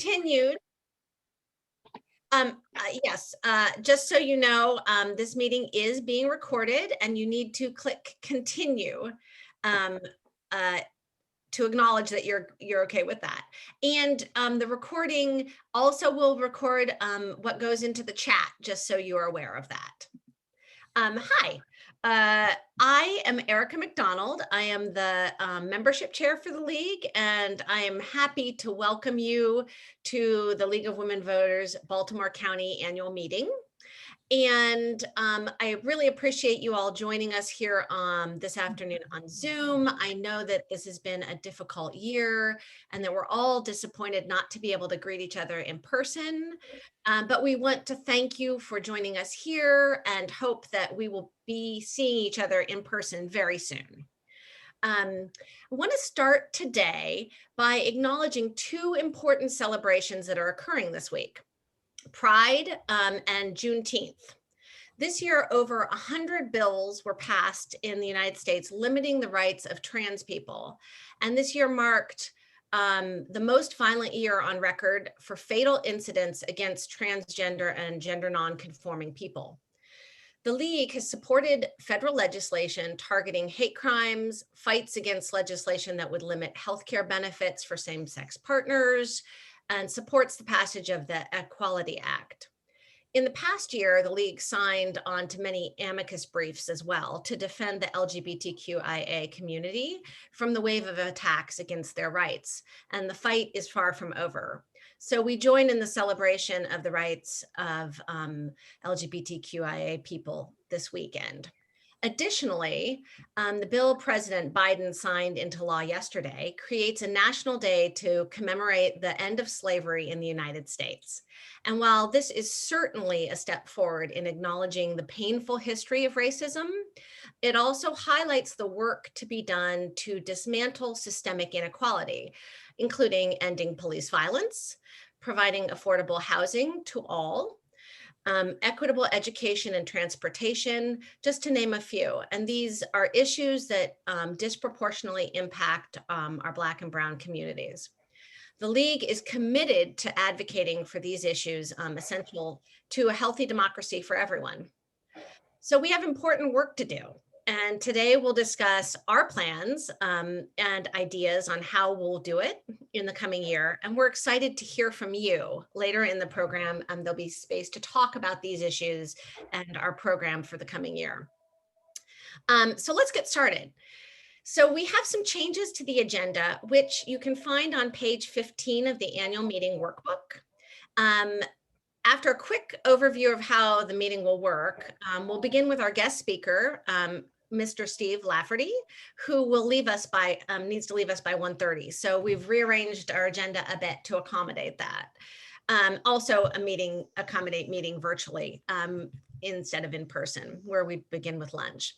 continued. Yes, just so you know, this meeting is being recorded and you need to click continue to acknowledge that you're okay with that. And the recording also will record what goes into the chat, just so you are aware of that. Hi, I am Erica McDonald. I am the membership chair for the League, and I am happy to welcome you to the League of Women Voters Baltimore County annual meeting. And I really appreciate you all joining us here this afternoon on Zoom. I know that this has been a difficult year and that we're all disappointed not to be able to greet each other in person. But we want to thank you for joining us here and hope that we will be seeing each other in person very soon. I want to start today by acknowledging two important celebrations that are occurring this week. Pride and Juneteenth. This year, over 100 bills were passed in the United States limiting the rights of trans people. And this year marked the most violent year on record for fatal incidents against transgender and gender non-conforming people. The League has supported federal legislation targeting hate crimes, fights against legislation that would limit healthcare benefits for same-sex partners, and supports the passage of the Equality Act. In the past year, the League signed on to many amicus briefs as well to defend the LGBTQIA community from the wave of attacks against their rights, and the fight is far from over. So we join in the celebration of the rights of LGBTQIA people this weekend. Additionally, the bill President Biden signed into law yesterday creates a national day to commemorate the end of slavery in the United States. And while this is certainly a step forward in acknowledging the painful history of racism, it also highlights the work to be done to dismantle systemic inequality, including ending police violence, providing affordable housing to all, equitable education and transportation, just to name a few. And these are issues that disproportionately impact our Black and Brown communities. The League is committed to advocating for these issues essential to a healthy democracy for everyone. So we have important work to do. And today we'll discuss our plans and ideas on how we'll do it in the coming year. And we're excited to hear from you later in the program. There'll be space to talk about these issues and our program for the coming year. So let's get started. So we have some changes to the agenda, which you can find on page 15 of the annual meeting workbook. After a quick overview of how the meeting will work, we'll begin with our guest speaker, Mr. Steve Lafferty, who will leave us by, needs to leave us by 1:30. So we've rearranged our agenda a bit to accommodate that. Also accommodate meeting virtually instead of in person, where we begin with lunch.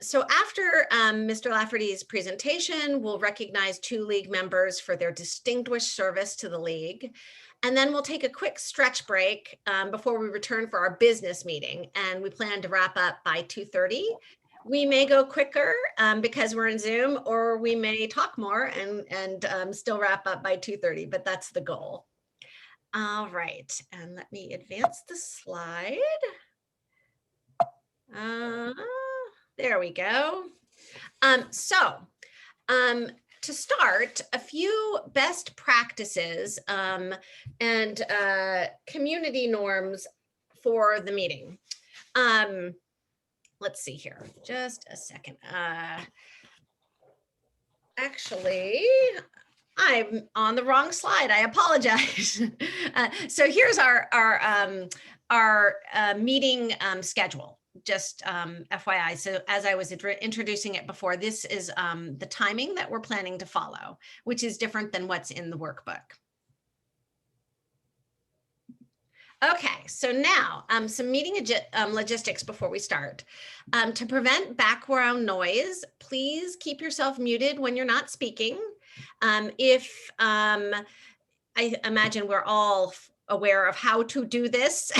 So after Mr. Lafferty's presentation, we'll recognize two League members for their distinguished service to the League. And then we'll take a quick stretch break before we return for our business meeting. And we plan to wrap up by 2:30. We may go quicker because we're in Zoom, or we may talk more and still wrap up by 2:30, but that's the goal. All right, and let me advance the slide. There we go. To start, a few best practices and community norms for the meeting. Let's see here, just a second. Actually, I'm on the wrong slide. I apologize. So here's our meeting schedule. Just FYI, so as I was introducing it before, this is the timing that we're planning to follow, which is different than what's in the workbook. Okay, so now some meeting logistics before we start. To prevent background noise, please keep yourself muted when you're not speaking. I imagine we're all aware of how to do this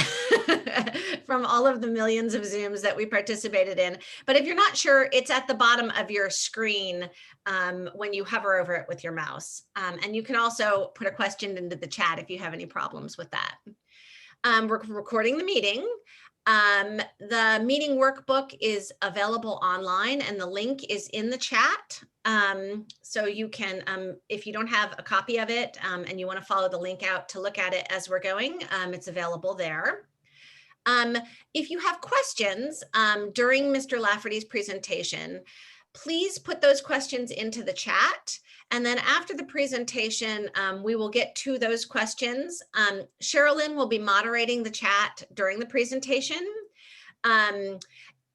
from all of the millions of Zooms that we participated in. But if you're not sure, it's at the bottom of your screen when you hover over it with your mouse. And you can also put a question into the chat if you have any problems with that. We're recording the meeting. The meeting workbook is available online and the link is in the chat. So you can, if you don't have a copy of it and you want to follow the link out to look at it as we're going, it's available there. If you have questions during Mr. Lafferty's presentation, please put those questions into the chat. And then after the presentation, we will get to those questions. Sherilyn will be moderating the chat during the presentation.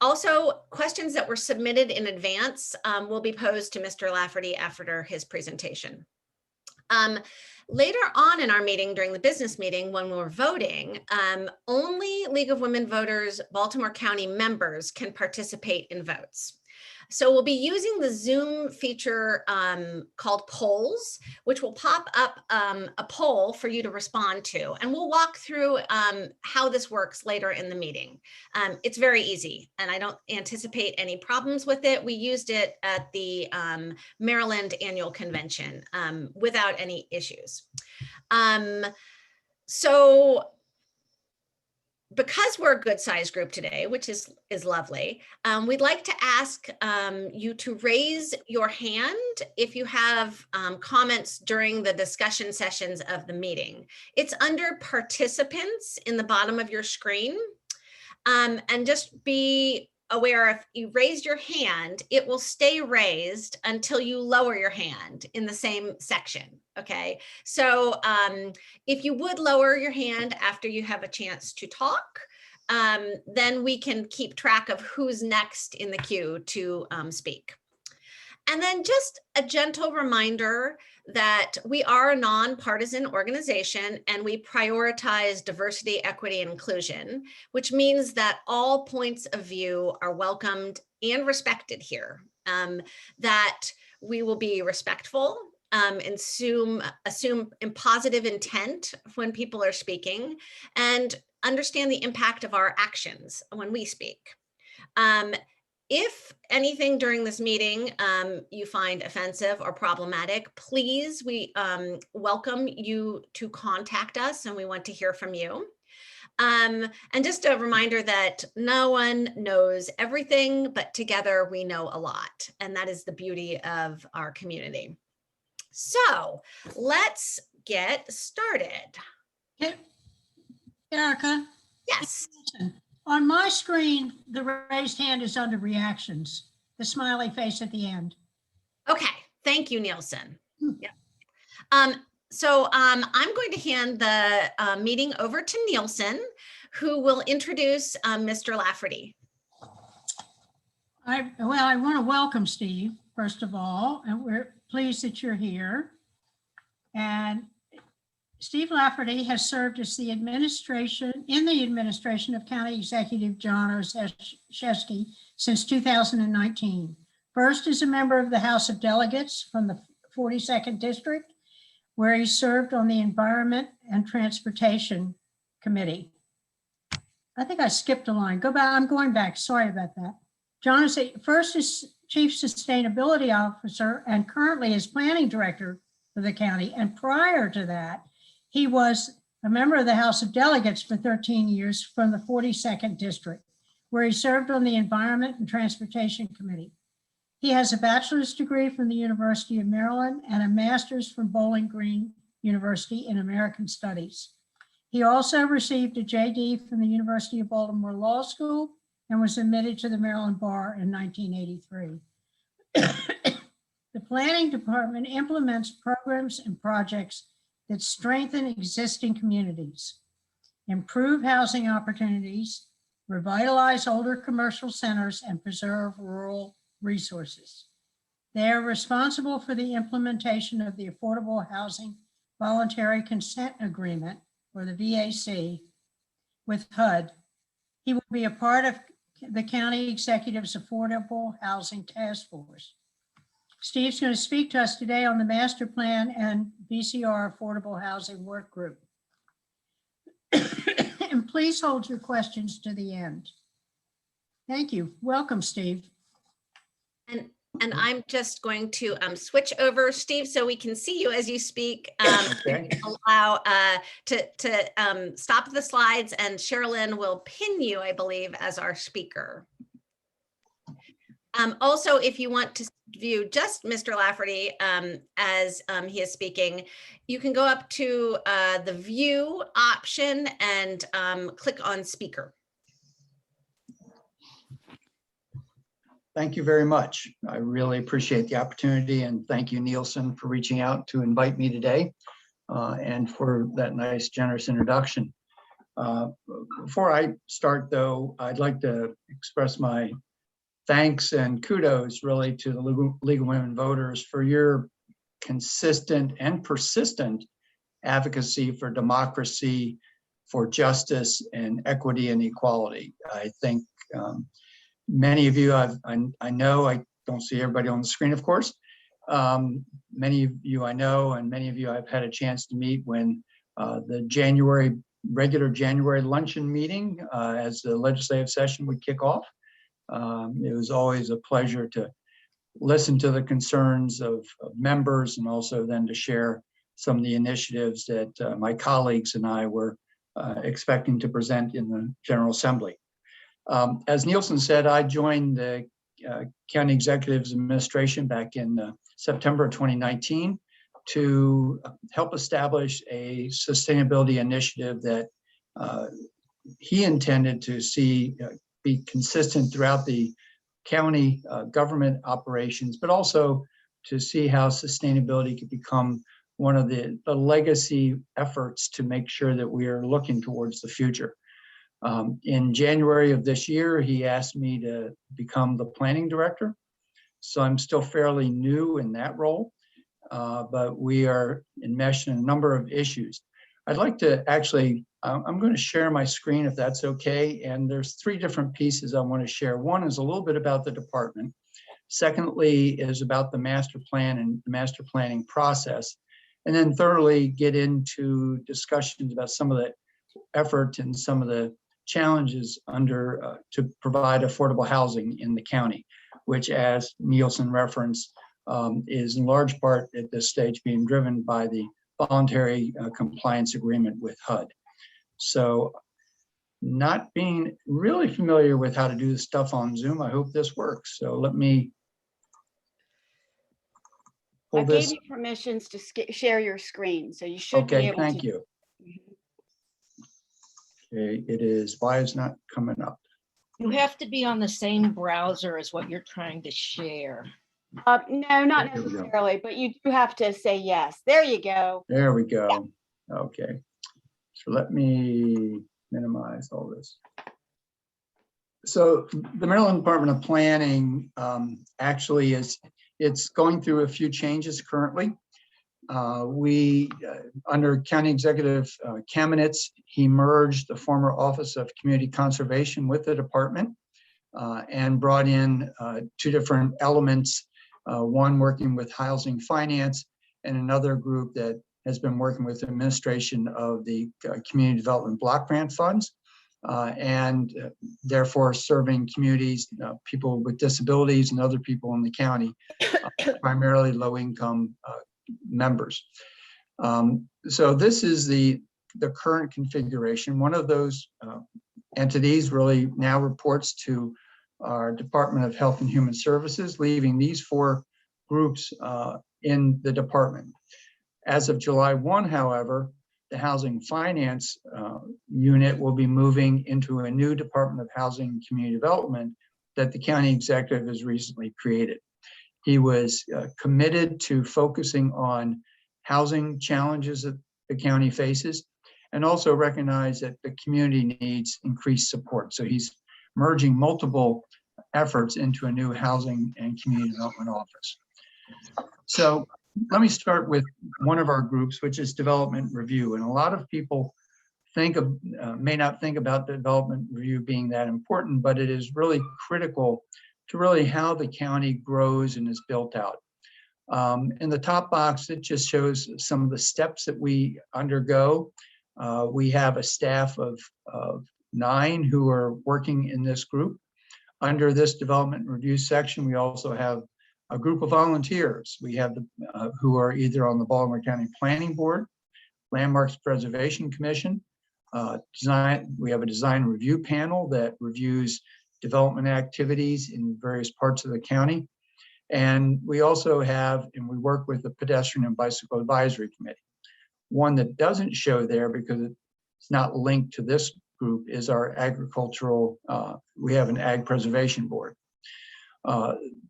Also, questions that were submitted in advance will be posed to Mr. Lafferty after his presentation. Later on in our meeting, during the business meeting, when we're voting, only League of Women Voters Baltimore County members can participate in votes. So we'll be using the Zoom feature called polls, which will pop up a poll for you to respond to. And we'll walk through how this works later in the meeting. It's very easy, and I don't anticipate any problems with it. We used it at the Maryland Annual Convention without any issues. So because we're a good size group today, which is lovely, we'd like to ask you to raise your hand if you have comments during the discussion sessions of the meeting. It's under participants in the bottom of your screen. And just be aware, if you raised your hand, it will stay raised until you lower your hand in the same section. Okay, so if you would lower your hand after you have a chance to talk, then we can keep track of who's next in the queue to speak. And then just a gentle reminder that we are a nonpartisan organization and we prioritize diversity, equity, and inclusion, which means that all points of view are welcomed and respected here, that we will be respectful and assume positive intent when people are speaking, and understand the impact of our actions when we speak. If anything during this meeting you find offensive or problematic, please, we welcome you to contact us and we want to hear from you. And just a reminder that no one knows everything, but together we know a lot. And that is the beauty of our community. So let's get started. Okay. Erica? Yes. On my screen, the raised hand is under reactions, the smiley face at the end. Okay, thank you, Nielsen. Yeah. So I'm going to hand the meeting over to Nielsen, who will introduce Mr. Lafferty. I want to welcome Steve, first of all, and we're pleased that you're here. And Steve Lafferty has served as the administration of County Executive John Olszewski since 2019. First as a member of the House of Delegates from the 42nd District, where he served on the Environment and Transportation Committee. I think I skipped a line. Go back. I'm going back. Sorry about that. John is first as Chief Sustainability Officer and currently is Planning Director for the county. And prior to that, he was a member of the House of Delegates for 13 years from the 42nd District, where he served on the Environment and Transportation Committee. He has a bachelor's degree from the University of Maryland and a master's from Bowling Green University in American Studies. He also received a JD from the University of Baltimore Law School and was admitted to the Maryland Bar in 1983. The Planning Department implements programs and projects that strengthen existing communities, improve housing opportunities, revitalize older commercial centers, and preserve rural resources. They are responsible for the implementation of the Affordable Housing Voluntary Consent Agreement, or the VAC, with HUD. He will be a part of the County Executive's Affordable Housing Task Force. Steve's going to speak to us today on the master plan and VCR Affordable Housing Work Group. And please hold your questions to the end. Thank you. Welcome, Steve. And I'm just going to switch over, Steve, so we can see you as you speak. Okay. Allow to stop the slides, and Sherilyn will pin you, I believe, as our speaker. Also, if you want to view just Mr. Lafferty as he is speaking, you can go up to the view option and click on speaker. Thank you very much. I really appreciate the opportunity, and thank you, Nielsen, for reaching out to invite me today and for that nice, generous introduction. Before I start, though, I'd like to express my thanks and kudos really to the League of Women Voters for your consistent and persistent advocacy for democracy, for justice and equity and equality. I think many of you, I know, I don't see everybody on the screen, of course. Many of you I know, and many of you I've had a chance to meet when the regular January luncheon meeting as the legislative session would kick off. It was always a pleasure to listen to the concerns of members, and also then to share some of the initiatives that my colleagues and I were expecting to present in the General Assembly. As Nielsen said, I joined the County Executive's Administration back in September of 2019 to help establish a sustainability initiative that he intended to see be consistent throughout the county government operations, but also to see how sustainability could become one of the legacy efforts to make sure that we are looking towards the future. In January of this year, he asked me to become the planning director. So I'm still fairly new in that role, but we are enmeshed in a number of issues. I'd like to actually, I'm going to share my screen if that's okay. And there's three different pieces I want to share. One is a little bit about the department. Secondly is about the master plan and the master planning process. And then thirdly, get into discussions about some of the effort and some of the challenges to provide affordable housing in the county, which, as Nielsen referenced, is in large part at this stage being driven by the voluntary compliance agreement with HUD. So, not being really familiar with how to do this stuff on Zoom, I hope this works. So let me pull this. I gave you permissions to share your screen, so you should be able to. Okay, thank you. Okay, it is, why is not coming up? You have to be on the same browser as what you're trying to share. No, not There we go. necessarily, but you do have to say yes. There you go. There we go. Yeah. Okay. So let me minimize all this. So the Maryland Department of Planning actually it's going through a few changes currently. We, under County Executive Kamenetz, he merged the former Office of Community Conservation with the department and brought in two different elements, one working with housing finance and another group that has been working with the administration of the community development block grant funds and therefore serving communities, people with disabilities and other people in the county, primarily low-income members. So this is the current configuration. One of those entities really now reports to our Department of Health and Human Services, leaving these four groups in the department. As of July 1, however, the Housing Finance Unit will be moving into a new Department of Housing and Community Development that the County Executive has recently created. He was committed to focusing on housing challenges that the county faces and also recognize that the community needs increased support. So he's merging multiple efforts into a new Housing and Community Development Office. So let me start with one of our groups, which is Development Review. And a lot of people may not think about Development Review being that important, but it is really critical to really how the county grows and is built out. In the top box, it just shows some of the steps that we undergo We have a staff of 9 who are working in this group. Under this development review section, we also have a group of volunteers. We have who are either on the Baltimore County Planning Board, Landmarks Preservation Commission, we have a design review panel that reviews development activities in various parts of the county. And we also have, and we work with the Pedestrian and Bicycle Advisory Committee. One that doesn't show there because it's not linked to this group is our agricultural, we have an Ag Preservation Board.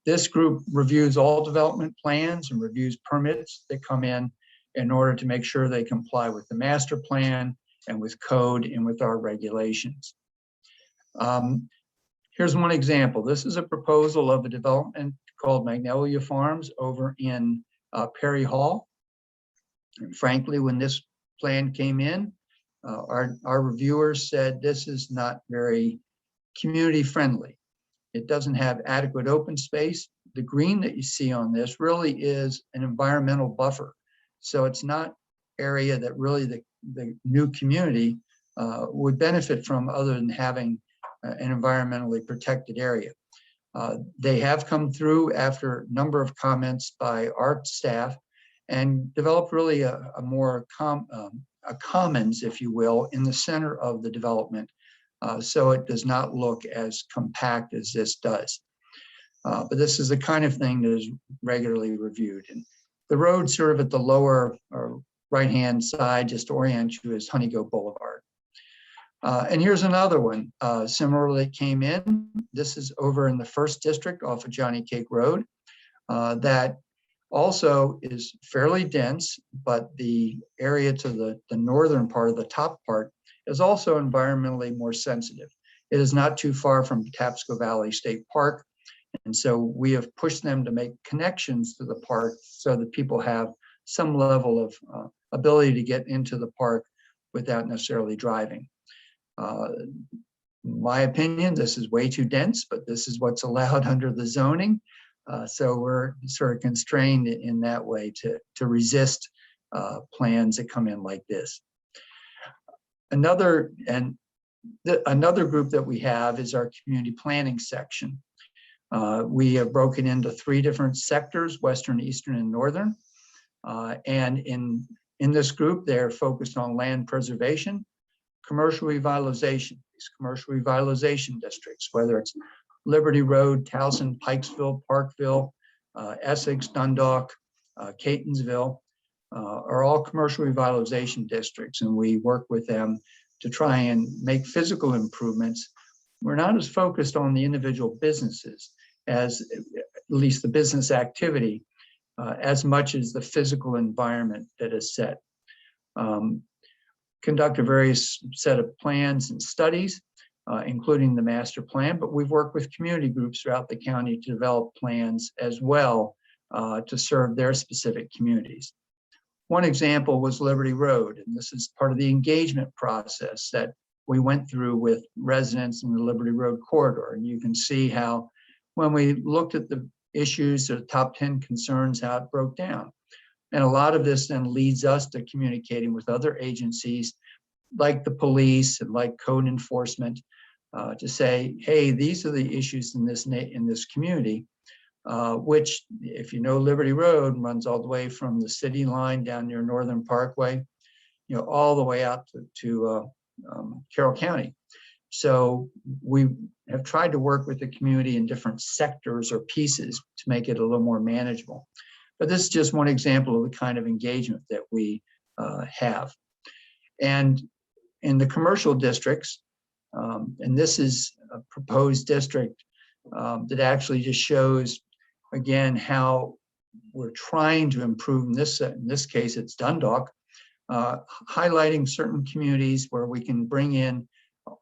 This group reviews all development plans and reviews permits that come in order to make sure they comply with the master plan and with code and with our regulations. Here's one example. This is a proposal of a development called Magnolia Farms over in Perry Hall. And frankly, when this plan came in, our reviewers said this is not very community friendly. It doesn't have adequate open space. The green that you see on this really is an environmental buffer. So it's not area that really the new community would benefit from other than having an environmentally protected area. They have come through after a number of comments by our staff and developed really a more commons, if you will, in the center of the development. So it does not look as compact as this does. But this is the kind of thing that is regularly reviewed. And the road sort of at the lower or right-hand side, just to orient you, is Honeygo Boulevard. And here's another one, similarly came in. This is over in the 1st District off of Johnny Cake Road. That also is fairly dense, but the area to the northern part of the top part is also environmentally more sensitive. It is not too far from Tapsco Valley State Park. And so we have pushed them to make connections to the park so that people have some level of ability to get into the park without necessarily driving. In my opinion, this is way too dense, but this is what's allowed under the zoning. So we're sort of constrained in that way to resist plans that come in like this. Another group that we have is our community planning section. We have broken into 3 different sectors: Western, Eastern, and Northern. And in this group, they're focused on land preservation, commercial revitalization, these commercial revitalization districts, whether it's Liberty Road, Towson, Pikesville, Parkville, Essex, Dundalk, Catonsville, are all commercial revitalization districts. And we work with them to try and make physical improvements. We're not as focused on the individual businesses as at least the business activity, as much as the physical environment that is set. Conduct a various set of plans and studies, including the master plan, but we've worked with community groups throughout the county to develop plans as well to serve their specific communities. One example was Liberty Road, and this is part of the engagement process that we went through with residents in the Liberty Road corridor. And you can see how when we looked at the issues, the top 10 concerns, how it broke down. And a lot of this then leads us to communicating with other agencies like the police and like code enforcement to say, hey, these are the issues in this community, which, if you know Liberty Road, runs all the way from the city line down near Northern Parkway, all the way out to Carroll County. So we have tried to work with the community in different sectors or pieces to make it a little more manageable. But this is just one example of the kind of engagement that we have. And in the commercial districts, and this is a proposed district that actually just shows, again, how we're trying to improve in this case, it's Dundalk, highlighting certain communities where we can bring in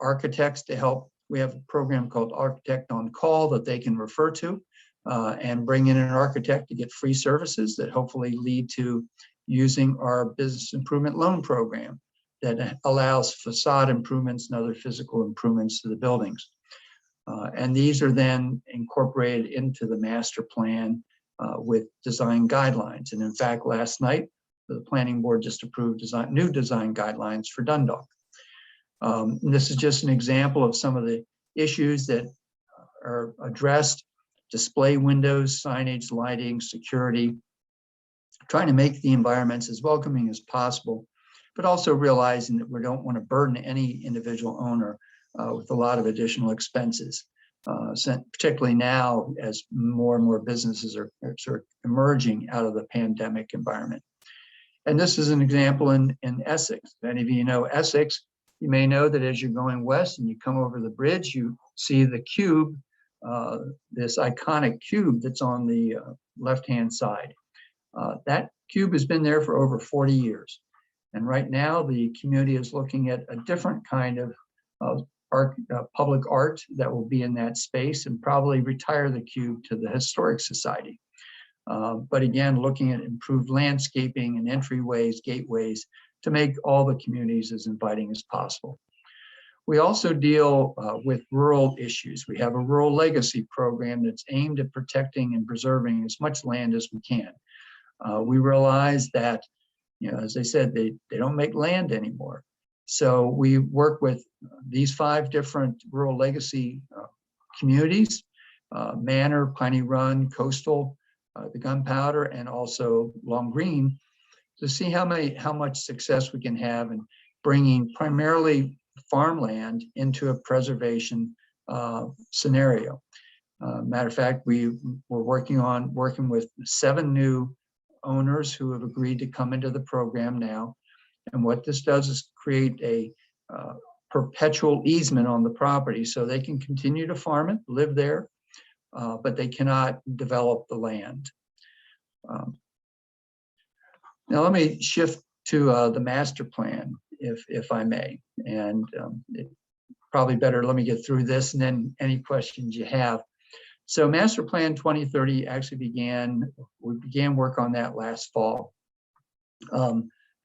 architects to help. We have a program called Architect on Call that they can refer to and bring in an architect to get free services that hopefully lead to using our business improvement loan program that allows facade improvements and other physical improvements to the buildings. And these are then incorporated into the master plan with design guidelines. And in fact, last night, the planning board just approved new design guidelines for Dundalk. And this is just an example of some of the issues that are addressed: display windows, signage, lighting, security, trying to make the environments as welcoming as possible, but also realizing that we don't want to burden any individual owner with a lot of additional expenses, particularly now as more and more businesses are sort of emerging out of the pandemic environment. And this is an example in Essex. If any of you know Essex, you may know that as you're going west and you come over the bridge, you see the cube, this iconic cube that's on the left-hand side. That cube has been there for over 40 years. And right now the community is looking at a different kind of public art that will be in that space, and probably retire the cube to the Historic Society. But again, looking at improved landscaping and entryways, gateways, to make all the communities as inviting as possible. We also deal with rural issues. We have a rural legacy program that's aimed at protecting and preserving as much land as we can. We realize that, you know, as I said, they don't make land anymore. So we work with these 5 different rural legacy communities: Manor, Piney Run, Coastal, the Gunpowder, and also Long Green, to see how much success we can have in bringing primarily farmland into a preservation scenario. Matter of fact, we were working with 7 new owners who have agreed to come into the program now. And what this does is create a perpetual easement on the property, so they can continue to farm it, live there, but they cannot develop the land. Now let me shift to the master plan, if I may, and probably better, let me get through this and then any questions you have. So Master Plan 2030 actually we began work on that last fall.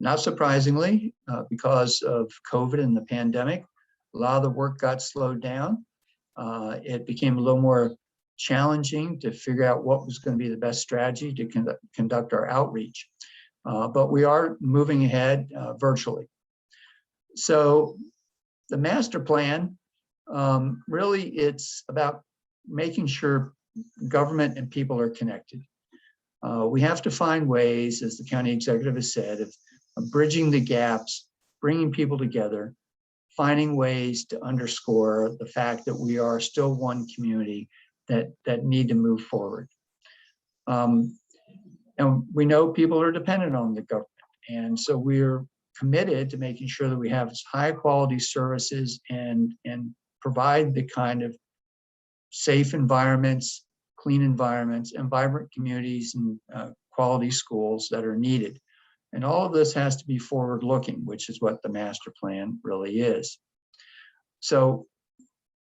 Not surprisingly, because of COVID and the pandemic, a lot of the work got slowed down. It became a little more challenging to figure out what was going to be the best strategy to conduct our outreach. But we are moving ahead virtually. So the master plan, really it's about making sure government and people are connected. We have to find ways, as the county executive has said, of bridging the gaps, bringing people together, finding ways to underscore the fact that we are still one community that need to move forward. And we know people are dependent on the government. And so we're committed to making sure that we have high quality services and provide the kind of safe environments, clean environments, and vibrant communities and quality schools that are needed. And all of this has to be forward looking, which is what the master plan really is. So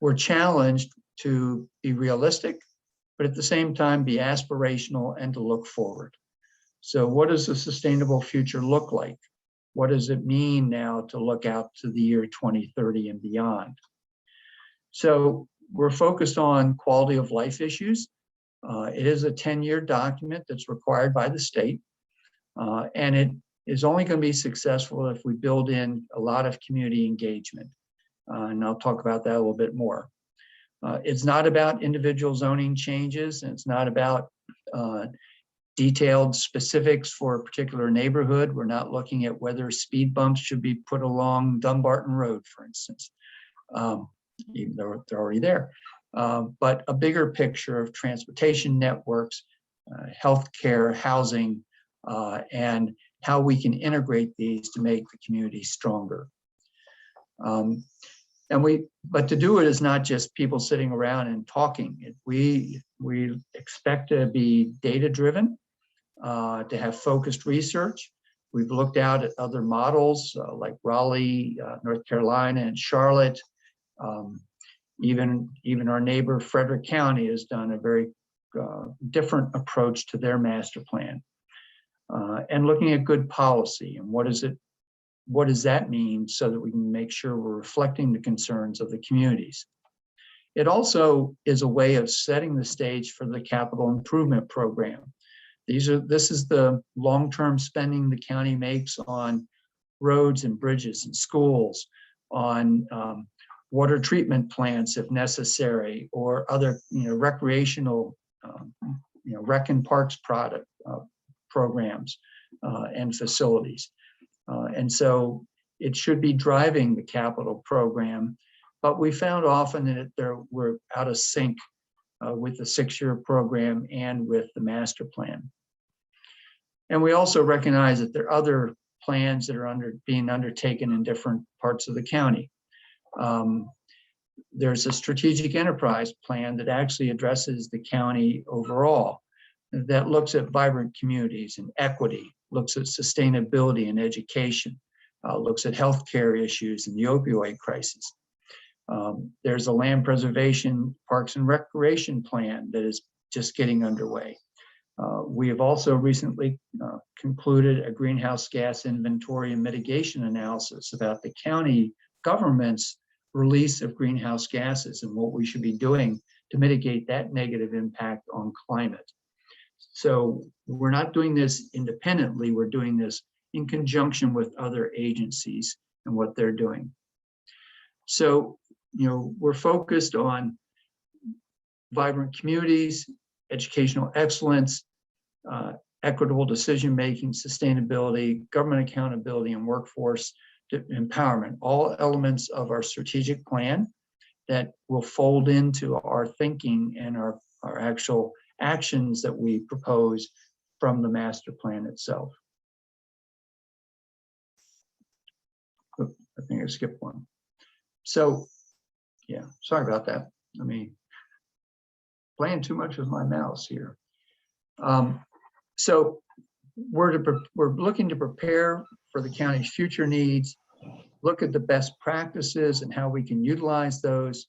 we're challenged to be realistic, but at the same time be aspirational and to look forward. So what does a sustainable future look like? What does it mean now to look out to the year 2030 and beyond? So we're focused on quality of life issues. It is a 10-year document that's required by the state, and it is only going to be successful if we build in a lot of community engagement. And I'll talk about that a little bit more. It's not about individual zoning changes, and it's not about detailed specifics for a particular neighborhood. We're not looking at whether speed bumps should be put along Dumbarton Road, for instance, even though they're already there. But a bigger picture of transportation networks, healthcare, housing, and how we can integrate these to make the community stronger. But to do it is not just people sitting around and talking. We expect to be data-driven, to have focused research. We've looked out at other models like Raleigh, North Carolina, and Charlotte. Even our neighbor Frederick County has done a very different approach to their master plan. And looking at good policy and what does that mean so that we can make sure we're reflecting the concerns of the communities. It also is a way of setting the stage for the capital improvement program. This is the long-term spending the county makes on roads and bridges and schools, on water treatment plants if necessary, or other recreational rec and parks programs and facilities. And so it should be driving the capital program, but we found often that we're out of sync with the 6-year program and with the master plan. And we also recognize that there are other plans that are being undertaken in different parts of the county. There's a strategic enterprise plan that actually addresses the county overall, that looks at vibrant communities and equity, looks at sustainability and education, looks at healthcare issues and the opioid crisis. There's a land preservation, parks and recreation plan that is just getting underway. We have also recently concluded a greenhouse gas inventory and mitigation analysis about the county government's release of greenhouse gases and what we should be doing to mitigate that negative impact on climate. So we're not doing this independently, we're doing this in conjunction with other agencies and what they're doing. So, we're focused on vibrant communities, educational excellence, equitable decision-making, sustainability, government accountability, and workforce empowerment, all elements of our strategic plan that will fold into our thinking and our actual actions that we propose from the master plan itself. Oop, I think I skipped one. So, yeah, sorry about that. Let me playing too much with my mouse here. So we're looking to prepare for the county's future needs, look at the best practices and how we can utilize those,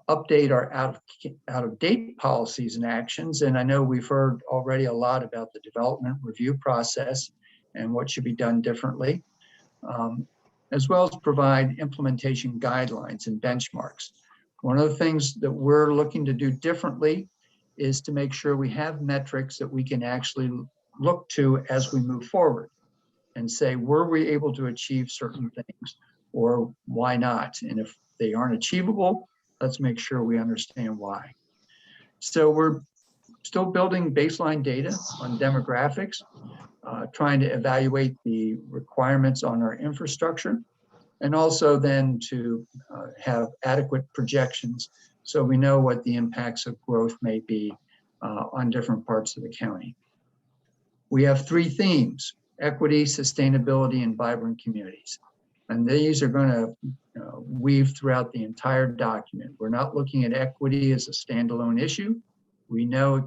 update our out-of-date policies and actions. And I know we've heard already a lot about the development review process and what should be done differently, as well as provide implementation guidelines and benchmarks. One of the things that we're looking to do differently is to make sure we have metrics that we can actually look to as we move forward and say, were we able to achieve certain things or why not? And if they aren't achievable, let's make sure we understand why. So we're still building baseline data on demographics, trying to evaluate the requirements on our infrastructure, and also then to have adequate projections so we know what the impacts of growth may be on different parts of the county. We have 3 themes: equity, sustainability, and vibrant communities. And these are going to weave throughout the entire document. We're not looking at equity as a standalone issue. We know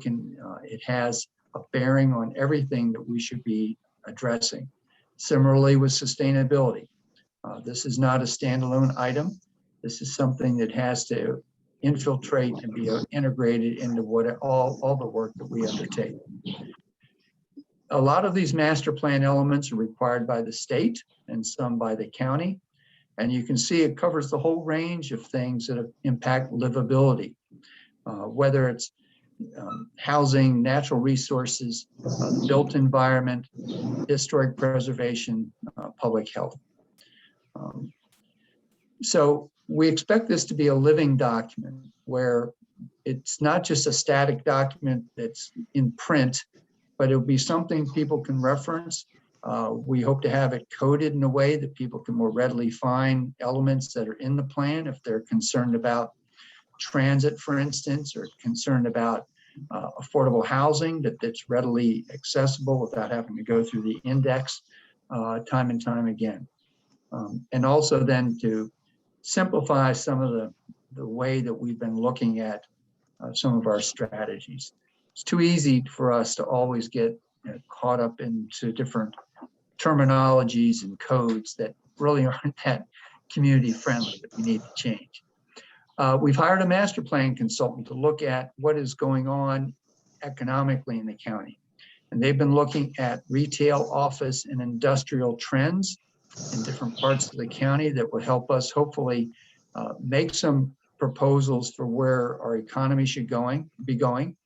it has a bearing on everything that we should be addressing. Similarly with sustainability. This is not a standalone item. This is something that has to infiltrate and be integrated into all the work that we undertake. A lot of these master plan elements are required by the state and some by the county. And you can see it covers the whole range of things that impact livability, whether it's housing, natural resources, built environment, historic preservation, public health. So we expect this to be a living document where it's not just a static document that's in print, but it'll be something people can reference. We hope to have it coded in a way that people can more readily find elements that are in the plan if they're concerned about transit, for instance, or concerned about affordable housing that's readily accessible without having to go through the index time and time again. And also then to simplify some of the way that we've been looking at some of our strategies. It's too easy for us to always get caught up into different terminologies and codes that really aren't that community friendly, that we need to change. We've hired a master plan consultant to look at what is going on economically in the county. And they've been looking at retail, office, and industrial trends in different parts of the county that will help us hopefully make some proposals for where our economy should be going.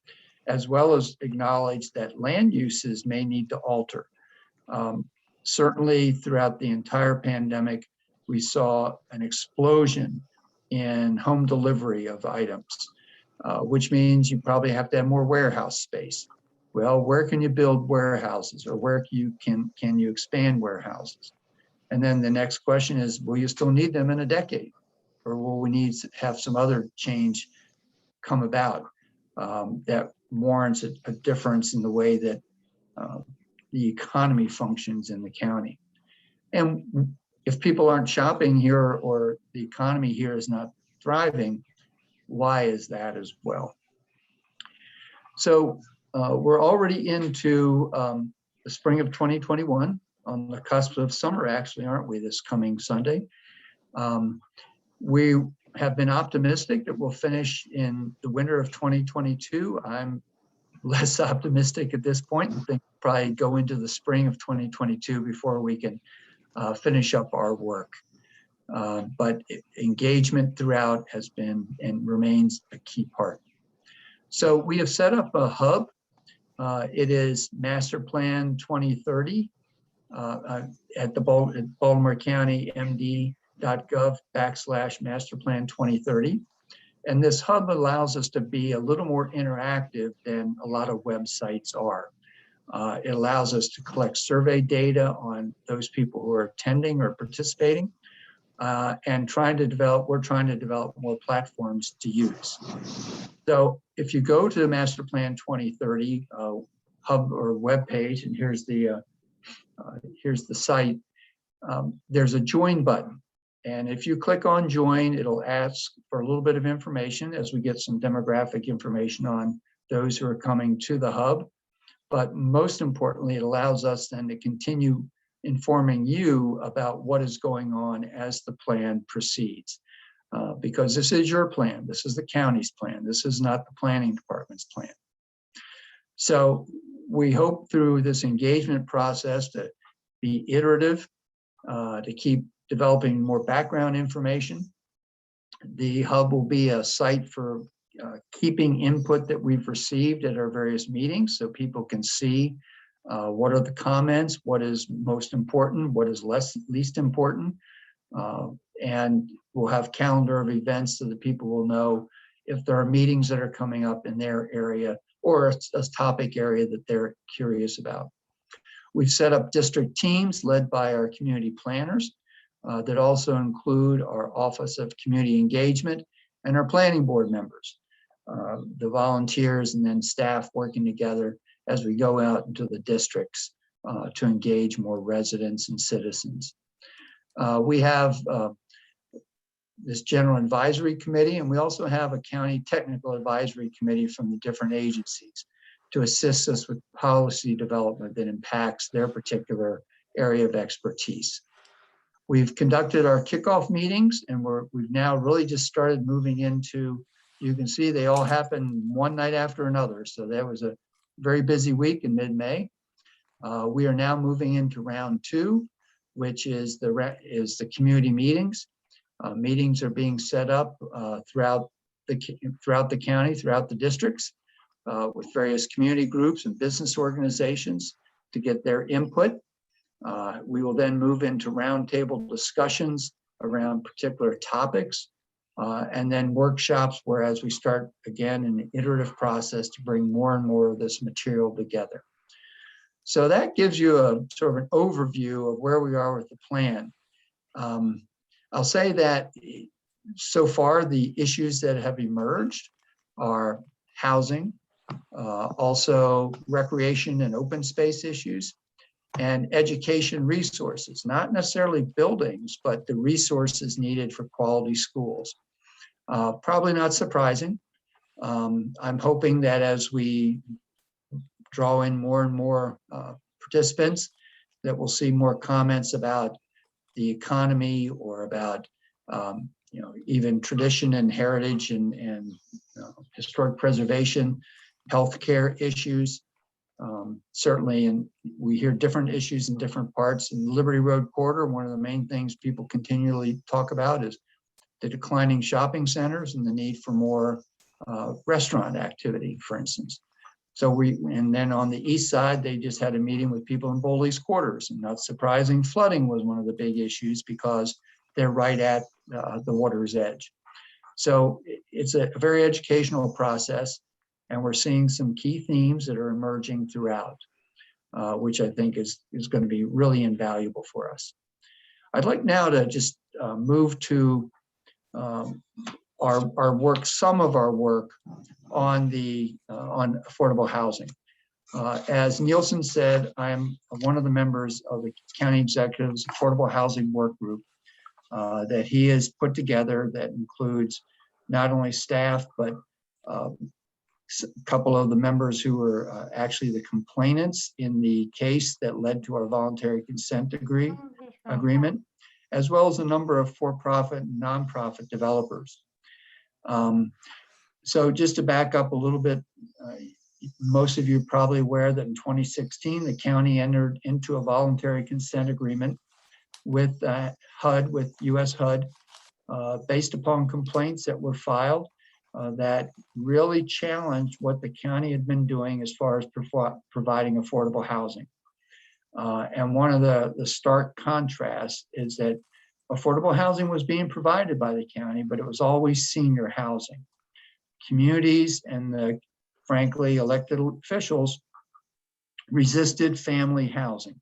as well as acknowledge that land uses may need to alter. Certainly throughout the entire pandemic, we saw an explosion in home delivery of items, which means you probably have to have more warehouse space. Well, where can you build warehouses, or where can you expand warehouses? And then the next question is, will you still need them in a decade? Or will we need to have some other change come about that warrants a difference in the way that the economy functions in the county? And if people aren't shopping here, or the economy here is not thriving, why is that as well? So we're already into the spring of 2021, on the cusp of summer, actually, aren't we, this coming Sunday? We have been optimistic that we'll finish in the winter of 2022. I'm less optimistic at this point, and think probably go into the spring of 2022 before we can finish up our work. But engagement throughout has been and remains a key part. So we have set up a hub. It is Master Plan 2030 at the Baltimore County MD.gov/Masterplan 2030. And this hub allows us to be a little more interactive than a lot of websites are. It allows us to collect survey data on those people who are attending or participating, and we're trying to develop more platforms to use. So if you go to the Master Plan 2030 hub or web page, and here's the site, there's a join button. And if you click on join, it'll ask for a little bit of information as we get some demographic information on those who are coming to the hub. But most importantly, it allows us then to continue informing you about what is going on as the plan proceeds. Because this is your plan, this is the county's plan, this is not the planning department's plan. So we hope through this engagement process to be iterative, to keep developing more background information. The hub will be a site for keeping input that we've received at our various meetings, so people can see what are the comments, what is most important, what is least important. And we'll have calendar of events so that people will know if there are meetings that are coming up in their area, or a topic area that they're curious about. We've set up district teams led by our community planners that also include our Office of Community Engagement and our planning board members, the volunteers and then staff working together as we go out into the districts to engage more residents and citizens. We have this General Advisory Committee, and we also have a County Technical Advisory Committee from the different agencies to assist us with policy development that impacts their particular area of expertise. We've conducted our kickoff meetings, and we've now really just started moving into, you can see they all happen one night after another. So that was a very busy week in mid-May. We are now moving into round 2, which is the community meetings. Meetings are being set up throughout the county, throughout the districts, with various community groups and business organizations to get their input. We will then move into roundtable discussions around particular topics, and then workshops, whereas we start again an iterative process to bring more and more of this material together. So that gives you a sort of an overview of where we are with the plan. I'll say that so far the issues that have emerged are housing, also recreation and open space issues, and education resources, not necessarily buildings, but the resources needed for quality schools. Probably not surprising. I'm hoping that as we draw in more and more participants, that we'll see more comments about the economy or about even tradition and heritage and historic preservation, healthcare issues. Certainly, and we hear different issues in different parts. In the Liberty Road corridor, one of the main things people continually talk about is the declining shopping centers and the need for more restaurant activity, for instance. And then on the east side, they just had a meeting with people in Bowley's quarters, and not surprising, flooding was one of the big issues because they're right at the water's edge. So it's a very educational process, and we're seeing some key themes that are emerging throughout, which I think is going to be really invaluable for us. I'd like now to just move to our work, some of our work on affordable housing. As Nielsen said, I'm one of the members of the County Executive's Affordable Housing Work Group that he has put together, that includes not only staff, but a couple of the members who were actually the complainants in the case that led to our voluntary consent agreement, as well as a number of for-profit and nonprofit developers. So just to back up a little bit, most of you are probably aware that in 2016, the county entered into a voluntary consent agreement with HUD, with US HUD, based upon complaints that were filed that really challenged what the county had been doing as far as providing affordable housing. And one of the stark contrasts is that affordable housing was being provided by the county, but it was always senior housing. Communities and the, frankly, elected officials resisted family housing.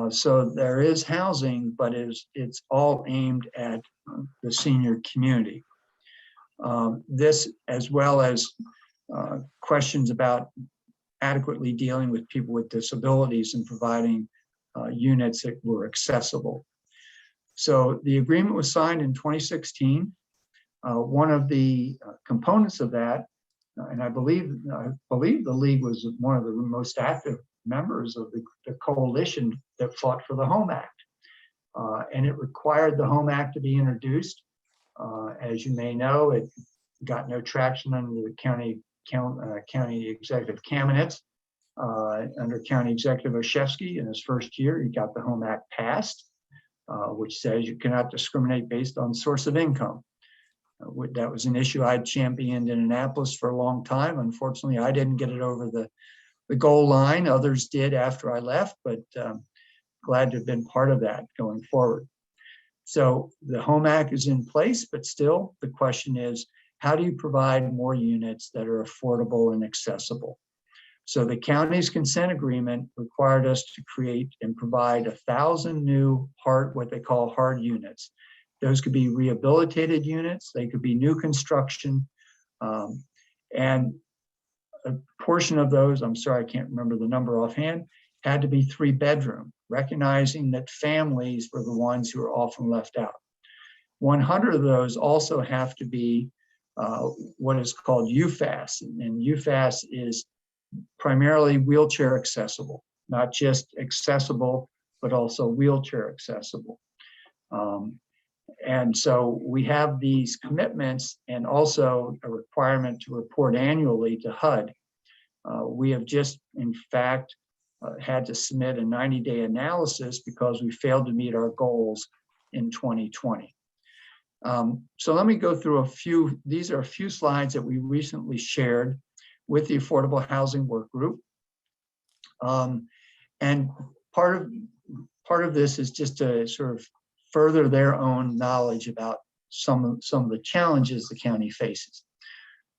So there is housing, but it's all aimed at the senior community. This, as well as questions about adequately dealing with people with disabilities and providing units that were accessible. So the agreement was signed in 2016. One of the components of that, and I believe the league was one of the most active members of the coalition that fought for the Home Act. And it required the Home Act to be introduced. As you may know, it got no traction under the county executive cabinets. Under County Executive Oshevsky, in his first year, he got the Home Act passed, which says you cannot discriminate based on source of income. That was an issue I'd championed in Annapolis for a long time. Unfortunately, I didn't get it over the goal line. Others did after I left, but glad to have been part of that going forward. So the Home Act is in place, but still the question is, how do you provide more units that are affordable and accessible? So the county's consent agreement required us to create and provide 1,000 new what they call hard units. Those could be rehabilitated units, they could be new construction, and a portion of those, I'm sorry, I can't remember the number offhand, had to be 3-bedroom, recognizing that families were the ones who were often left out. 100 of those also have to be what is called UFAS, and UFAS is primarily wheelchair accessible, not just accessible, but also wheelchair accessible. And so we have these commitments and also a requirement to report annually to HUD. We have just, in fact, had to submit a 90-day analysis because we failed to meet our goals in 2020. So let me go through these are a few slides that we recently shared with the Affordable Housing Work Group. And part of this is just to sort of further their own knowledge about some of the challenges the county faces.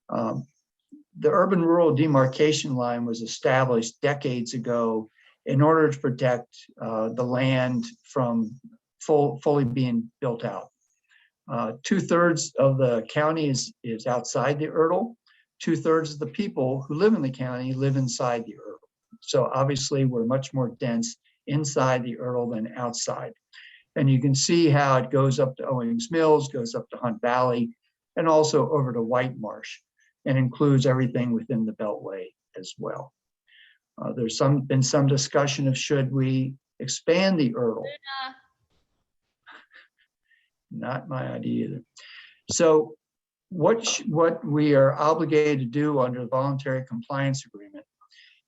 The urban-rural demarcation line was established decades ago in order to protect the land from fully being built out. 2/3 of the county is outside the URDL. 2/3 of the people who live in the county live inside the URDL. So obviously we're much more dense inside the URDL than outside. And you can see how it goes up to Owings Mills, goes up to Hunt Valley, and also over to White Marsh, and includes everything within the Beltway as well. There's been some discussion of should we expand the URDL. Not my idea either. So what we are obligated to do under the voluntary compliance agreement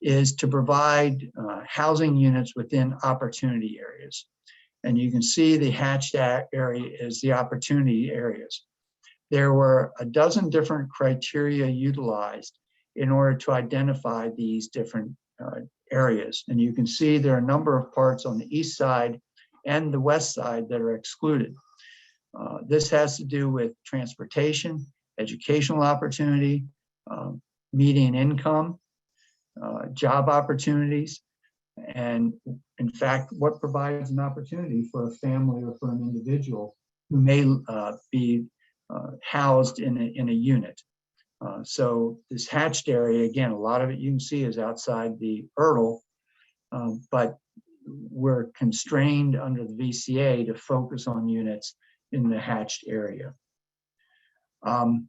is to provide housing units within opportunity areas. And you can see the hatched area is the opportunity areas. There were a dozen different criteria utilized in order to identify these different areas. And you can see there are a number of parts on the east side and the west side that are excluded. This has to do with transportation, educational opportunity, median income, job opportunities, and in fact, what provides an opportunity for a family or for an individual who may be housed in a unit. So this hatched area, again, a lot of it you can see is outside the URL, but we're constrained under the VCA to focus on units in the hatched area. Then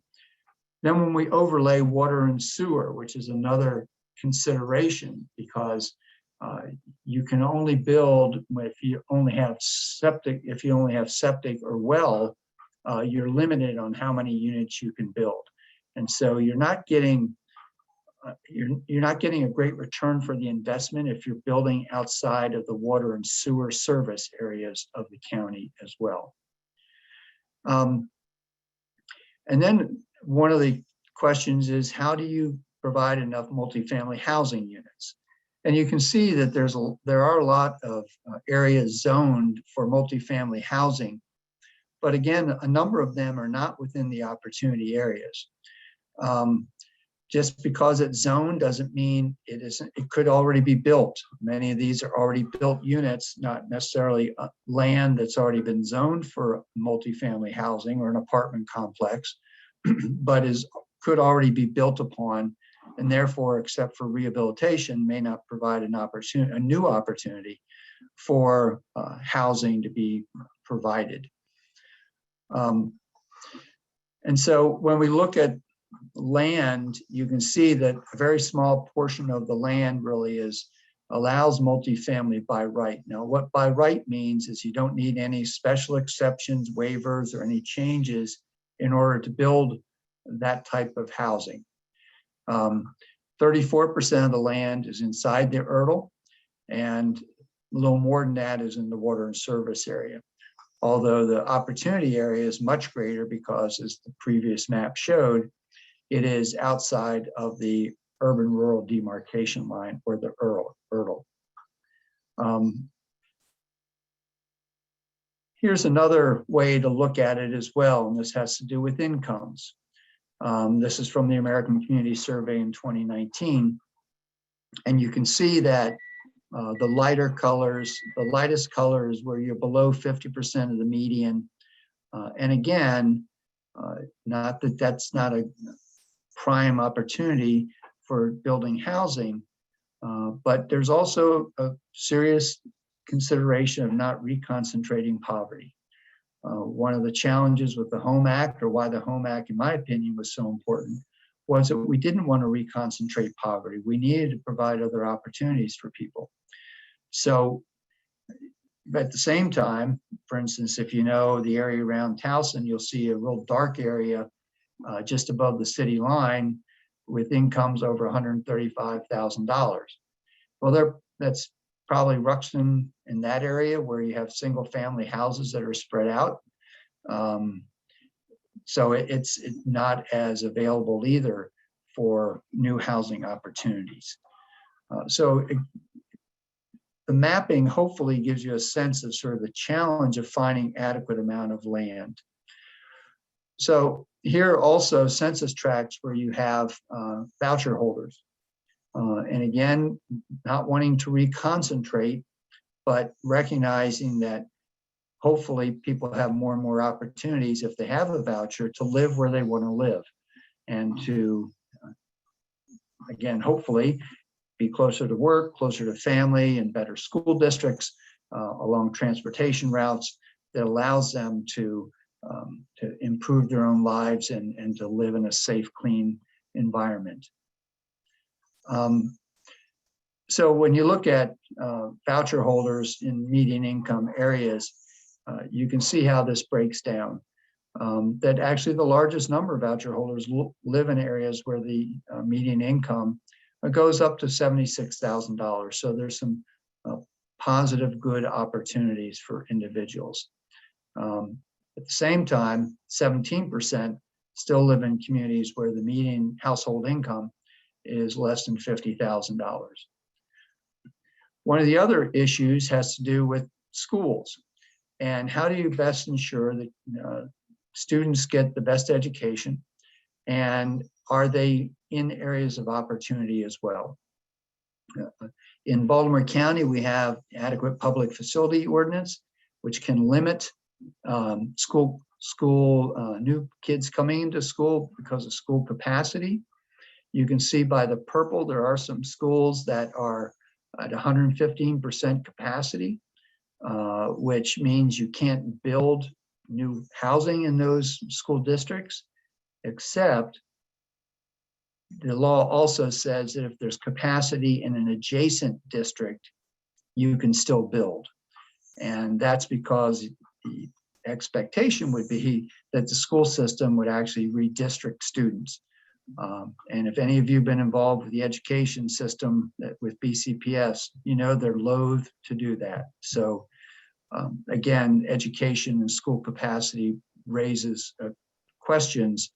when we overlay water and sewer, which is another consideration, because you can only build if you only have septic. If you only have septic or well, you're limited on how many units you can build, and so you're not getting a great return for the investment if you're building outside of the water and sewer service areas of the county as well. And then one of the questions is, how do you provide enough multifamily housing units? And you can see that there are a lot of areas zoned for multifamily housing, but again, a number of them are not within the opportunity areas. Just because it's zoned doesn't mean it isn't. It could already be built. Many of these are already built units, not necessarily land that's already been zoned for multifamily housing or an apartment complex, but could already be built upon, and therefore, except for rehabilitation, may not provide a new opportunity for housing to be provided. And so when we look at land, you can see that a very small portion of the land really allows multifamily by right. Now, what by right means is you don't need any special exceptions, waivers, or any changes in order to build that type of housing. 34% of the land is inside the URL, and a little more than that is in the water and service area. Although the opportunity area is much greater because, as the previous map showed, it is outside of the urban-rural demarcation line, or the URL. Here's another way to look at it as well, and this has to do with incomes. This is from the American Community Survey in 2019, and you can see that the lighter colors, the lightest color is where you're below 50% of the median. And again, not that that's not a prime opportunity for building housing, but there's also a serious consideration of not reconcentrating poverty. One of the challenges with the Home Act, or why the Home Act, in my opinion, was so important, was that we didn't want to reconcentrate poverty. We needed to provide other opportunities for people. So at the same time, for instance, if you know the area around Towson, you'll see a real dark area just above the city line with incomes over $135,000. Well, that's probably Ruxton in that area where you have single family houses that are spread out. So it's not as available either for new housing opportunities. The mapping hopefully gives you a sense of sort of the challenge of finding adequate amount of land. So here are also census tracts where you have voucher holders. And again, not wanting to reconcentrate, but recognizing that hopefully people have more and more opportunities if they have a voucher to live where they want to live, and to, again, hopefully be closer to work, closer to family, and better school districts along transportation routes that allows them to improve their own lives and to live in a safe, clean environment. So when you look at voucher holders in median income areas, you can see how this breaks down. That actually the largest number of voucher holders live in areas where the median income goes up to $76,000. So there's some positive, good opportunities for individuals. At the same time, 17% still live in communities where the median household income is less than $50,000. One of the other issues has to do with schools. And how do you best ensure that students get the best education? And are they in areas of opportunity as well? In Baltimore County, we have adequate public facility ordinance, which can limit new kids coming into school because of school capacity. You can see by the purple, there are some schools that are at 115% capacity, which means you can't build new housing in those school districts, except the law also says that if there's capacity in an adjacent district, you can still build. And that's because the expectation would be that the school system would actually redistrict students. And if any of you have been involved with the education system with BCPS, you know they're loath to do that. So again, education and school capacity raises questions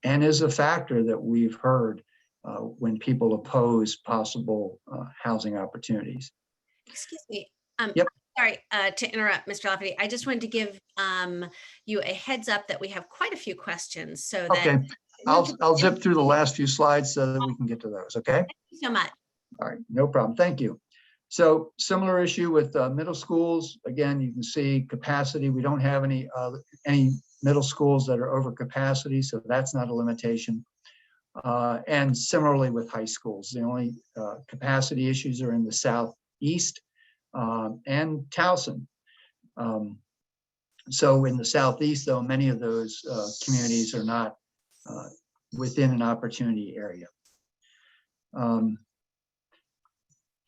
and is a factor that we've heard when people oppose possible housing opportunities. Excuse me. Yep. Sorry to interrupt, Mr. Lafferty. I just wanted to give you a heads up that we have quite a few questions. So that Okay, I'll zip through the last few slides so that we can get to those. Okay. Thank you so much. All right, no problem. Thank you. So similar issue with middle schools. Again, you can see capacity. We don't have any middle schools that are over capacity, so that's not a limitation. And similarly with high schools, the only capacity issues are in the southeast and Towson. So in the southeast, though, many of those communities are not within an opportunity area.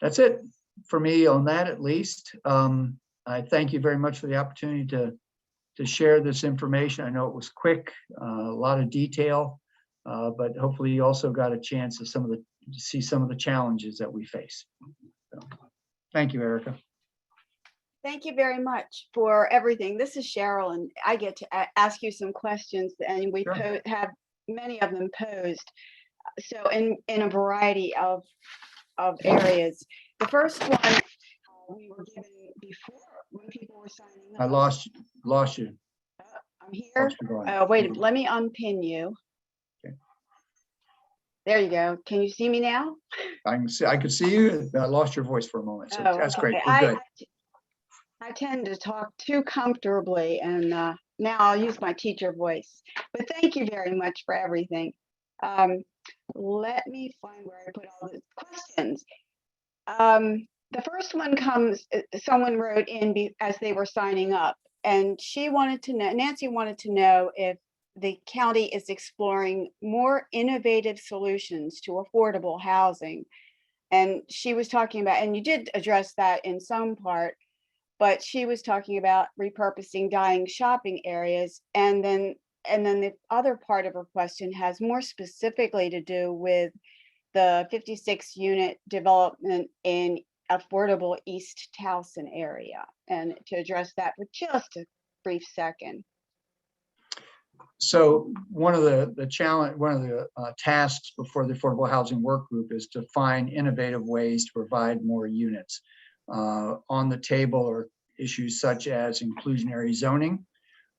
That's it for me on that, at least. I thank you very much for the opportunity to share this information. I know it was quick, a lot of detail, but hopefully you also got a chance to see some of the challenges that we face. So, thank you, Erica. Thank you very much for everything. This is Cheryl, and I get to ask you some questions, and we Sure. have many of them posed. So in a variety of areas. The first one we were given before when people were signing up. I lost you. I'm here. Wait, let me unpin you. Okay. There you go. Can you see me now? I could see you. I lost your voice for a moment. So that's okay. great. We're good. I tend to talk too comfortably, and now I'll use my teacher voice. But thank you very much for everything. Let me find where I put all the questions. The first one comes, someone wrote in as they were signing up, and she wanted to know, Nancy wanted to know if the county is exploring more innovative solutions to affordable housing. And she was talking about, and you did address that in some part, but she was talking about repurposing dying shopping areas. And then the other part of her question has more specifically to do with the 56 unit development in affordable East Towson area, and to address that for just a brief second. So one of the tasks before the Affordable Housing Work Group is to find innovative ways to provide more units. On the table are issues such as inclusionary zoning,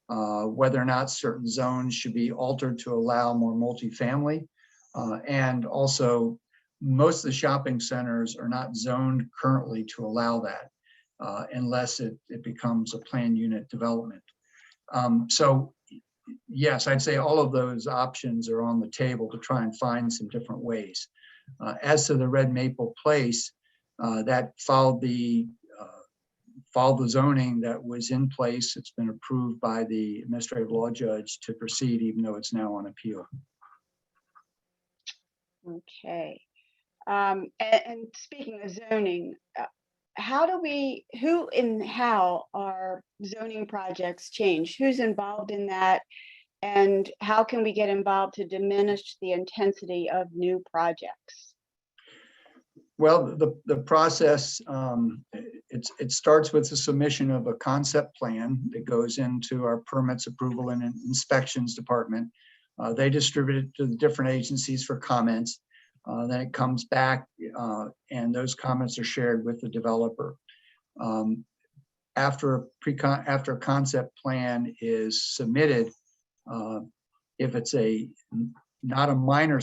whether or not certain zones should be altered to allow more multifamily, and also most of the shopping centers are not zoned currently to allow that unless it becomes a planned unit development. So yes, I'd say all of those options are on the table to try and find some different ways. As to the Red Maple Place, that followed the zoning that was in place. It's been approved by the administrative law judge to proceed, even though it's now on appeal. Okay. And speaking of zoning, who and how are zoning projects changed? Who's involved in that? And how can we get involved to diminish the intensity of new projects? Well, the process, it starts with the submission of a concept plan that goes into our permits approval and inspections department. They distribute it to the different agencies for comments. Then it comes back and those comments are shared with the developer. After a concept plan is submitted, if it's not a minor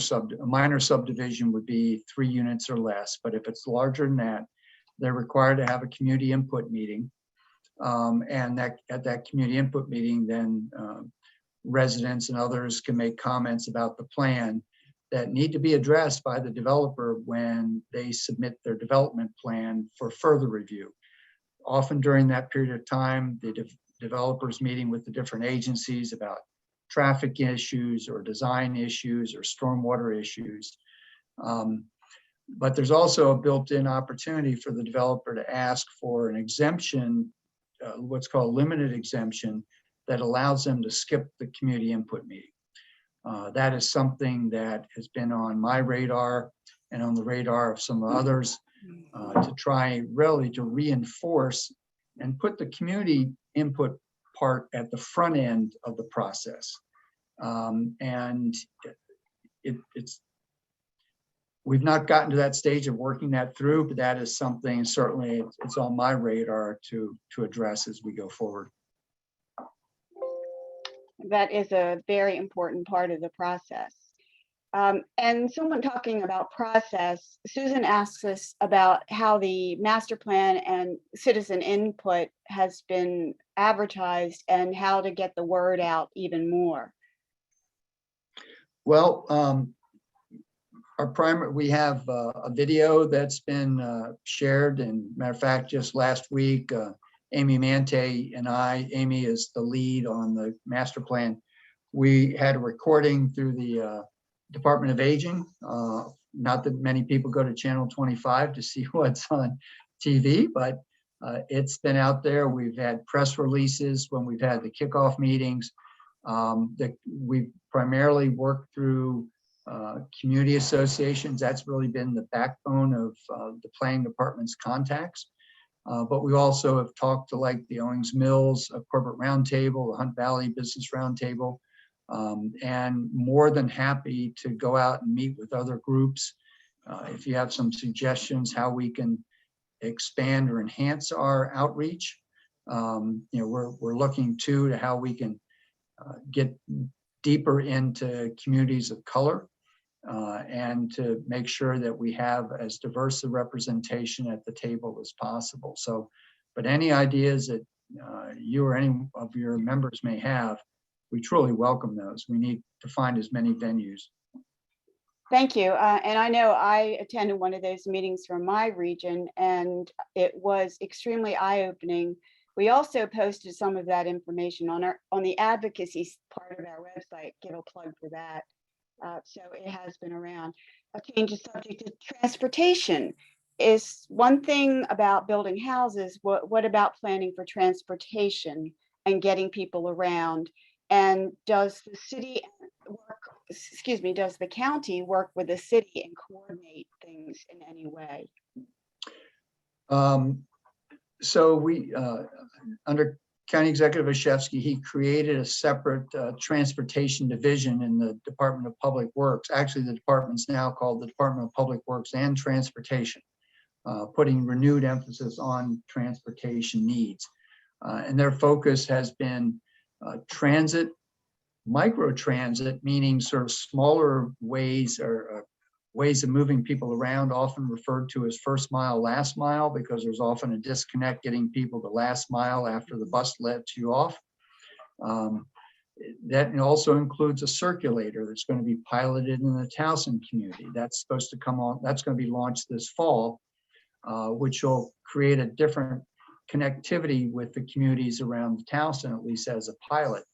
subdivision would be 3 units or less, but if it's larger than that, they're required to have a community input meeting. And at that community input meeting, then residents and others can make comments about the plan that need to be addressed by the developer when they submit their development plan for further review. Often during that period of time, the developers meeting with the different agencies about traffic issues or design issues or stormwater issues. But there's also a built-in opportunity for the developer to ask for an exemption, what's called a limited exemption, that allows them to skip the community input meeting. That is something that has been on my radar and on the radar of some others to try really to reinforce and put the community input part at the front end of the process. And we've not gotten to that stage of working that through, but that is something certainly it's on my radar to address as we go forward. That is a very important part of the process. And someone talking about process, Susan asks us about how the master plan and citizen input has been advertised and how to get the word out even more. Well, we have a video that's been shared, and matter of fact, just last week, Amy Mante and Amy is the lead on the master plan. We had a recording through the Department of Aging. Not that many people go to Channel 25 to see what's on TV, but it's been out there. We've had press releases when we've had the kickoff meetings. We primarily work through community associations. That's really been the backbone of the planning department's contacts. But we also have talked to like the Owings Mills Corporate Roundtable, the Hunt Valley Business Roundtable, and more than happy to go out and meet with other groups. If you have some suggestions how we can expand or enhance our outreach, we're looking too to how we can get deeper into communities of color and to make sure that we have as diverse a representation at the table as possible. So, but any ideas that you or any of your members may have, we truly welcome those. We need to find as many venues. Thank you. And I know I attended one of those meetings from my region, and it was extremely eye-opening. We also posted some of that information on the advocacy part of our website. Give a plug for that. So it has been around. A change of subject to transportation is one thing about building houses. What about planning for transportation and getting people around? And does the city does the county work with the city and coordinate things in any way? So we, under County Executive Ashevsky, he created a separate transportation division in the Department of Public Works. Actually, the department's now called the Department of Public Works and Transportation, putting renewed emphasis on transportation needs. And their focus has been transit, microtransit, meaning sort of smaller ways or ways of moving people around, often referred to as first mile, last mile, because there's often a disconnect getting people the last mile after the bus lets you off. That also includes a circulator that's going to be piloted in the Towson community. That's supposed to come on, that's going to be launched this fall, which will create a different connectivity with the communities around the Towson, at least as a pilot.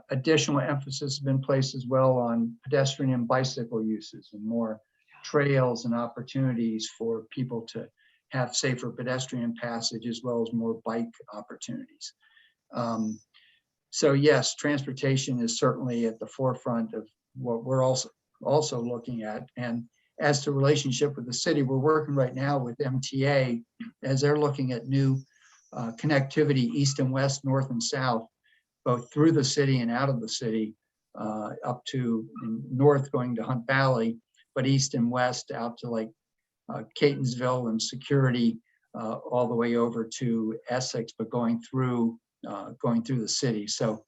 Additional emphasis has been placed as well on pedestrian and bicycle uses and more trails and opportunities for people to have safer pedestrian passage as well as more bike opportunities. So yes, transportation is certainly at the forefront of what we're also looking at. And as to relationship with the city, we're working right now with MTA as they're looking at new connectivity east and west, north and south, both through the city and out of the city, up to north going to Hunt Valley, but east and west out to like Catonsville and Security, all the way over to Essex, but going through the city. So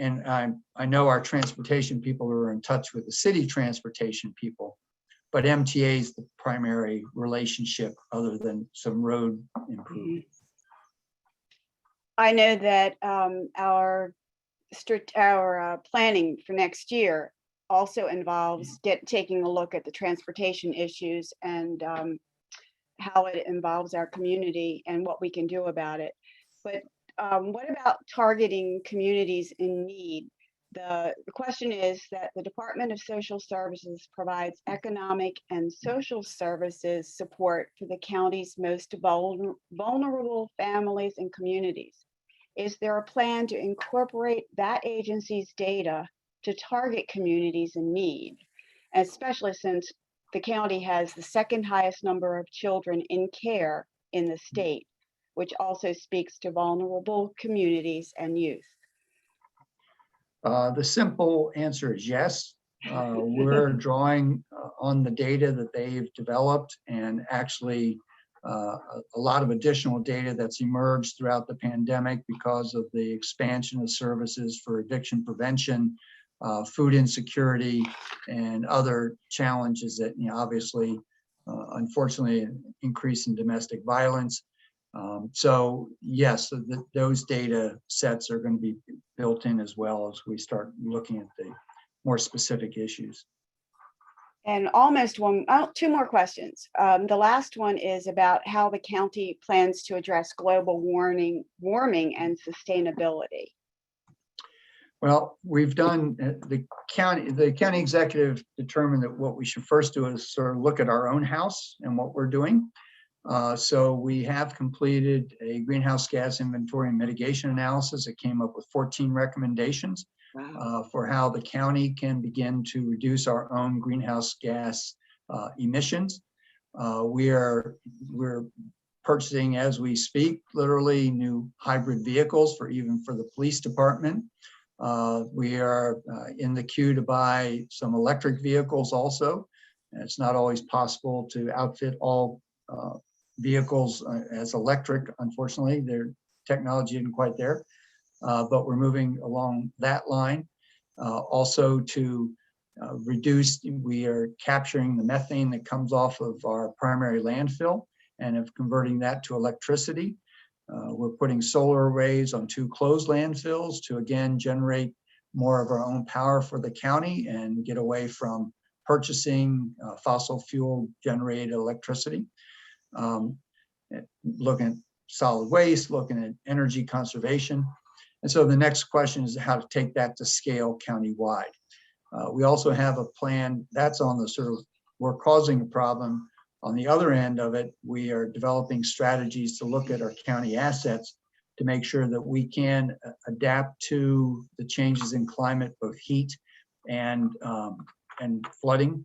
I know our transportation people are in touch with the city transportation people, but MTA is the primary relationship other than some road improvement. I know that our planning for next year also involves taking a look at the transportation issues and how it involves our community and what we can do about it. But what about targeting communities in need? The question is that the Department of Social Services provides economic and social services support for the county's most vulnerable families and communities. Is there a plan to incorporate that agency's data to target communities in need, especially since the county has the second highest number of children in care in the state, which also speaks to vulnerable communities and youth? The simple answer is yes. We're drawing on the data that they've developed, and actually a lot of additional data that's emerged throughout the pandemic because of the expansion of services for addiction prevention, food insecurity, and other challenges that, obviously, unfortunately, an increase in domestic violence. So yes, those data sets are going to be built in as well as we start looking at the more specific issues. And two more questions. The last one is about how the county plans to address global warming and sustainability. Well, we've done, the county executive determined that what we should first do is sort of look at our own house and what we're doing. So we have completed a greenhouse gas inventory and mitigation analysis. It came up with 14 recommendations. Wow. For how the county can begin to reduce our own greenhouse gas emissions. We're purchasing, as we speak, literally new hybrid vehicles for the police department. We are in the queue to buy some electric vehicles also. And it's not always possible to outfit all vehicles as electric, unfortunately. Their technology isn't quite there. But we're moving along that line. Also to reduce, we are capturing the methane that comes off of our primary landfill and of converting that to electricity. We're putting solar arrays on 2 closed landfills to again generate more of our own power for the county and get away from purchasing fossil fuel generated electricity. Looking at solid waste, looking at energy conservation. And so the next question is how to take that to scale countywide. We also have a plan that's on the sort of, we're causing a problem. On the other end of it, we are developing strategies to look at our county assets to make sure that we can adapt to the changes in climate, both heat and flooding.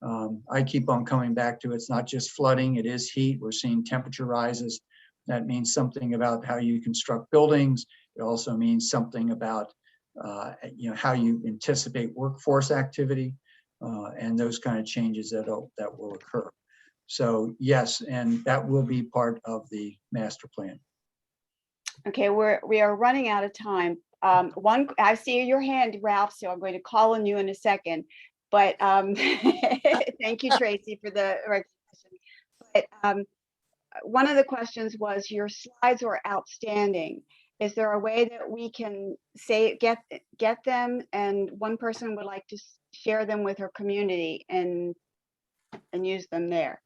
I keep on coming back to it's not just flooding, it is heat. We're seeing temperature rises. That means something about how you construct buildings. It also means something about how you anticipate workforce activity and those kind of changes that will occur. So yes, and that will be part of the master plan. Okay, we are running out of time. I see your hand, Ralph, so I'm going to call on you in a second. But thank you, Tracy, for the recognition. But one of the questions was your slides were outstanding. Is there a way that we can get them, and one person would like to share them with her community and use them there?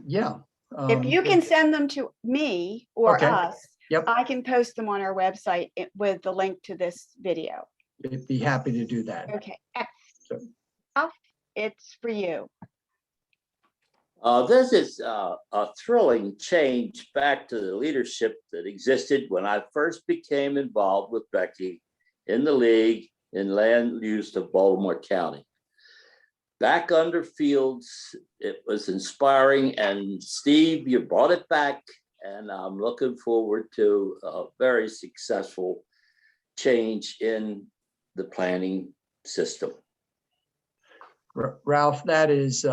Yeah. If you can send them to me or Okay. us, Yep. I can post them on our website with the link to this video. I'd be happy to do that. Okay, excellent. It's for you. This is a thrilling change back to the leadership that existed when I first became involved with Becky in the league in land use of Baltimore County. Back under Fields, it was inspiring, and Steve, you brought it back, and I'm looking forward to a very successful change in the planning system. Ralph, that is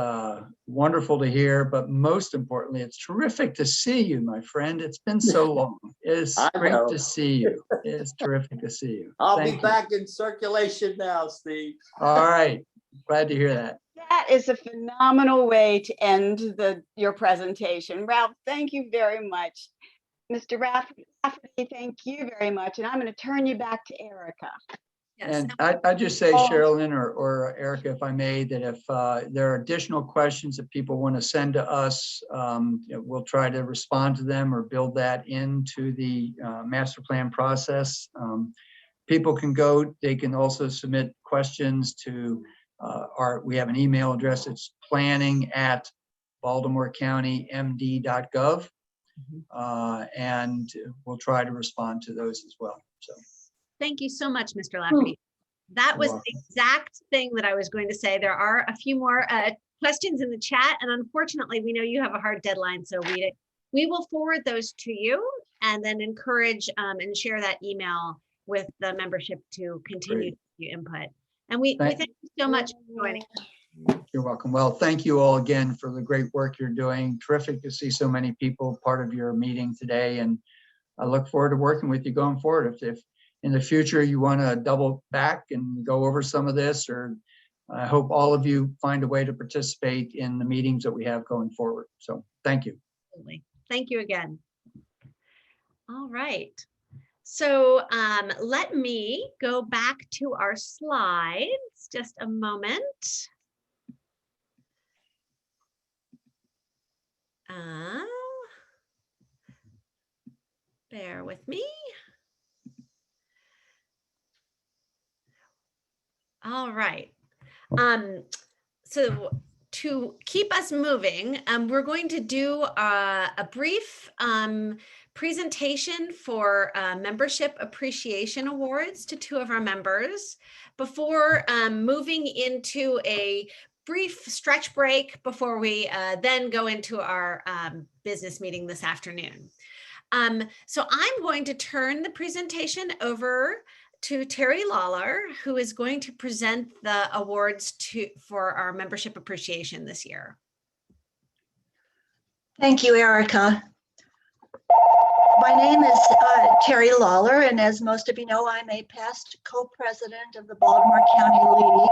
wonderful to hear, but most importantly, it's terrific to see you, my friend. It's been so long. It's I great know. to see you. It's terrific to see you. I'll Thank be you. back in circulation now, Steve. All right, glad to hear that. That is a phenomenal way to end your presentation. Ralph, thank you very much. Mr. Rafferty, thank you very much. And I'm going to turn you back to Erica. Yes. And I just say, Sherilyn or Erica, if I may, that if there are additional questions that people want to send to us, we'll try to respond to them or build that into the master plan process. People can go, they can also submit questions to we have an email address. It's planning@baltimorecounty.md.gov. And we'll try to respond to those as well. So. Thank you so much, Mr. Lafferty. That was the exact thing that I was going to say. There are a few more questions in the chat, and unfortunately, we know you have a hard deadline, so we will forward those to you and then encourage and share that email with the membership to continue to input. And we thank you so much for joining. You're welcome. Well, thank you all again for the great work you're doing. Terrific to see so many people part of your meeting today, and I look forward to working with you going forward. If in the future you want to double back and go over some of this, or I hope all of you find a way to participate in the meetings that we have going forward. So thank you. Absolutely. Thank you again. All right. So let me go back to our slides just a moment. Bear with me. All right. So to keep us moving, we're going to do a brief presentation for membership appreciation awards to two of our members before moving into a brief stretch break before we then go into our business meeting this afternoon. So I'm going to turn the presentation over to Terry Lawler, who is going to present the awards for our membership appreciation this year. Thank you, Erica. My name is Terry Lawler, and as most of you know, I'm a past co-president of the Baltimore County League.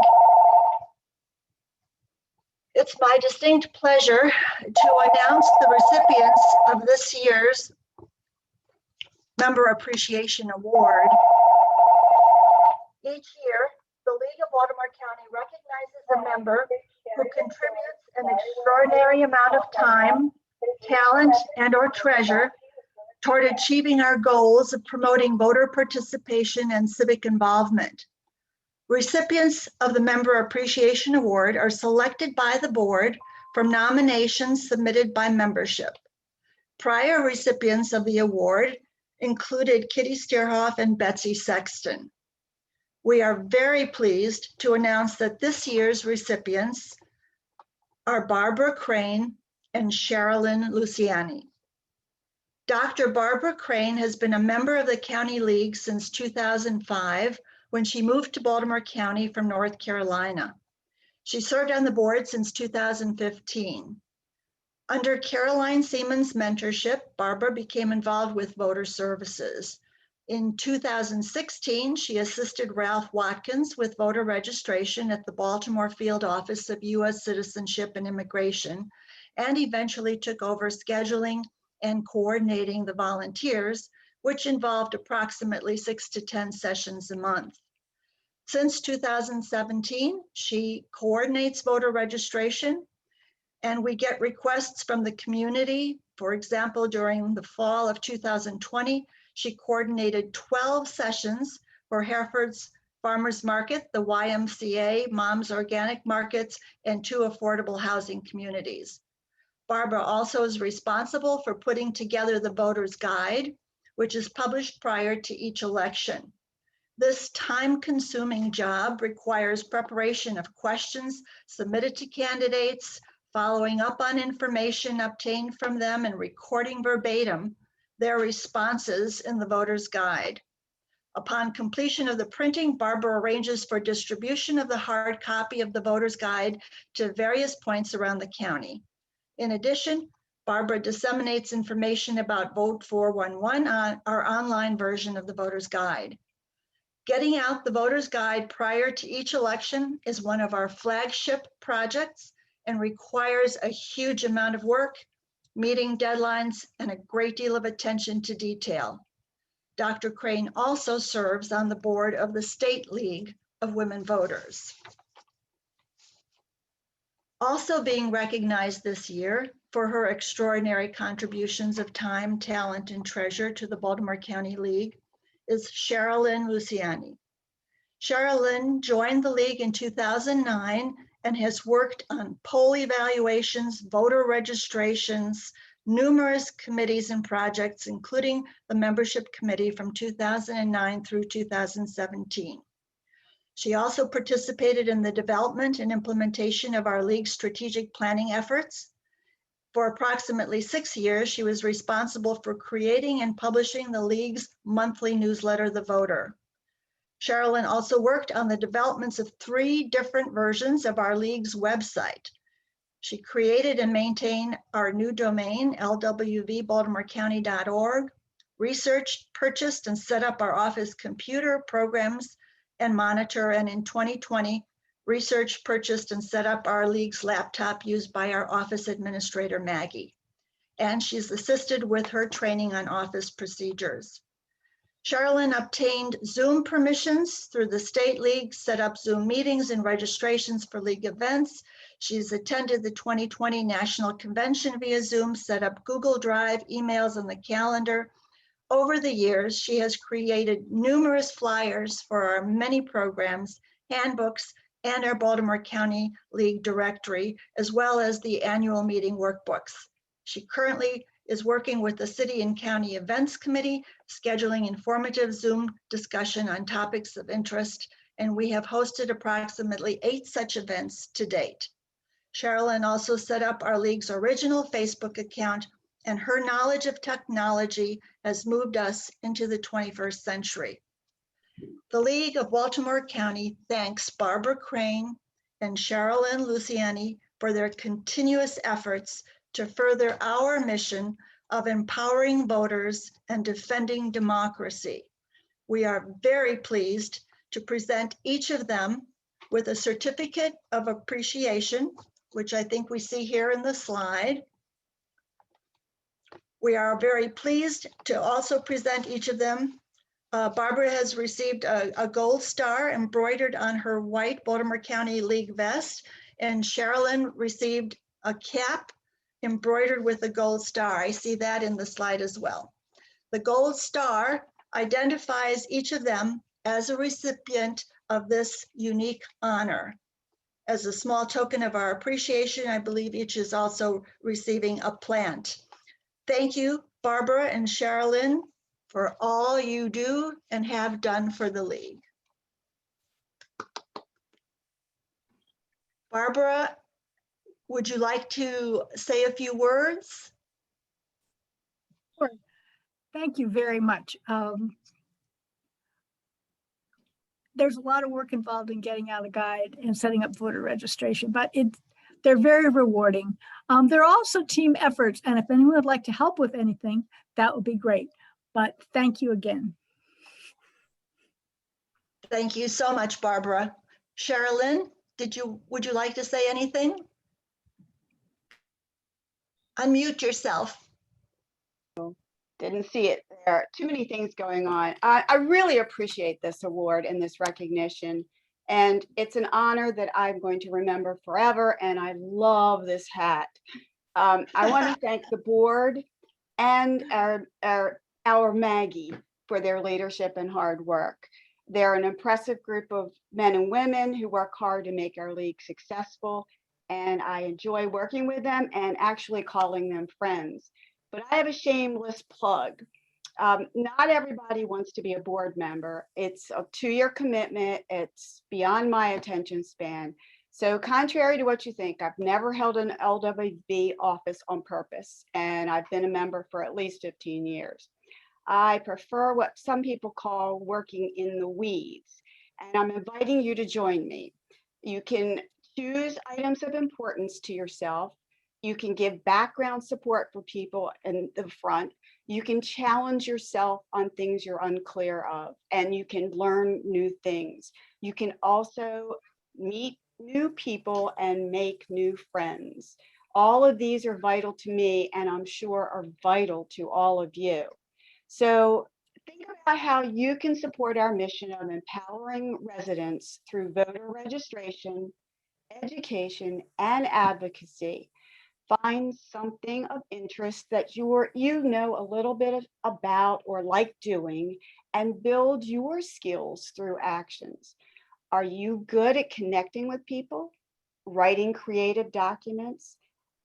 It's my distinct pleasure to announce the recipients of this year's Member Appreciation Award. Each year, the League of Baltimore County recognizes a member who contributes an extraordinary amount of time, talent, and/or treasure toward achieving our goals of promoting voter participation and civic involvement. Recipients of the Member Appreciation Award are selected by the board from nominations submitted by membership. Prior recipients of the award included Kitty Steerhoff and Betsy Sexton. We are very pleased to announce that this year's recipients are Barbara Crane and Sherilyn Luciani. Dr. Barbara Crane has been a member of the County League since 2005, when she moved to Baltimore County from North Carolina. She served on the board since 2015. Under Caroline Seaman's mentorship, Barbara became involved with voter services. In 2016, she assisted Ralph Watkins with voter registration at the Baltimore Field Office of U.S. Citizenship and Immigration, and eventually took over scheduling and coordinating the volunteers, which involved approximately 6 to 10 sessions a month. Since 2017, she coordinates voter registration, and we get requests from the community. For example, during the fall of 2020, she coordinated 12 sessions for Hereford's Farmers Market, the YMCA, Mom's Organic Markets, and 2 affordable housing communities. Barbara also is responsible for putting together the voter's guide, which is published prior to each election. This time-consuming job requires preparation of questions submitted to candidates, following up on information obtained from them, and recording verbatim their responses in the voter's guide. Upon completion of the printing, Barbara arranges for distribution of the hard copy of the voter's guide to various points around the county. In addition, Barbara disseminates information about Vote 411 on our online version of the voter's guide. Getting out the voter's guide prior to each election is one of our flagship projects and requires a huge amount of work, meeting deadlines, and a great deal of attention to detail. Dr. Crane also serves on the board of the State League of Women Voters. Also being recognized this year for her extraordinary contributions of time, talent, and treasure to the Baltimore County League is Sherilyn Luciani. Sherilyn joined the League in 2009 and has worked on poll evaluations, voter registrations, numerous committees and projects, including the membership committee from 2009 through 2017. She also participated in the development and implementation of our League's strategic planning efforts. For approximately 6 years, she was responsible for creating and publishing the League's monthly newsletter, The Voter. Sherilyn also worked on the developments of 3 different versions of our League's website. She created and maintained our new domain, lwvbaltimorecounty.org, researched, purchased, and set up our office computer programs and monitor, and in 2020, researched, purchased, and set up our League's laptop used by our office administrator, Maggie. And she's assisted with her training on office procedures. Sherilyn obtained Zoom permissions through the State League, set up Zoom meetings and registrations for League events. She's attended the 2020 National Convention via Zoom, set up Google Drive, emails on the calendar. Over the years, she has created numerous flyers for our many programs, handbooks, and our Baltimore County League directory, as well as the annual meeting workbooks. She currently is working with the City and County Events Committee, scheduling informative Zoom discussion on topics of interest, and we have hosted approximately 8 such events to date. Sherilyn also set up our League's original Facebook account, and her knowledge of technology has moved us into the 21st century. The League of Baltimore County thanks Barbara Crane and Sherilyn Luciani for their continuous efforts to further our mission of empowering voters and defending democracy. We are very pleased to present each of them with a certificate of appreciation, which I think we see here in the slide. We are very pleased to also present each of them. Barbara has received a gold star embroidered on her white Baltimore County League vest, and Sherilyn received a cap embroidered with a gold star. I see that in the slide as well. The gold star identifies each of them as a recipient of this unique honor. As a small token of our appreciation, I believe each is also receiving a plant. Thank you, Barbara and Sherilyn, for all you do and have done for the League. Barbara, would you like to say a few words? Sure. Thank you very much. There's a lot of work involved in getting out a guide and setting up voter registration, but they're very rewarding. There are also team efforts, and if anyone would like to help with anything, that would be great. But thank you again. Thank you so much, Barbara. Sherilyn, would you like to say anything? Unmute yourself. Didn't see it there. Too many things going on. I really appreciate this award and this recognition. And it's an honor that I'm going to remember forever. And I love this hat. I want to thank the board and our Maggie for their leadership and hard work. They're an impressive group of men and women who work hard to make our league successful. And I enjoy working with them and actually calling them friends. But I have a shameless plug. Not everybody wants to be a board member. It's a 2-year commitment. It's beyond my attention span. So contrary to what you think, I've never held an LWV office on purpose, and I've been a member for at least 15 years. I prefer what some people call working in the weeds, and I'm inviting you to join me. You can choose items of importance to yourself. You can give background support for people in the front. You can challenge yourself on things you're unclear of, and you can learn new things. You can also meet new people and make new friends. All of these are vital to me, and I'm sure are vital to all of you. So think about how you can support our mission of empowering residents through voter registration, education, and advocacy. Find something of interest that you know a little bit about or like doing, and build your skills through actions. Are you good at connecting with people, writing creative documents?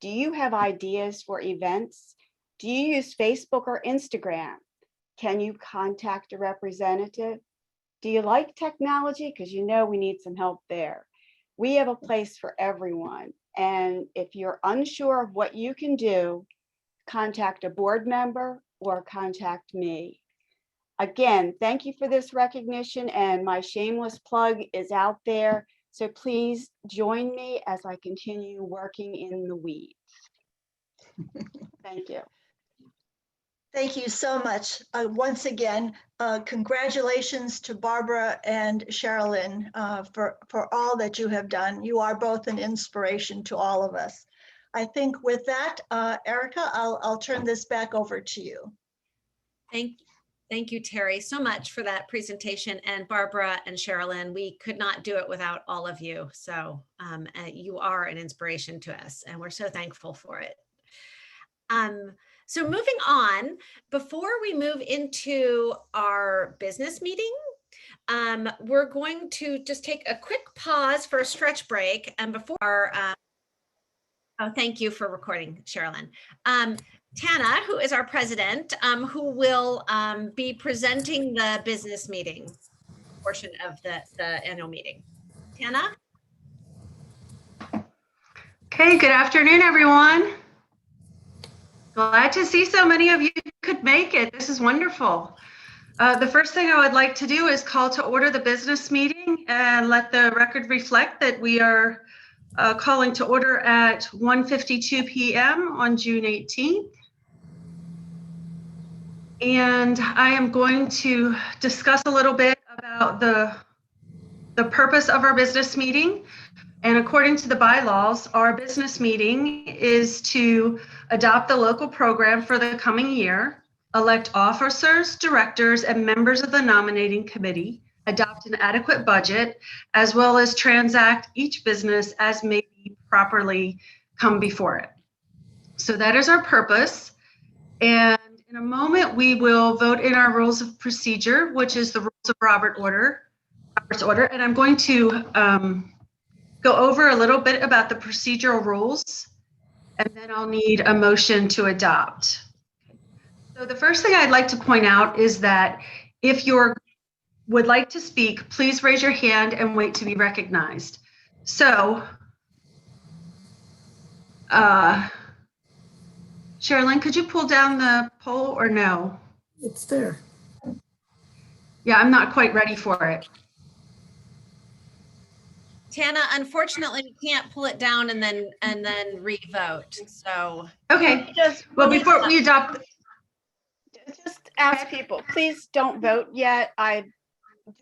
Do you have ideas for events? Do you use Facebook or Instagram? Can you contact a representative? Do you like technology? Because you know we need some help there. We have a place for everyone. And if you're unsure of what you can do, contact a board member or contact me. Again, thank you for this recognition, and my shameless plug is out there. So please join me as I continue working in the weeds. Thank you. Thank you so much. Once again, congratulations to Barbara and Sherilyn for all that you have done. You are both an inspiration to all of us. I think with that, Erica, I'll turn this back over to you. Thank you, Terry, so much for that presentation. And Barbara and Sherilyn, we could not do it without all of you. So you are an inspiration to us, and we're so thankful for it. So moving on, before we move into our business meeting, we're going to just take a quick pause for a stretch break. And before our, oh, thank you for recording, Sherilyn. Tana, who is our president, who will be presenting the business meeting portion of the annual meeting. Tana? Okay, good afternoon, everyone. Glad to see so many of you could make it. This is wonderful. The first thing I would like to do is call to order the business meeting and let the record reflect that we are calling to order at 1:52 p.m. on June 18th. And I am going to discuss a little bit about the purpose of our business meeting. And according to the bylaws, our business meeting is to adopt the local program for the coming year, elect officers, directors, and members of the nominating committee, adopt an adequate budget, as well as transact each business as may be properly come before it. So that is our purpose. And in a moment, we will vote in our rules of procedure, which is the rules of Robert's order. And I'm going to go over a little bit about the procedural rules, and then I'll need a motion to adopt. So the first thing I'd like to point out is that if you would like to speak, please raise your hand and wait to be recognized. So, Sherilyn, could you pull down the poll or no? It's there. Yeah, I'm not quite ready for it. Tana, unfortunately, we can't pull it down and then re-vote. So okay. Well, before we adopt, just ask people, please don't vote yet. I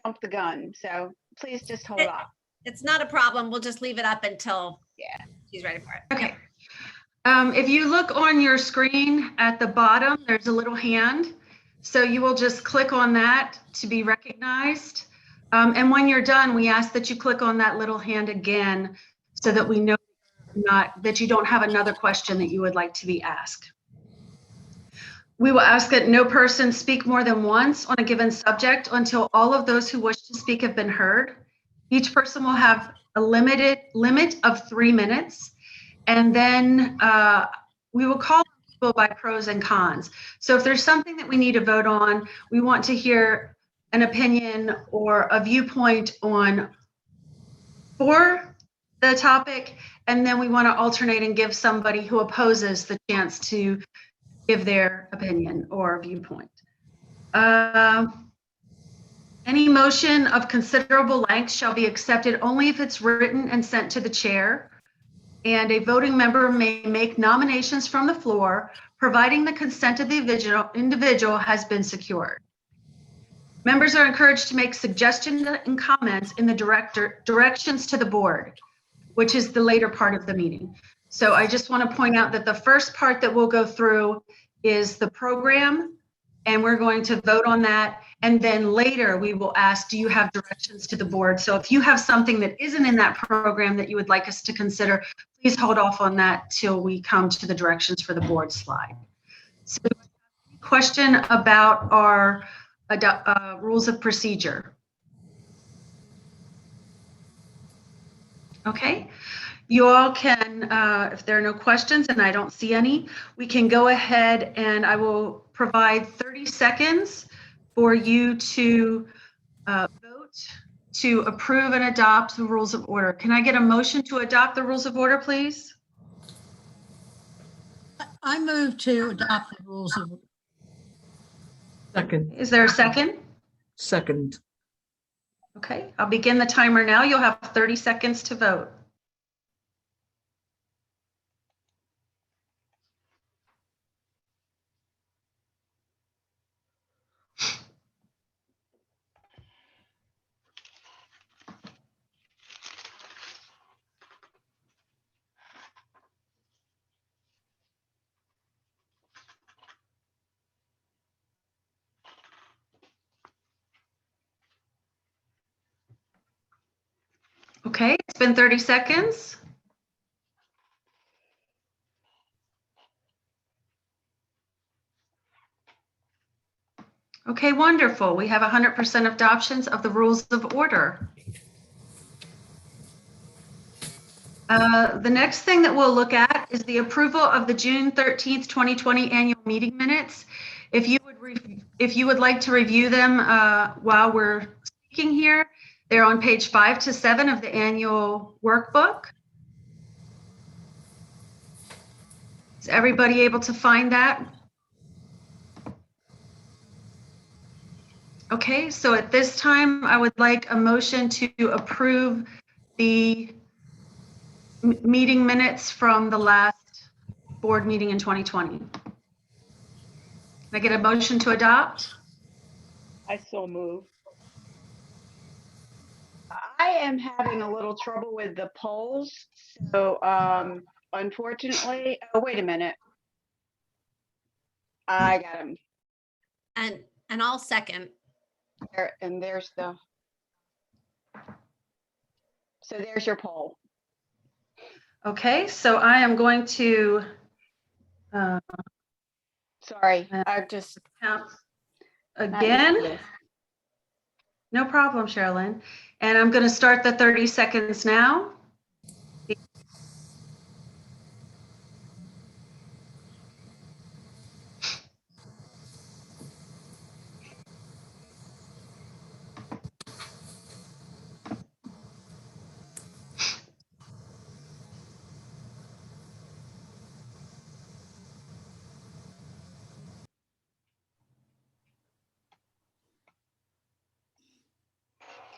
jumped the gun, so please just hold off. It's not a problem. We'll just leave it up until she's ready for it. Okay. If you look on your screen at the bottom, there's a little hand. So you will just click on that to be recognized. And when you're done, we ask that you click on that little hand again so that we know that you don't have another question that you would like to be asked. We will ask that no person speak more than once on a given subject until all of those who wish to speak have been heard. Each person will have a limit of 3 minutes. And then we will call people by pros and cons. So if there's something that we need to vote on, we want to hear an opinion or a viewpoint for the topic, and then we want to alternate and give somebody who opposes the chance to give their opinion or viewpoint. Any motion of considerable length shall be accepted only if it's written and sent to the chair. And a voting member may make nominations from the floor, providing the consent of the individual has been secured. Members are encouraged to make suggestions and comments in the directions to the board, which is the later part of the meeting. So I just want to point out that the first part that we'll go through is the program, and we're going to vote on that. And then later we will ask, do you have directions to the board? So if you have something that isn't in that program that you would like us to consider, please hold off on that till we come to the directions for the board slide. So question about our rules of procedure. Okay, you all can, if there are no questions, and I don't see any, we can go ahead and I will provide 30 seconds for you to vote to approve and adopt the rules of order. Can I get a motion to adopt the rules of order, please? I move to adopt the rules of. Second. Is there a second? Second. Okay, I'll begin the timer now. You'll have 30 seconds to vote. Okay, it's been 30 seconds. Okay, wonderful. We have 100% adoptions of the rules of order. The next thing that we'll look at is the approval of the June 13th, 2020 annual meeting minutes. If you would like to review them while we're speaking here, they're on page 5 to 7 of the annual workbook. Is everybody able to find that? Okay, so at this time, I would like a motion to approve the meeting minutes from the last board meeting in 2020. Can I get a motion to adopt? I so move. I am having a little trouble with the polls. So unfortunately, oh, wait a minute. I got them. And I'll second. There, and there's the, so there's your poll. Okay, so I am going to Sorry, I just count again. No problem, Sherilyn. And I'm going to start the 30 seconds now.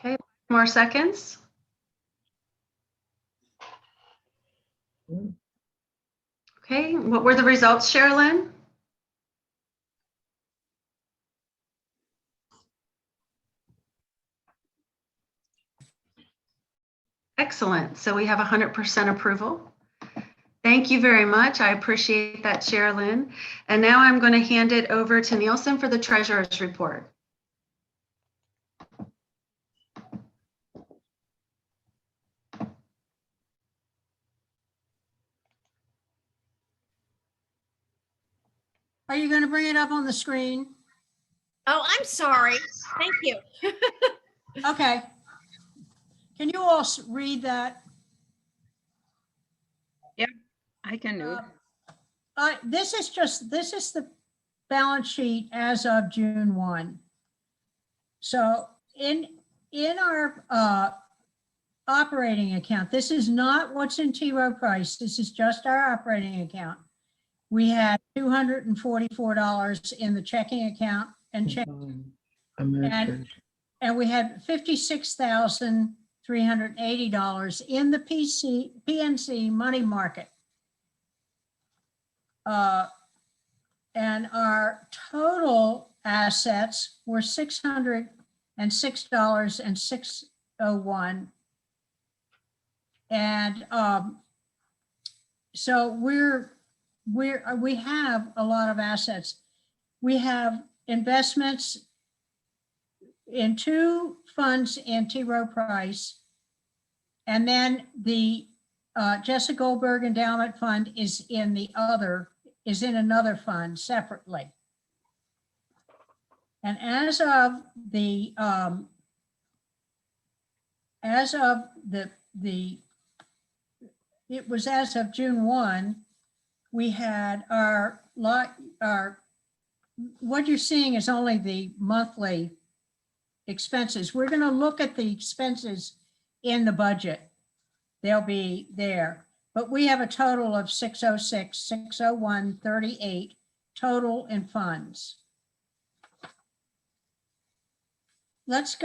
Okay, more seconds. Okay, what were the results, Sherilyn? Excellent. So we have 100% approval. Thank you very much. I appreciate that, Sherilyn. And now I'm going to hand it over to Nielsen for the treasurer's report. Are you going to bring it up on the screen? Oh, I'm sorry. Thank you. Okay. Can you all read that? I can do it. This is the balance sheet as of June 1. So in our operating account, this is not what's in T. Rowe Price. This is just our operating account. We had $244 in the checking account and change. And we had $56,380 in the PNC money market. And our total assets were $606.601. And so we have a lot of assets. We have investments in 2 funds in T. Rowe Price. And then the Jessica Goldberg Endowment Fund is in another fund separately. And as of June 1, we had what you're seeing is only the monthly expenses. We're going to look at the expenses in the budget. They'll be there, but we have a total of 606, 601, 38 total in funds. Let's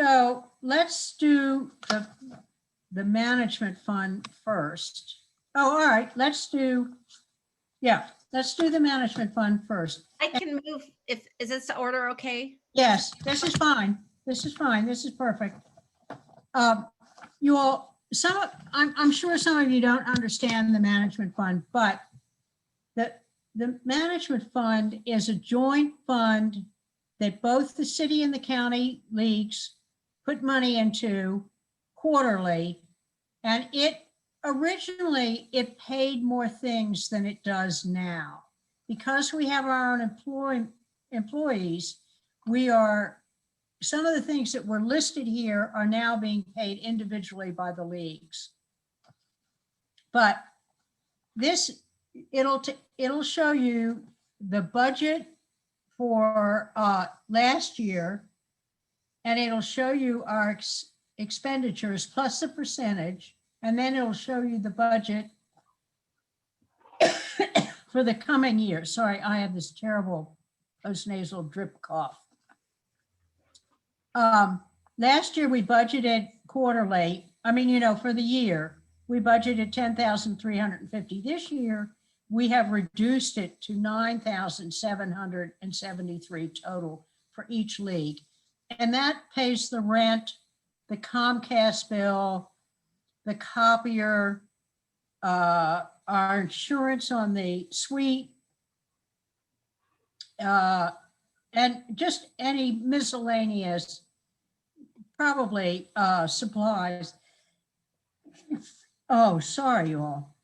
do the management fund first. Oh, all right, let's do the management fund first. I can move is this order okay? Yes, this is fine. This is fine. This is perfect. You all, I'm sure some of you don't understand the management fund, but the management fund is a joint fund that both the city and the county leagues put money into quarterly. And originally it paid more things than it does now. Because we have our own employees, some of the things that were listed here are now being paid individually by the leagues. But it'll show you the budget for last year, and it'll show you our expenditures plus the percentage, and then it'll show you the budget for the coming year. Sorry, I have this terrible postnasal drip cough. Last year we budgeted quarterly. For the year, we budgeted $10,350. This year, we have reduced it to $9,773 total for each league. And that pays the rent, the Comcast bill, the copier, our insurance on the suite, and just any miscellaneous, probably supplies. Oh, sorry, you all.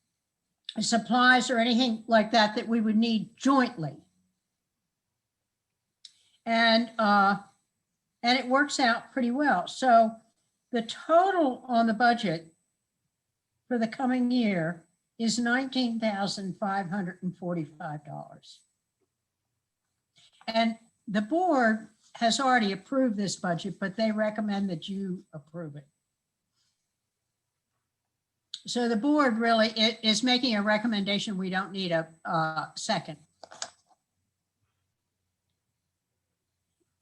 Supplies or anything like that we would need jointly. And it works out pretty well. So the total on the budget for the coming year is $19,545. And the board has already approved this budget, but they recommend that you approve it. So the board really is making a recommendation. We don't need a second.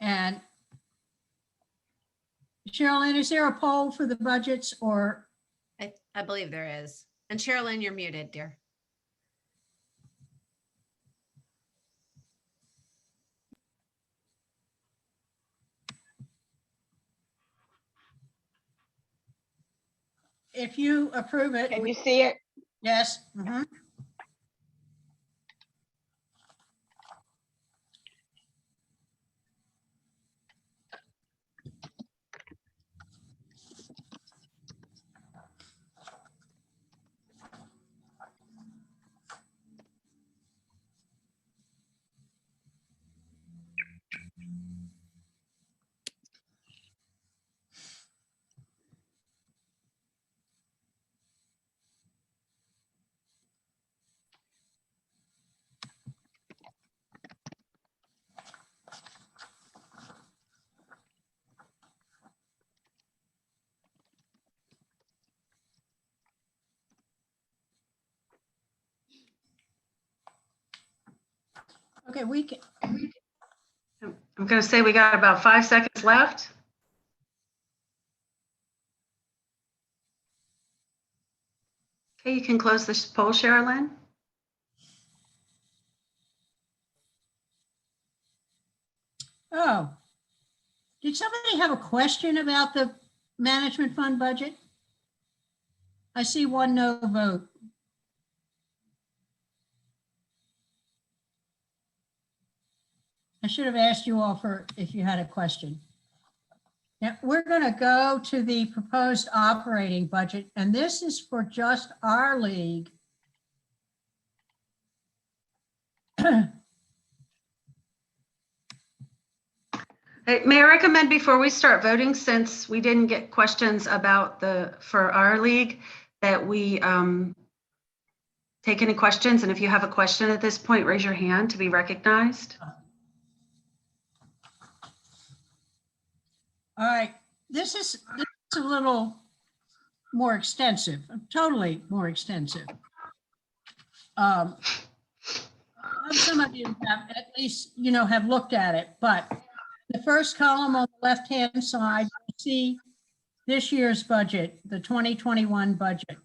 And Sherilyn, is there a poll for the budgets or? I believe there is. And Sherilyn, you're muted, dear. If you approve it. Can you see it? Yes. Mm-hmm. Okay, we can. I'm going to say we got about 5 seconds left. Okay, you can close this poll, Sherilyn. Oh, did somebody have a question about the management fund budget? I see one no vote. I should have asked you all for if you had a question. Now, we're going to go to the proposed operating budget, and this is for just our league. Hey, may I recommend before we start voting, since we didn't get questions about for our league, that we take any questions, and if you have a question at this point, raise your hand to be recognized. All right, this is a little more extensive, totally more extensive. Some of you have at least, have looked at it, but the first column on the left-hand side, you see this year's budget, the 2021 budget.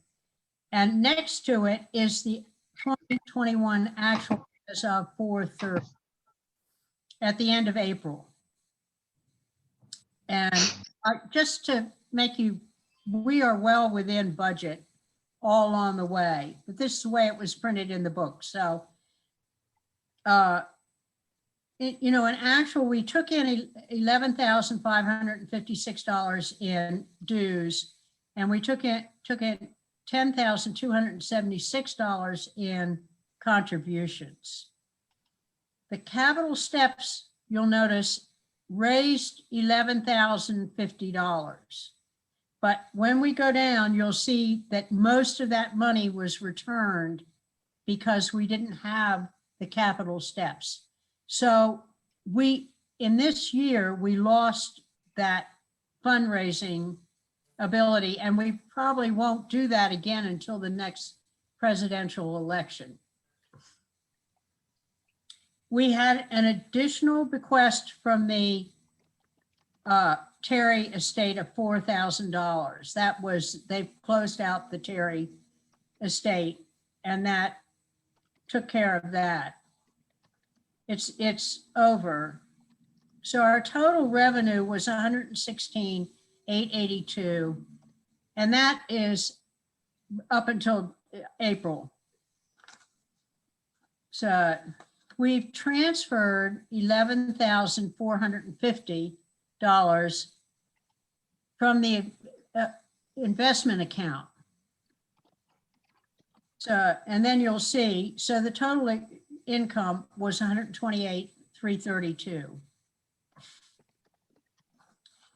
And next to it is the 2021 actual as of 4/30 at the end of April. And just to make you, we are well within budget all on the way, but this is the way it was printed in the book. So, in actual, we took in $11,556 in dues, and we took in $10,276 in contributions. The capital steps, you'll notice, raised $11,050. But when we go down, you'll see that most of that money was returned because we didn't have the capital steps. So in this year, we lost that fundraising ability, and we probably won't do that again until the next presidential election. We had an additional bequest from the Terry estate of $4,000. That was, they closed out the Terry estate, and that took care of that. It's over. So our total revenue was $116,882, and that is up until April. So we've transferred $11,450 from the investment account. So, and then you'll see, so the total income was $128,332.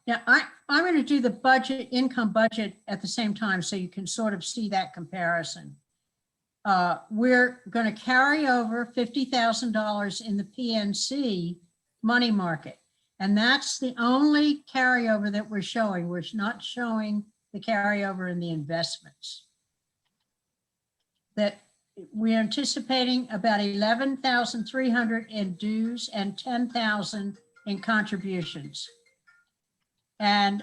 Now, I'm going to do the income budget at the same time so you can sort of see that comparison. We're going to carry over $50,000 in the PNC money market. And that's the only carryover that we're showing. We're not showing the carryover in the investments. That we're anticipating about $11,300 in dues and $10,000 in contributions. And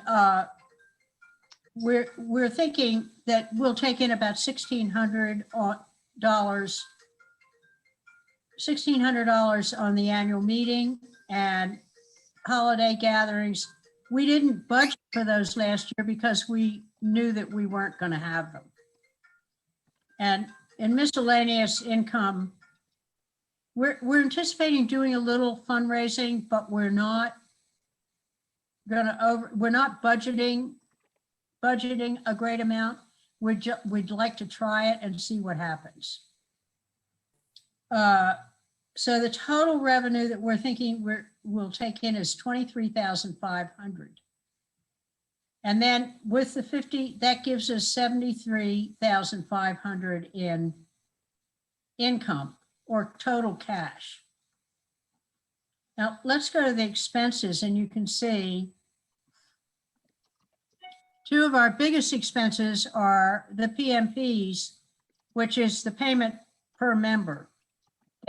we're thinking that we'll take in about $1,600 on the annual meeting and holiday gatherings. We didn't budget for those last year because we knew that we weren't going to have them. And in miscellaneous income, we're anticipating doing a little fundraising, but we're not budgeting a great amount. We'd like to try it and see what happens. So the total revenue that we're thinking we'll take in is $23,500. And then with the 50, that gives us $73,500 in income or total cash. Now let's go to the expenses, and you can see two of our biggest expenses are the PMPs, which is the payment per member.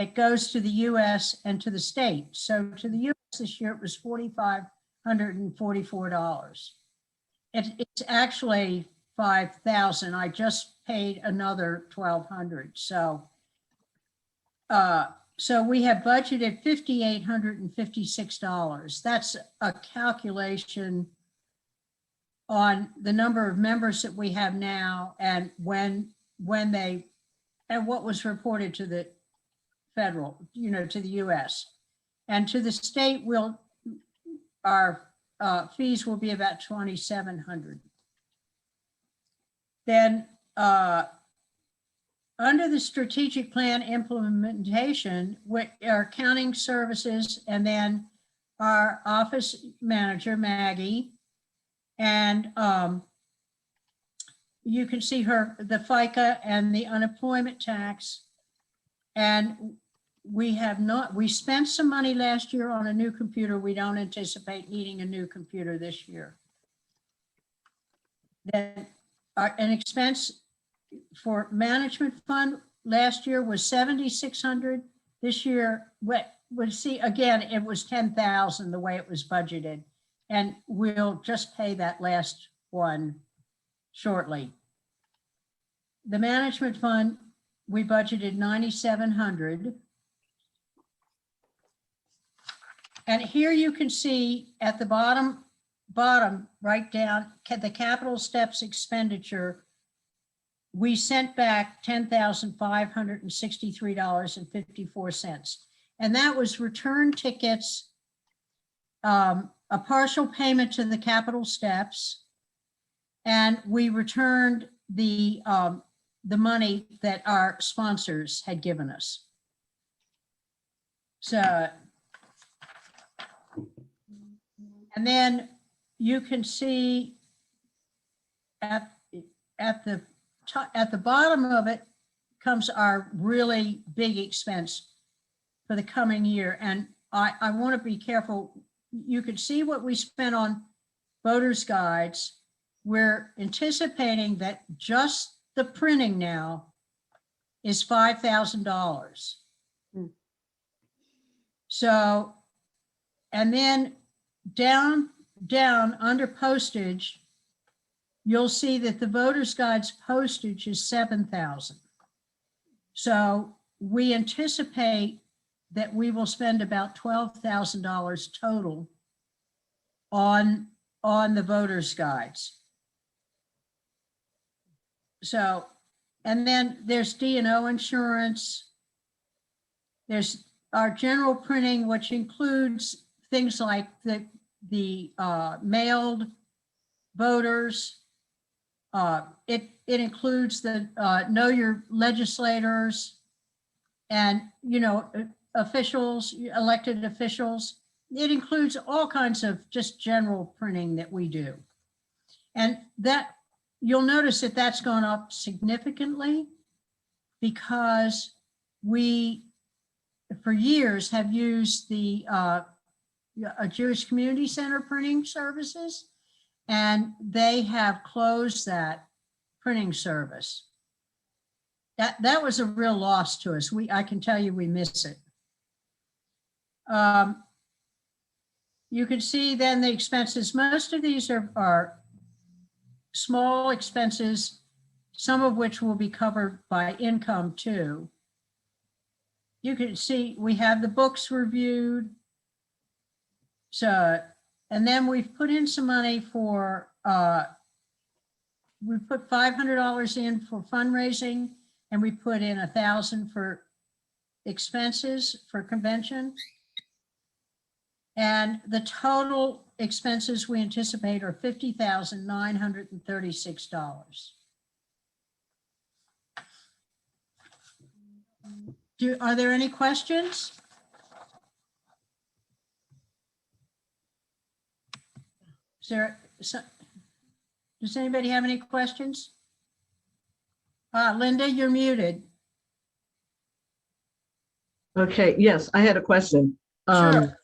It goes to the US and to the state. So to the this year, it was $4,544. It's actually $5,000. I just paid another $1,200. So we have budgeted $5,856. That's a calculation on the number of members that we have now and when they, and what was reported to the federal, to the US. And to the state, our fees will be about $2,700. Then under the strategic plan implementation, with our accounting services, and then our office manager, Maggie, and you can see the FICA and the unemployment tax. And we spent some money last year on a new computer. We don't anticipate needing a new computer this year. Then an expense for management fund last year was $7,600. This year, again, it was $10,000 the way it was budgeted. And we'll just pay that last one shortly. The management fund, we budgeted $9,700. And here you can see at the bottom, right down, the capital steps expenditure, we sent back $10,563.54. And that was return tickets, a partial payment to the capital steps, and we returned the money that our sponsors had given us. So, and then you can see at the bottom of it comes our really big expense for the coming year. And I want to be careful. You can see what we spent on voters' guides. We're anticipating that just the printing now is $5,000. So, and then down under postage, you'll see that the voters' guides postage is $7,000. So we anticipate that we will spend about $12,000 total on the voters' guides. So, and then there's D&O insurance. There's our general printing, which includes things like the mailed voters. It includes the know your legislators and, officials, elected officials. It includes all kinds of just general printing that we do. And that you'll notice that that's gone up significantly because we, for years, have used the Jewish Community Center printing services, and they have closed that printing service. That was a real loss to us. I can tell you we miss it. You can see then the expenses. Most of these are small expenses, some of which will be covered by income too. You can see we have the books reviewed. So, and then we've put in some money for, we put $500 in for fundraising, and we put in $1,000 for expenses for convention. And the total expenses we anticipate are $50,936. Are there any questions? Does anybody have any questions? Linda, you're muted. Okay, yes, I had a question. Sure.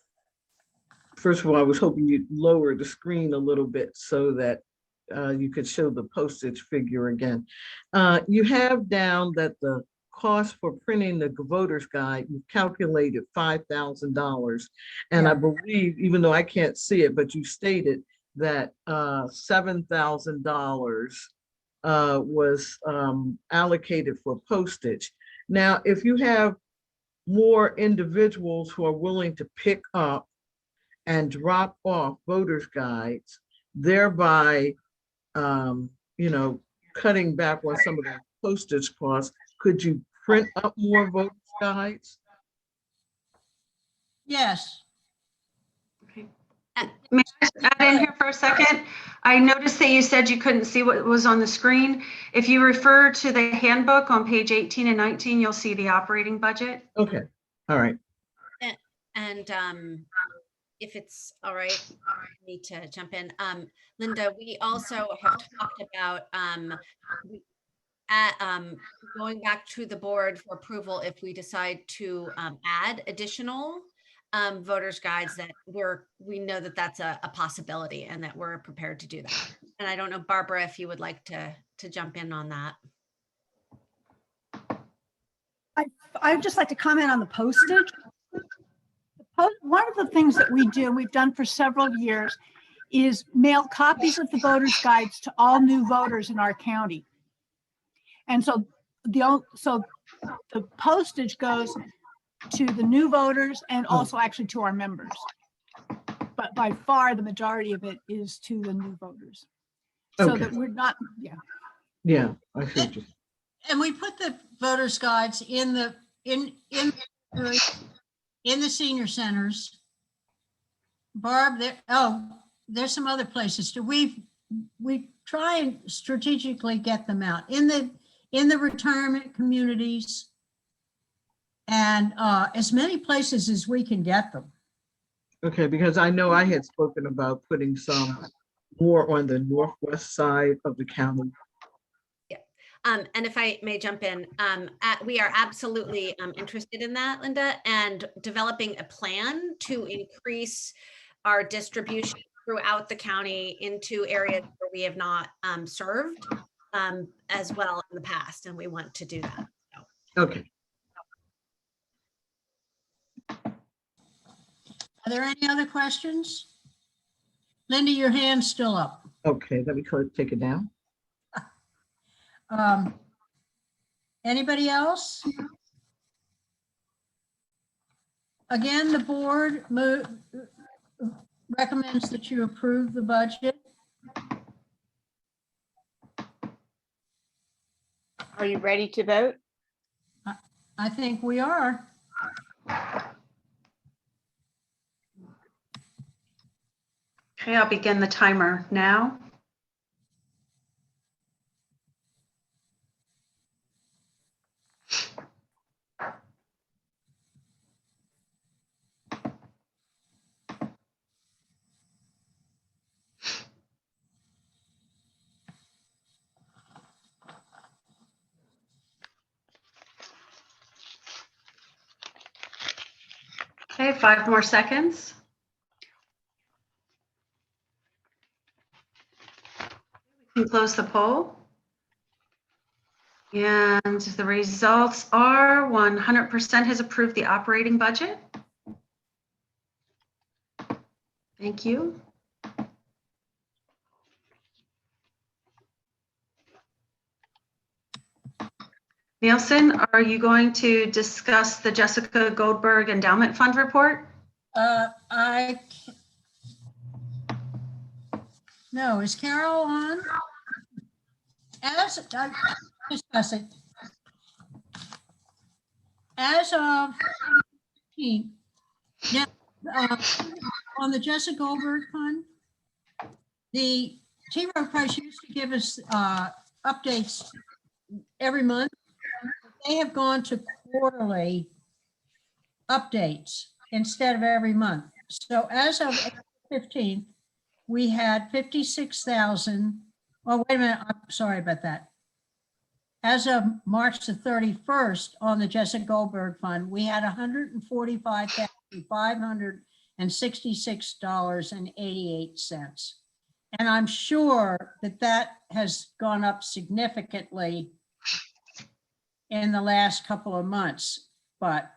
First of all, I was hoping you'd lower the screen a little bit so that you could show the postage figure again. You have down that the cost for printing the voter's guide, you calculated $5,000. And I believe, even though I can't see it, but you stated that $7,000 was allocated for postage. Now, if you have more individuals who are willing to pick up and drop off voters' guides, thereby, you know, cutting back on some of the postage costs, could you print up more voters' guides? Yes. Okay. May I add in here for a second? I noticed that you said you couldn't see what was on the screen. If you refer to the handbook on page 18 and 19, you'll see the operating budget. Okay, all right. And if it's all right, I need to jump in. Linda, we also have talked about going back to the board for approval if we decide to add additional voters guides, that we know that that's a possibility and that we're prepared to do that. And I don't know, Barbara, if you would like to jump in on that. I'd just like to comment on the postage. One of the things that we do, we've done for several years, is mail copies of the voters' guides to all new voters in our county. And so the postage goes to the new voters and also actually to our members. But by far, the majority of it is to the new voters. So that we're not, Yeah, I see what you're saying. And we put the voters' guides in the senior centers. Barb, there's some other places too. We try and strategically get them out in the retirement communities and as many places as we can get them. Okay, because I know I had spoken about putting some more on the northwest side of the county. And if I may jump in, we are absolutely interested in that, Linda, and developing a plan to increase our distribution throughout the county into areas where we have not served as well in the past, and we want to do that. So. Okay. Are there any other questions? Linda, your hand's still up. Okay, let me take it down. Anybody else? Again, the board recommends that you approve the budget. Are you ready to vote? I think we are. Okay, I'll begin the timer now. Okay, 5 more seconds. We can close the poll. And the results are 100% has approved the operating budget. Thank you. Nielsen, are you going to discuss the Jessica Goldberg Endowment Fund report? No, is Carol on? As of 15, now, on the Jessica Goldberg Fund, the T. Rowe Price used to give us updates every month. They have gone to quarterly updates instead of every month. So as of April 15th, we had 56,000. Oh, wait a minute. I'm sorry about that. As of March the 31st on the Jessica Goldberg Fund, we had $145,566.88. And I'm sure that has gone up significantly in the last couple of months, but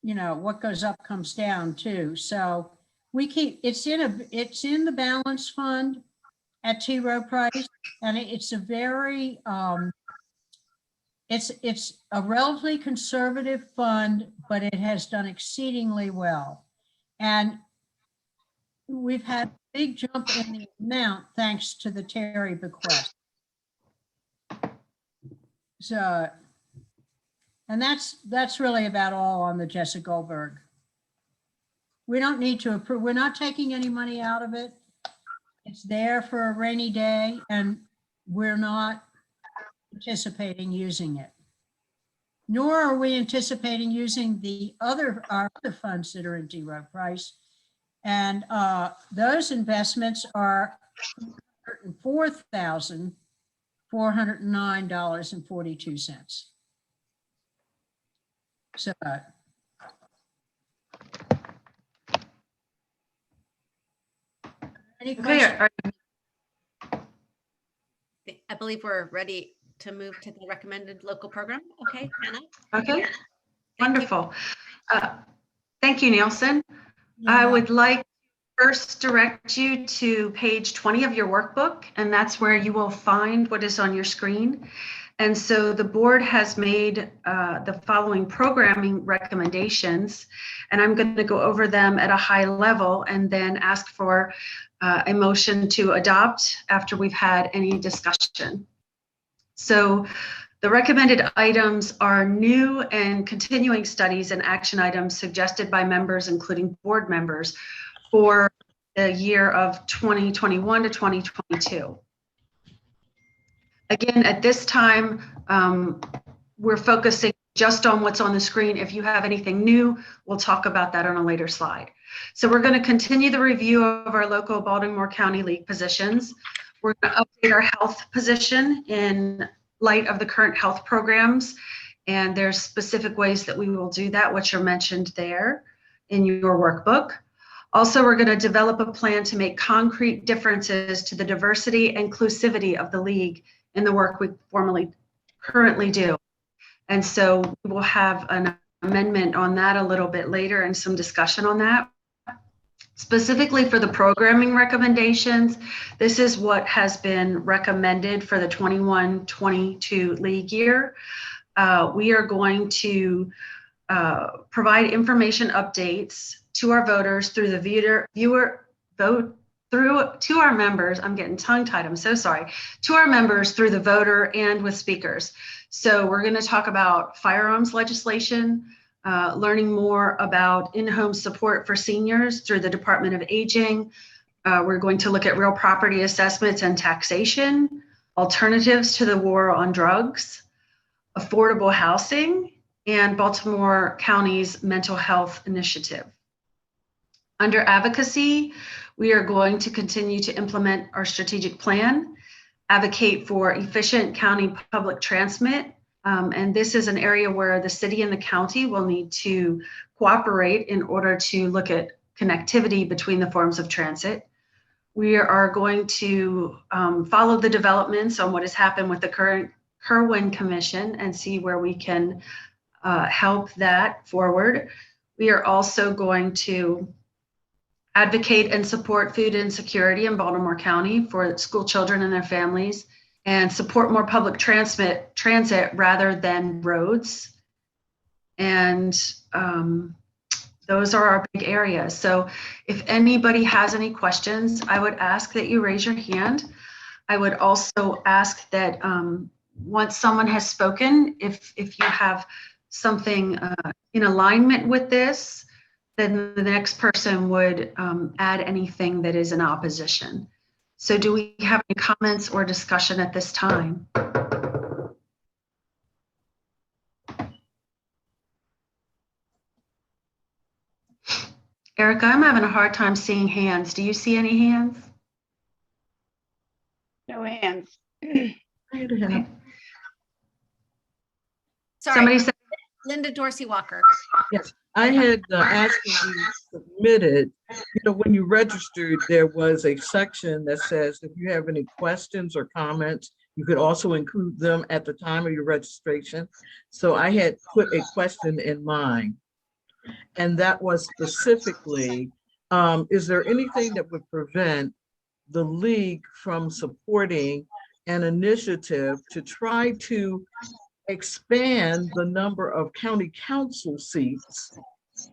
you know, what goes up comes down too. So we keep, it's in the balance fund at T. Rowe Price, and it's a very, it's a relatively conservative fund, but it has done exceedingly well. And we've had a big jump in the amount thanks to the Terry bequest. So, and that's really about all on the Jessica Goldberg. We don't need to approve. We're not taking any money out of it. It's there for a rainy day, and we're not anticipating using it. Nor are we anticipating using our other funds that are in T. Rowe Price. And those investments are $4,409.42. So any questions? I believe we're ready to move to the recommended local program. Okay, Hannah? Okay, wonderful. Thank you, Nielsen. I would like to first direct you to page 20 of your workbook, and that's where you will find what is on your screen. And so the board has made the following programming recommendations, and I'm going to go over them at a high level and then ask for a motion to adopt after we've had any discussion. So the recommended items are new and continuing studies and action items suggested by members, including board members, for the year of 2021 to 2022. Again, at this time, we're focusing just on what's on the screen. If you have anything new, we'll talk about that on a later slide. So we're going to continue the review of our local Baltimore County League positions. We're going to update our health position in light of the current health programs. And there's specific ways that we will do that, which are mentioned there in your workbook. Also, we're going to develop a plan to make concrete differences to the diversity and inclusivity of the league in the work we currently do. And so we'll have an amendment on that a little bit later and some discussion on that. Specifically for the programming recommendations, this is what has been recommended for the 21-22 league year. We are going to provide information updates to our voters through the viewer vote through to our members. I'm getting tongue-tied, I'm so sorry. To our members through the voter and with speakers. So we're going to talk about firearms legislation, learning more about in-home support for seniors through the Department of Aging. We're going to look at real property assessments and taxation, alternatives to the war on drugs, affordable housing, and Baltimore County's mental health initiative. Under advocacy, we are going to continue to implement our strategic plan, advocate for efficient county public transit. And this is an area where the city and the county will need to cooperate in order to look at connectivity between the forms of transit. We are going to follow the developments on what has happened with the current Kerwin Commission and see where we can help that forward. We are also going to advocate and support food insecurity in Baltimore County for school children and their families, and support more public transit rather than roads. And those are our big areas. So if anybody has any questions, I would ask that you raise your hand. I would also ask that once someone has spoken, if you have something in alignment with this, then the next person would add anything that is in opposition. So do we have any comments or discussion at this time? Erica, I'm having a hard time seeing hands. Do you see any hands? No hands. Okay. Sorry, Somebody said, Linda Dorsey Walker. Yes, I had asked to be submitted, when you registered, there was a section that says if you have any questions or comments, You could also include them at the time of your registration. So I had put a question in mind, and that was specifically, is there anything that would prevent the league from supporting an initiative to try to expand the number of county council seats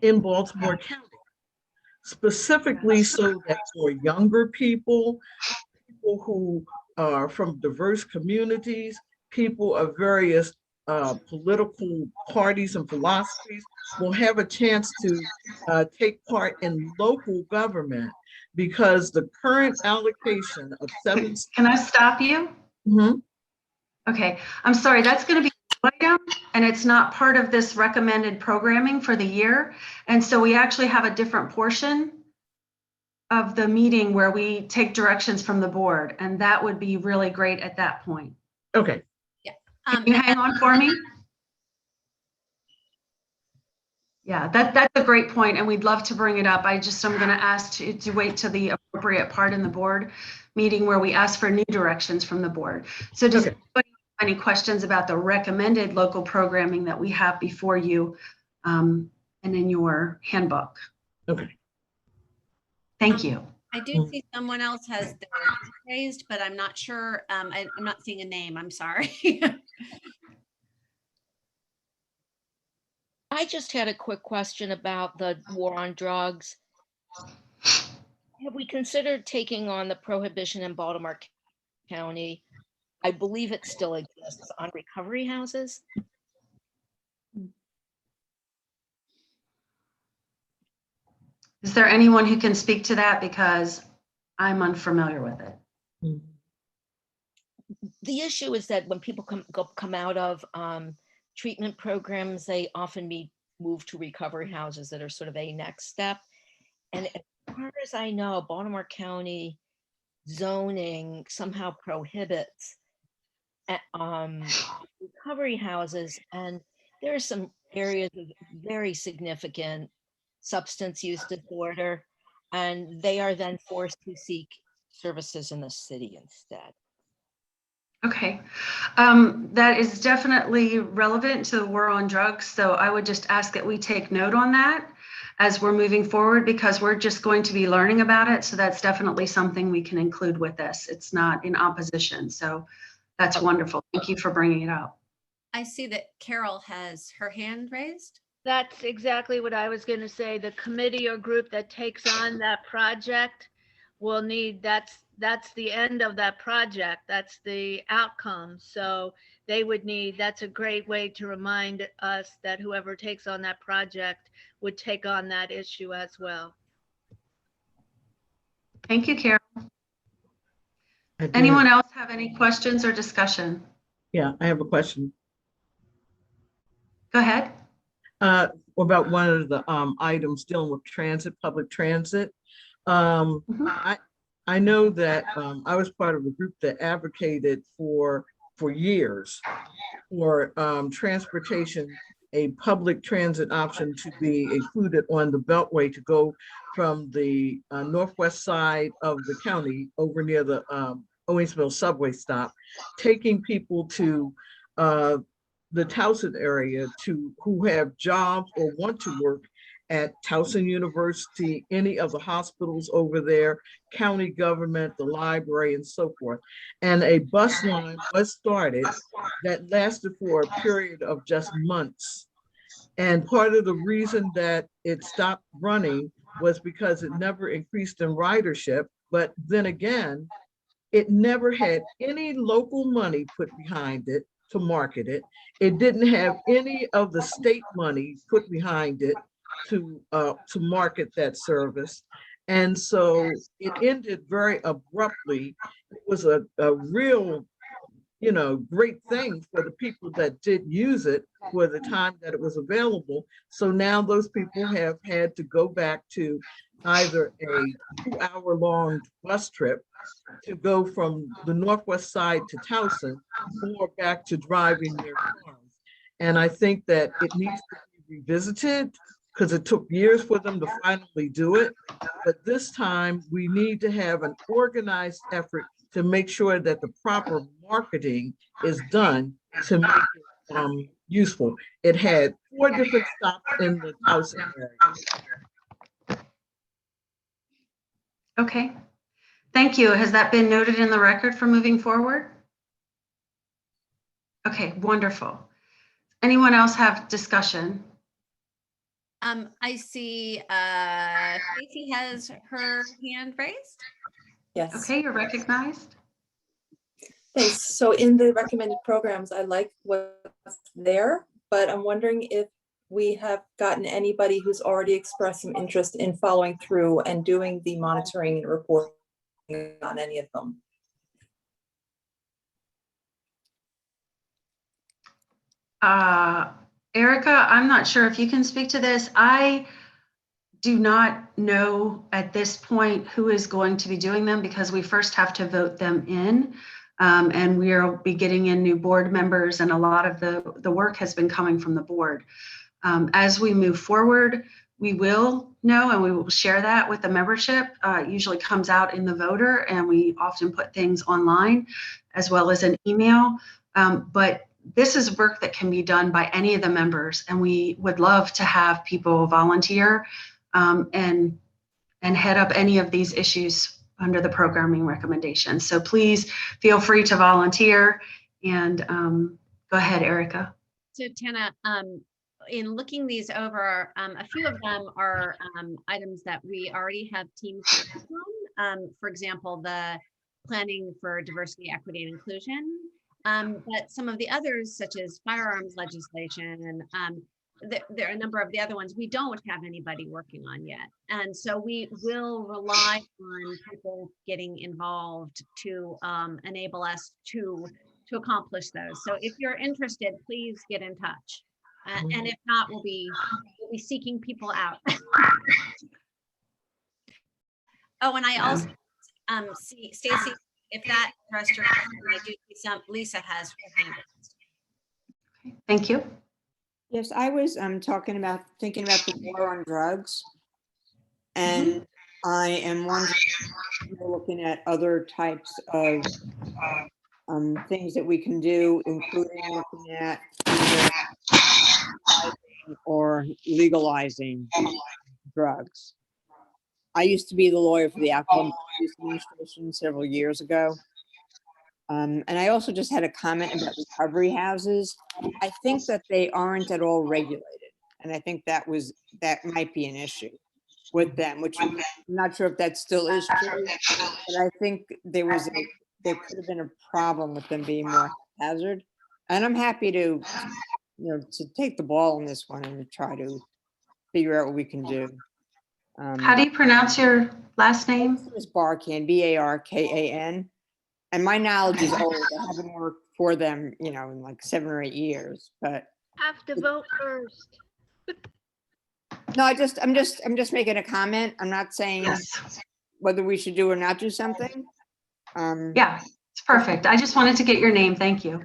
in Baltimore County, specifically so that for younger people, people who are from diverse communities, people of various political parties and philosophies will have a chance to take part in local government, because the current allocation of 7. Can I stop you? Mhm. Okay, I'm sorry, that's going to be an item, and it's not part of this recommended programming for the year. And so we actually have a different portion of the meeting where we take directions from the board, and that would be really great at that point. Okay. Yeah. Can you hang on for me? Yeah, that's a great point, and we'd love to bring it up. I'm going to ask to wait to the appropriate part in the board meeting where we ask for new directions from the board. So does anybody have any questions about the recommended local programming that we have before you and in your handbook? Okay. Thank you. I do see someone else has their hand raised, but I'm not sure. I'm not seeing a name. I'm sorry. I just had a quick question about the war on drugs. Have we considered taking on the prohibition in Baltimore County? I believe it still exists on recovery houses. Is there anyone who can speak to that? Because I'm unfamiliar with it. The issue is that when people come out of treatment programs, they often be moved to recovery houses that are sort of a next step. And as far as I know, Baltimore County zoning somehow prohibits recovery houses, and there are some areas of very significant substance use disorder, and they are then forced to seek services in the city instead. Okay, that is definitely relevant to the war on drugs. So I would just ask that we take note on that as we're moving forward, because we're just going to be learning about it. So that's definitely something we can include with this. It's not in opposition. So that's wonderful. Thank you for bringing it up. I see that Carol has her hand raised. That's exactly what I was going to say. The committee or group that takes on that project will need, that's the end of that project. That's the outcome. So they would need, that's a great way to remind us that whoever takes on that project would take on that issue as well. Thank you, Carol. Anyone else have any questions or discussion? Yeah, I have a question. Go ahead. About one of the items dealing with transit, public transit. I know that I was part of a group that advocated for years for transportation, a public transit option to be included on the Beltway to go from the northwest side of the county over near the Owensville subway stop, taking people to the Towson area who have jobs or want to work at Towson University, any of the hospitals over there, county government, the library, and so forth. And a bus line was started that lasted for a period of just months. And part of the reason that it stopped running was because it never increased in ridership. But then again, it never had any local money put behind it to market it. It didn't have any of the state money put behind it to market that service. And so it ended very abruptly. It was a real, great thing for the people that did use it for the time that it was available. So now those people have had to go back to either a 2-hour-long bus trip to go from the northwest side to Towson, or back to driving their cars. And I think that it needs to be revisited, because it took years for them to finally do it. But this time we need to have an organized effort to make sure that the proper marketing is done to make it useful. It had 4 different stops in the housing area. Okay, thank you. Has that been noted in the record for moving forward? Okay, wonderful. Anyone else have discussion? I see Stacy has her hand raised. Yes. Okay, you're recognized. Thanks. So in the recommended programs, I like what's there, but I'm wondering if we have gotten anybody who's already expressed some interest in following through and doing the monitoring and reporting on any of them. Erica, I'm not sure if you can speak to this. I do not know at this point who is going to be doing them because we first have to vote them in. And we'll be getting in new board members, and a lot of the work has been coming from the board. As we move forward, we will know and we will share that with the membership. It usually comes out in the voter, and we often put things online as well as an email. But this is work that can be done by any of the members, and we would love to have people volunteer and head up any of these issues under the programming recommendations. So please feel free to volunteer, and go ahead, Erica. So Tana, in looking these over, a few of them are items that we already have teams on. For example, the planning for diversity, equity, and inclusion. But some of the others, such as firearms legislation, and there are a number of the other ones we don't have anybody working on yet. And so we will rely on people getting involved to enable us to accomplish those. So if you're interested, please get in touch. And if not, we'll be seeking people out. Oh, and I also see Stacy, if that addressed your question, I do see some, Lisa has her hand raised. Thank you. Yes, I was thinking about the war on drugs. And I am wondering if we're looking at other types of things that we can do, including looking at either or legalizing drugs. I used to be the lawyer for the Alcohol Use Administration several years ago. And I also just had a comment about recovery houses. I think that they aren't at all regulated. And I think that might be an issue with them, which I'm not sure if that still is true, but I think there could have been a problem with them being more hazard. And I'm happy to take the ball on this one and try to figure out what we can do. How do you pronounce your last name? It's Barkan, Barkan. And my knowledge is old. I haven't worked for them, in like 7 or 8 years. But Have to vote first. no, I'm just making a comment. I'm not saying whether we should do or not do something. Yeah, it's perfect. I just wanted to get your name. Thank you.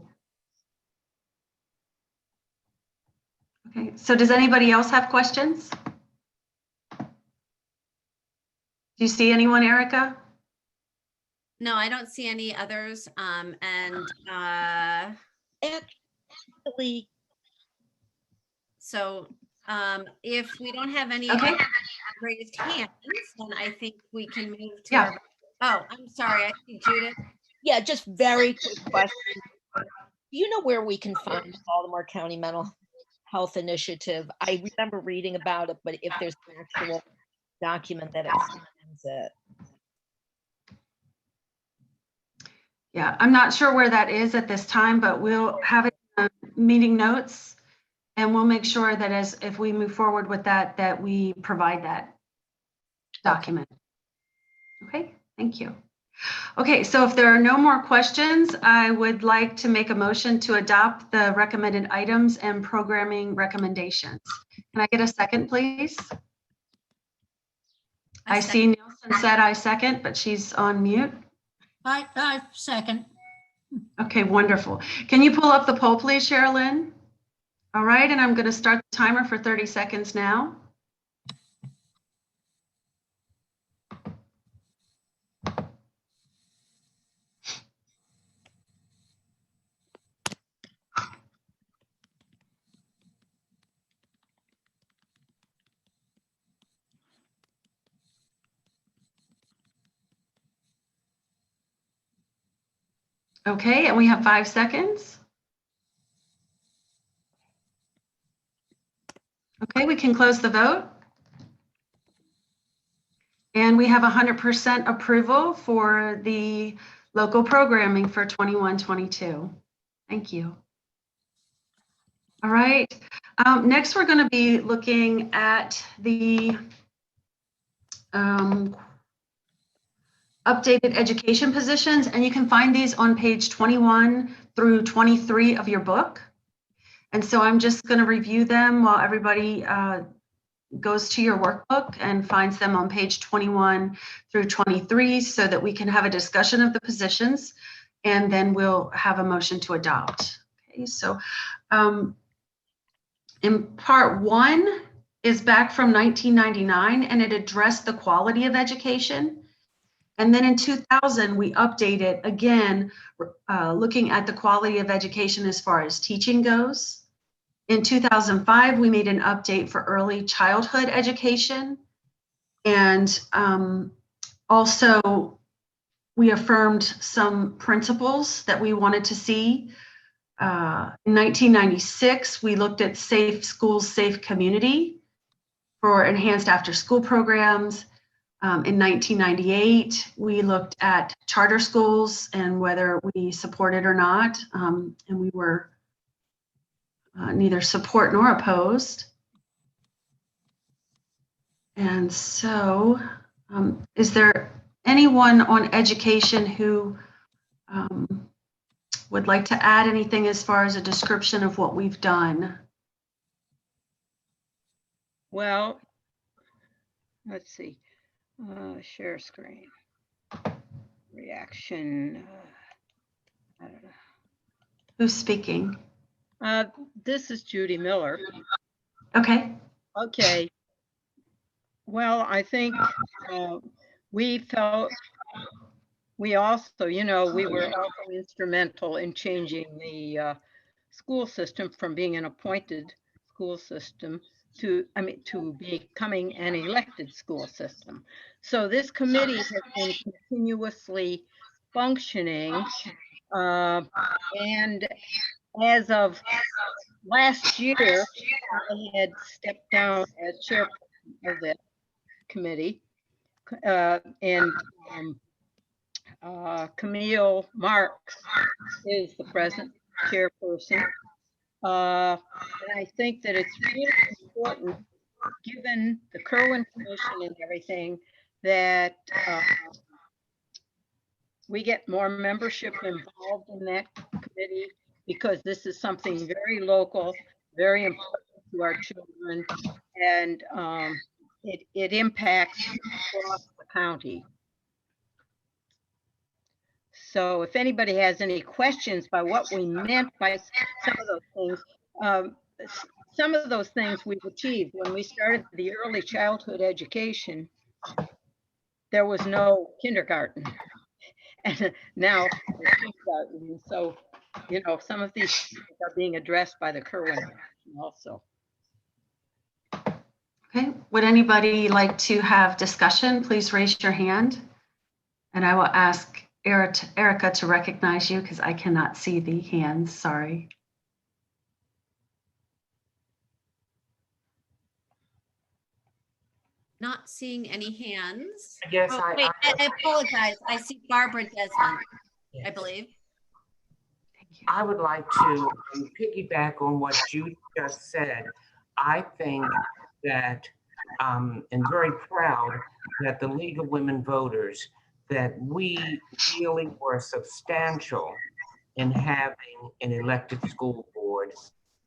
Okay, so does anybody else have questions? Do you see anyone, Erica? No, I don't see any others. Actually, so if we don't have any raised hands, then I think we can move to our, oh, I'm sorry, I see Judith. yeah, just very quick question. Do you know where we can find the Baltimore County Mental Health Initiative? I remember reading about it, but if there's an actual document that explains it. Yeah, I'm not sure where that is at this time, but we'll have it in meeting notes, and we'll make sure that if we move forward with that we provide that document. Okay, thank you. Okay, so if there are no more questions, I would like to make a motion to adopt the recommended items and programming recommendations. Can I get a second, please? I see Nielsen said I second, but she's on mute. I second. Okay, wonderful. Can you pull up the poll, please, Sherilyn? All right, and I'm going to start the timer for 30 seconds now. Okay, and we have 5 seconds. Okay, we can close the vote. And we have 100% approval for the local programming for 21-22. Thank you. All right, next we're going to be looking at the updated education positions, and you can find these on page 21 through 23 of your book. And so I'm just going to review them while everybody goes to your workbook and finds them on page 21 through 23 so that we can have a discussion of the positions, and then we'll have a motion to adopt. Okay, so in part 1 is back from 1999, and it addressed the quality of education. And then in 2000, we updated again, looking at the quality of education as far as teaching goes. In 2005, we made an update for early childhood education. And also, we affirmed some principles that we wanted to see. In 1996, we looked at Safe Schools, Safe Community for enhanced after-school programs. In 1998, we looked at charter schools and whether we support it or not, and we were neither support nor opposed. And so, is there anyone on education who would like to add anything as far as a description of what we've done? Well, let's see. Share screen. Reaction. I don't know. Who's speaking? This is Judy Miller. Okay. Okay. Well, I think we felt, we also, you know, we were also instrumental in changing the school system from being an appointed school system to becoming an elected school system. So this committee has been continuously functioning, and as of last year, I had stepped down as chairperson of the committee, and Camille Marks is the present chairperson. And I think that it's really important, given the Kerwin Commission and everything, that we get more membership involved in that committee, because this is something very local, very important to our children, and it impacts across the county. So if anybody has any questions by what we meant by some of those things, some of those things we've achieved. When we started the early childhood education, there was no kindergarten. And now there's kindergarten. So, you know, some of these things are being addressed by the Kerwin also. Okay, would anybody like to have discussion? Please raise your hand. And I will ask Erica to recognize you because I cannot see the hands, sorry. Not seeing any hands. Yes, oh, wait, I apologize. I see Barbara Desmond, yes. I believe. I would like to piggyback on what Judy just said. I think that, and very proud that the League of Women Voters, that we really were substantial in having an elected school board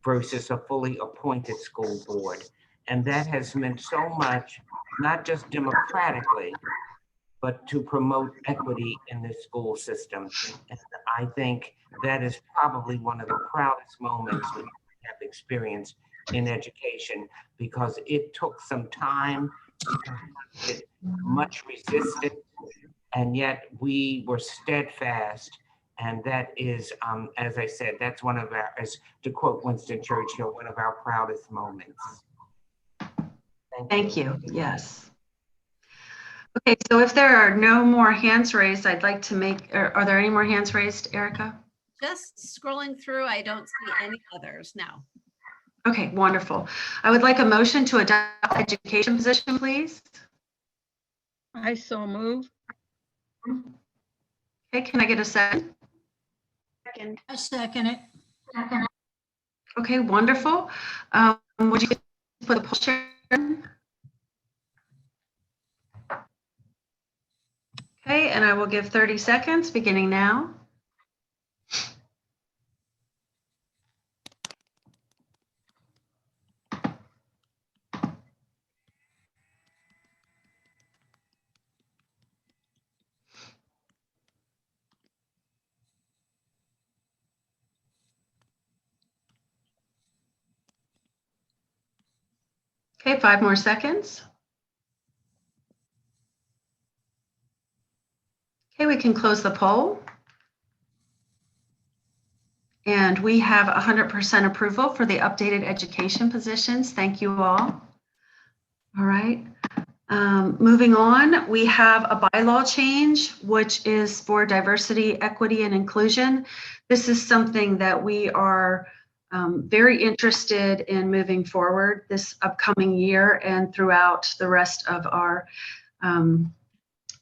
versus a fully appointed school board. And that has meant so much, not just democratically, but to promote equity in the school system. And I think that is probably one of the proudest moments we have experienced in education, because it took some time, much resistance, and yet we were steadfast. And that is, as I said, that's one of our, as to quote Winston Churchill, one of our proudest moments. Thank you. Yes. Okay, so if there are no more hands raised, I'd like to make, are there any more hands raised, Erica? Just scrolling through, I don't see any others. No. Okay, wonderful. I would like a motion to adopt education position, please. I so move. Okay, can I get a second? Second. I second it. Okay, wonderful. Would you put the poll share? Okay, and I will give 30 seconds beginning now. Okay, 5 more seconds. Okay, we can close the poll. And we have 100% approval for the updated education positions. Thank you all. All right. Moving on, we have a bylaw change, which is for diversity, equity, and inclusion. This is something that we are very interested in moving forward this upcoming year and throughout the rest of our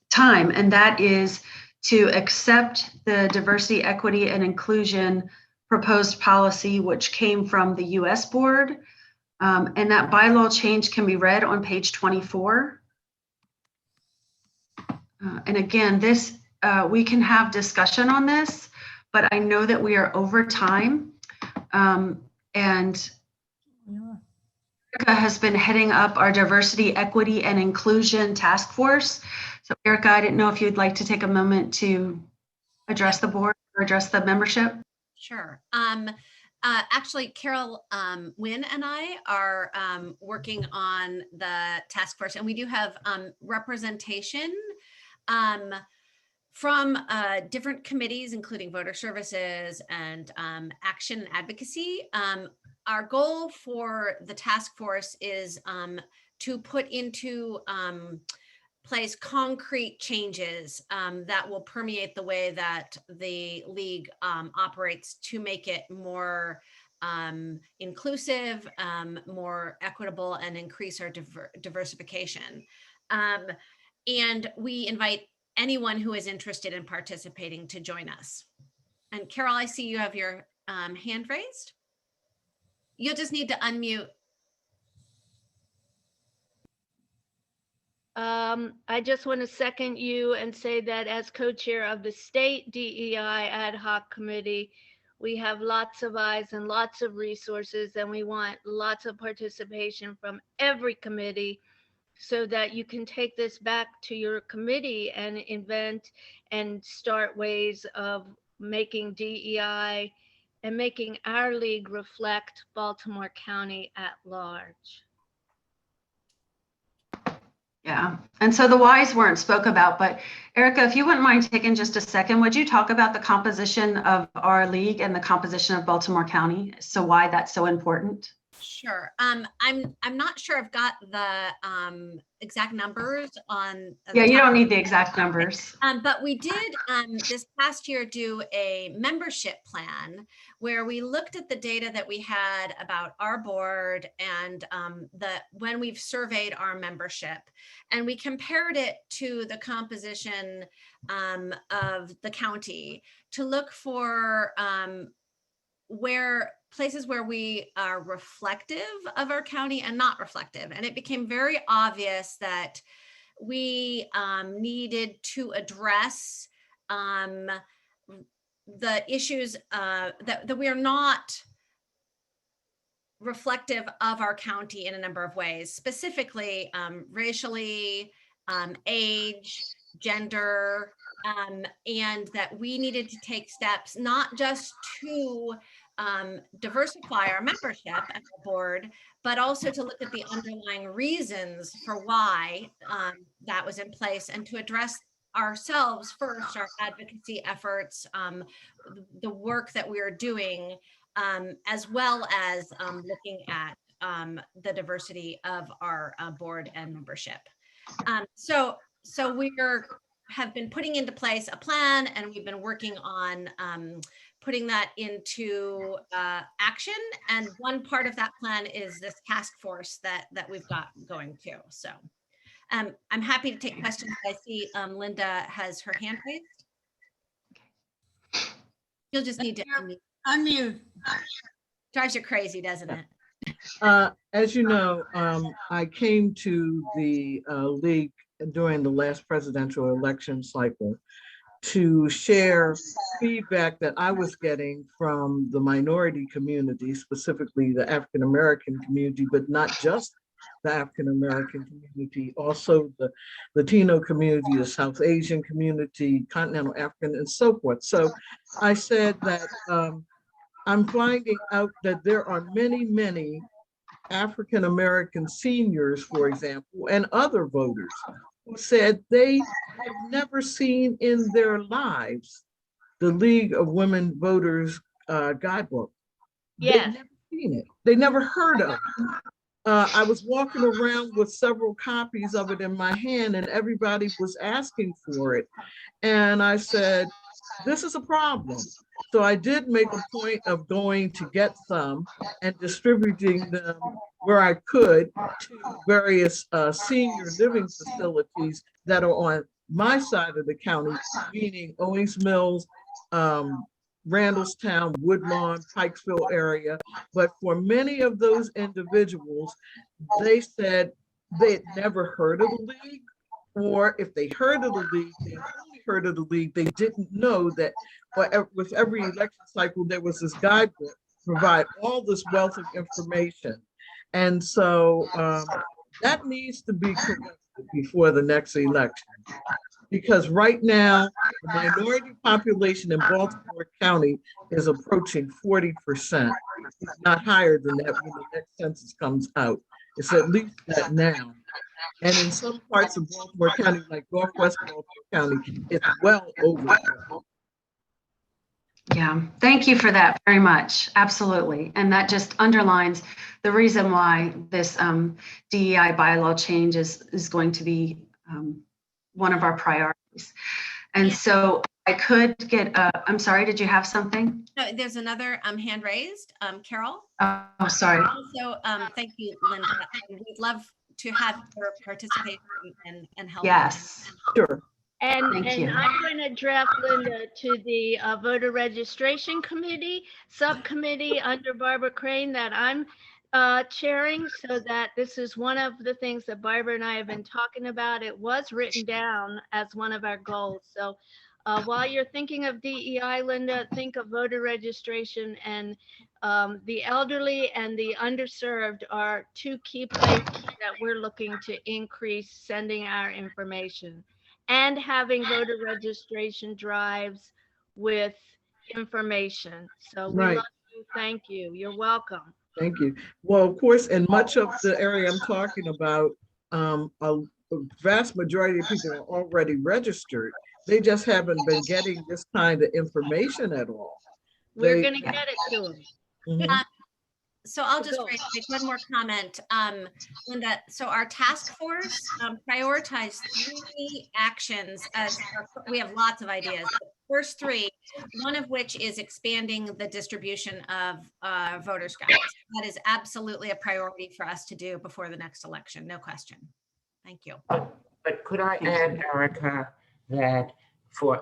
time. And that is to accept the diversity, equity, and inclusion proposed policy, which came from the US board. And that bylaw change can be read on page 24. And again, this we can have discussion on this, but I know that we are over time. And Erica has been heading up our diversity, equity, and inclusion task force. So Erica, I didn't know if you'd like to take a moment to address the board or address the membership. Sure. Actually, Carol Wynn and I are working on the task force, and we do have representation from different committees, including voter services and action and advocacy. Our goal for the task force is to put into place concrete changes that will permeate the way that the league operates to make it more inclusive, more equitable, and increase our diversification. And we invite anyone who is interested in participating to join us. And Carol, I see you have your hand raised. You'll just need to unmute. I just want to second you and say that as co-chair of the state DEI ad hoc committee, we have lots of eyes and lots of resources, and we want lots of participation from every committee so that you can take this back to your committee and invent and start ways of making DEI and making our league reflect Baltimore County at large. Yeah, and so the whys weren't spoke about, but Erica, if you wouldn't mind taking just a second, would you talk about the composition of our league and the composition of Baltimore County? So why that's so important? Sure. I'm not sure I've got the exact numbers on. Yeah, you don't need the exact numbers. But we did this past year do a membership plan where we looked at the data that we had about our board and when we've surveyed our membership, and we compared it to the composition of the county to look for places where we are reflective of our county and not reflective. And it became very obvious that we needed to address the issues that we are not reflective of our county in a number of ways, specifically racially, age, gender, and that we needed to take steps not just to diversify our membership and our board, but also to look at the underlying reasons for why that was in place and to address ourselves first, our advocacy efforts, the work that we are doing, as well as looking at the diversity of our board and membership. So So have been putting into place a plan, and we've been working on putting that into action. And one part of that plan is this task force that we've got going too. So I'm happy to take questions. I see Linda has her hand raised. You'll just need to Unmute. Drives you crazy, doesn't it? As you know, I came to the league during the last presidential election cycle to share feedback that I was getting from the minority community, specifically the African American community, but not just the African American community, also the Latino community, the South Asian community, Continental African, and so forth. So I said that I'm finding out that there are many African American seniors, for example, and other voters who said they have never seen in their lives the League of Women Voters guidebook. Yes. They've never seen it. They never heard of it. I was walking around with several copies of it in my hand, and everybody was asking for it. And I said, this is a problem. So I did make a point of going to get some and distributing them where I could to various senior living facilities that are on my side of the county, meaning Owings Mills, Randallstown, Woodlawn, Pikesville area. But for many of those individuals, they said they'd never heard of the league, or if they heard of the league, they only heard of the league. They didn't know that with every election cycle, there was this guidebook to provide all this wealth of information. And so that needs to be corrected before the next election. Because right now, the minority population in Baltimore County is approaching 40%. It's not higher than that when the next census comes out. It's at least that now. And in some parts of Baltimore County, like Northwest Baltimore County, it's well over that. Yeah, thank you for that very much. Absolutely. And that just underlines the reason why this DEI bylaw change is going to be one of our priorities. And so I could get, I'm sorry, did you have something? No, there's another hand raised, Carol. Oh, sorry. Also, thank you, Linda. We'd love to have your participation and help. Yes, sure. And Thank you. I'm going to draft Linda to the voter registration committee, subcommittee under Barbara Crane that I'm chairing, so that this is one of the things that Barbara and I have been talking about. It was written down as one of our goals. So while you're thinking of DEI, Linda, think of voter registration, and the elderly and the underserved are two key places that we're looking to increase sending our information, and having voter registration drives with information. So we love you. Thank you. You're welcome. Thank you. Well, of course, in much of the area I'm talking about, a vast majority of people are already registered. They just haven't been getting this kind of information at all. We're going to get it to them. Mm-hmm. So I'll just make one more comment, Linda. So our task force prioritized 3 actions as we have lots of ideas. The first 3, one of which is expanding the distribution of voters' guides. That is absolutely a priority for us to do before the next election, no question. Thank you. But could I add, Erica, that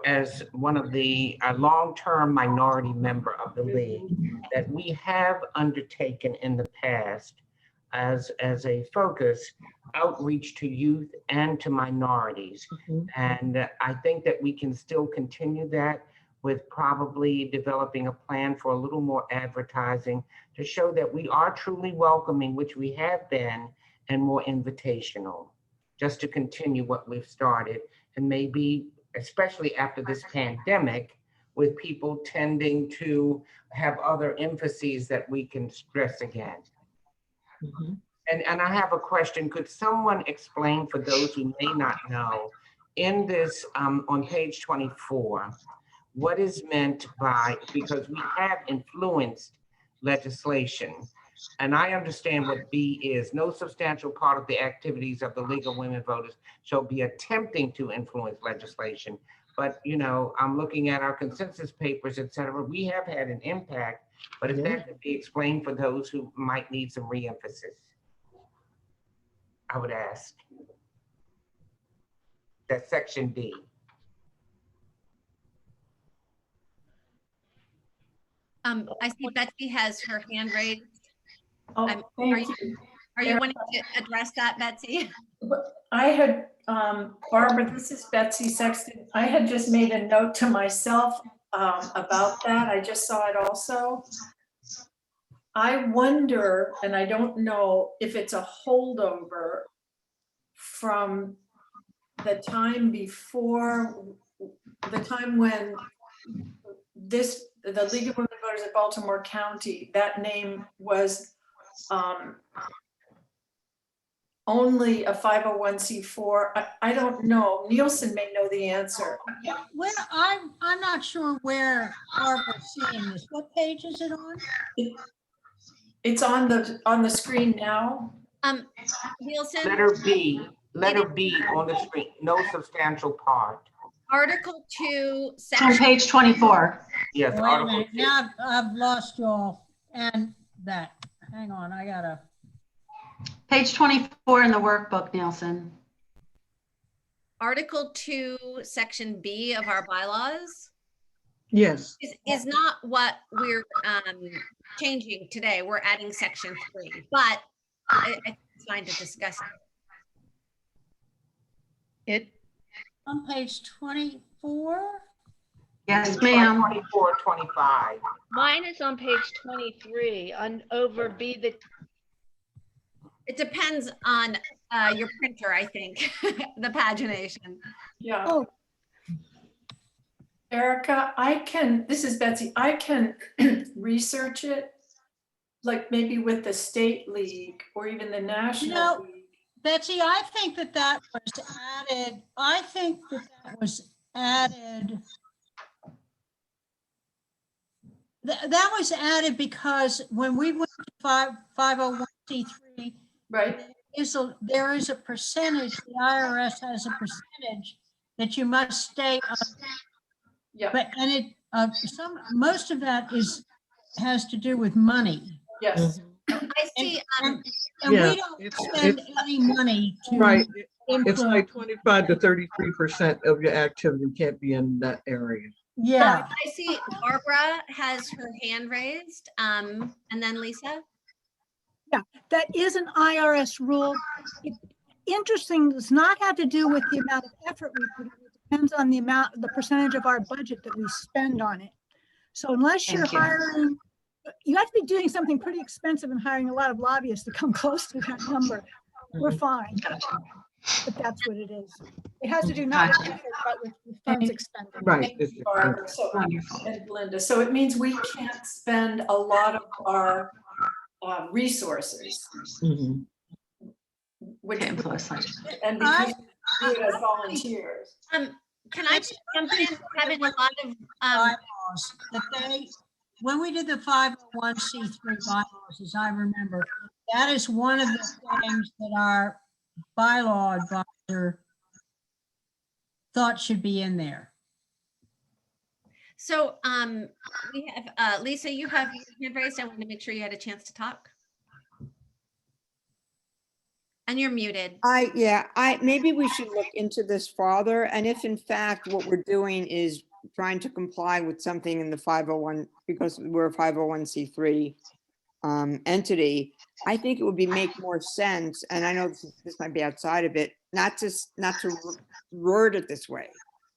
as one of the long-term minority member of the league, that we have undertaken in the past as a focus outreach to youth and to minorities. Mm-hmm. And I think that we can still continue that with probably developing a plan for a little more advertising to show that we are truly welcoming, which we have been, and more invitational, just to continue what we've started. And maybe, especially after this pandemic, with people tending to have other emphases that we can stress again. Mm-hmm. And I have a question. Could someone explain for those who may not know, in this, on page 24, what is meant by, because we have influenced legislation, and I understand what B is. No substantial part of the activities of the League of Women Voters shall be attempting to influence legislation. But, you know, I'm looking at our consensus papers, et cetera. We have had an impact, but if that could be explained for those who might need some re-emphasis, I would ask. That's section D. I see Betsy has her hand raised. Oh, Are thank you, you. are you wanting to address that, Betsy? I had, Barbara, this is Betsy Sexton. I had just made a note to myself about that. I just saw it also. I wonder, and I don't know if it's a holdover from the time before, the time when the League of Women Voters of Baltimore County, that name was only a 501c4. I don't know. Nielsen may know the answer. Well, I'm not sure where Barbara's seeing this. What page is it on? It's on the screen now. Nielsen? Letter B on the screen, no substantial part. Article 2, It's section. on page 24. Yes, Wait a Article minute, 2. now I've lost y'all and that. Hang on, I gotta. Page 24 in the workbook, Nielsen. Article 2, section B of our bylaws Yes. is not what we're changing today. We're adding section 3, but I think it's fine to discuss it. On page 24? Yes, ma'am. 24, 25. Mine is on page 23 on over B, the It depends on your printer, I think, the pagination. Yeah. Oh. Erica, this is Betsy, I can research it, like maybe with the state league or even the national league. Betsy, I think that was added. I think that was added. That was added because when we went to 501c3, right, there is a percentage, the IRS has a percentage that you must stay on. Yeah. But most of that has to do with money. Yes. I see. And Yeah, we don't spend any money to Right. It's influence. like 25 to 33% of your activity can't be in that area. Yeah. I see Barbara has her hand raised, and then Lisa. Yeah, that is an IRS rule. Interesting, does not have to do with the amount of effort we put in. It depends on the percentage of our budget that we spend on it. So unless you're hiring, you have to be doing something pretty expensive and hiring a lot of lobbyists to come close to that number. We're fine. But that's what it is. It has to do not with effort, but with funds expended. Right. And Belinda, so it means we can't spend a lot of our resources. Which and because we do it as volunteers. Can I just jump in? We're having a lot of bylaws that when we did the 501c3 bylaws, as I remember, that is one of the things that our bylaw advisor thought should be in there. So we have Lisa, you have your hand raised. I wanted to make sure you had a chance to talk. And you're muted. Maybe we should look into this farther. And if in fact what we're doing is trying to comply with something in the 501, because we're a 501c3 entity, I think it would make more sense. And I know this might be outside of it, not to word it this way,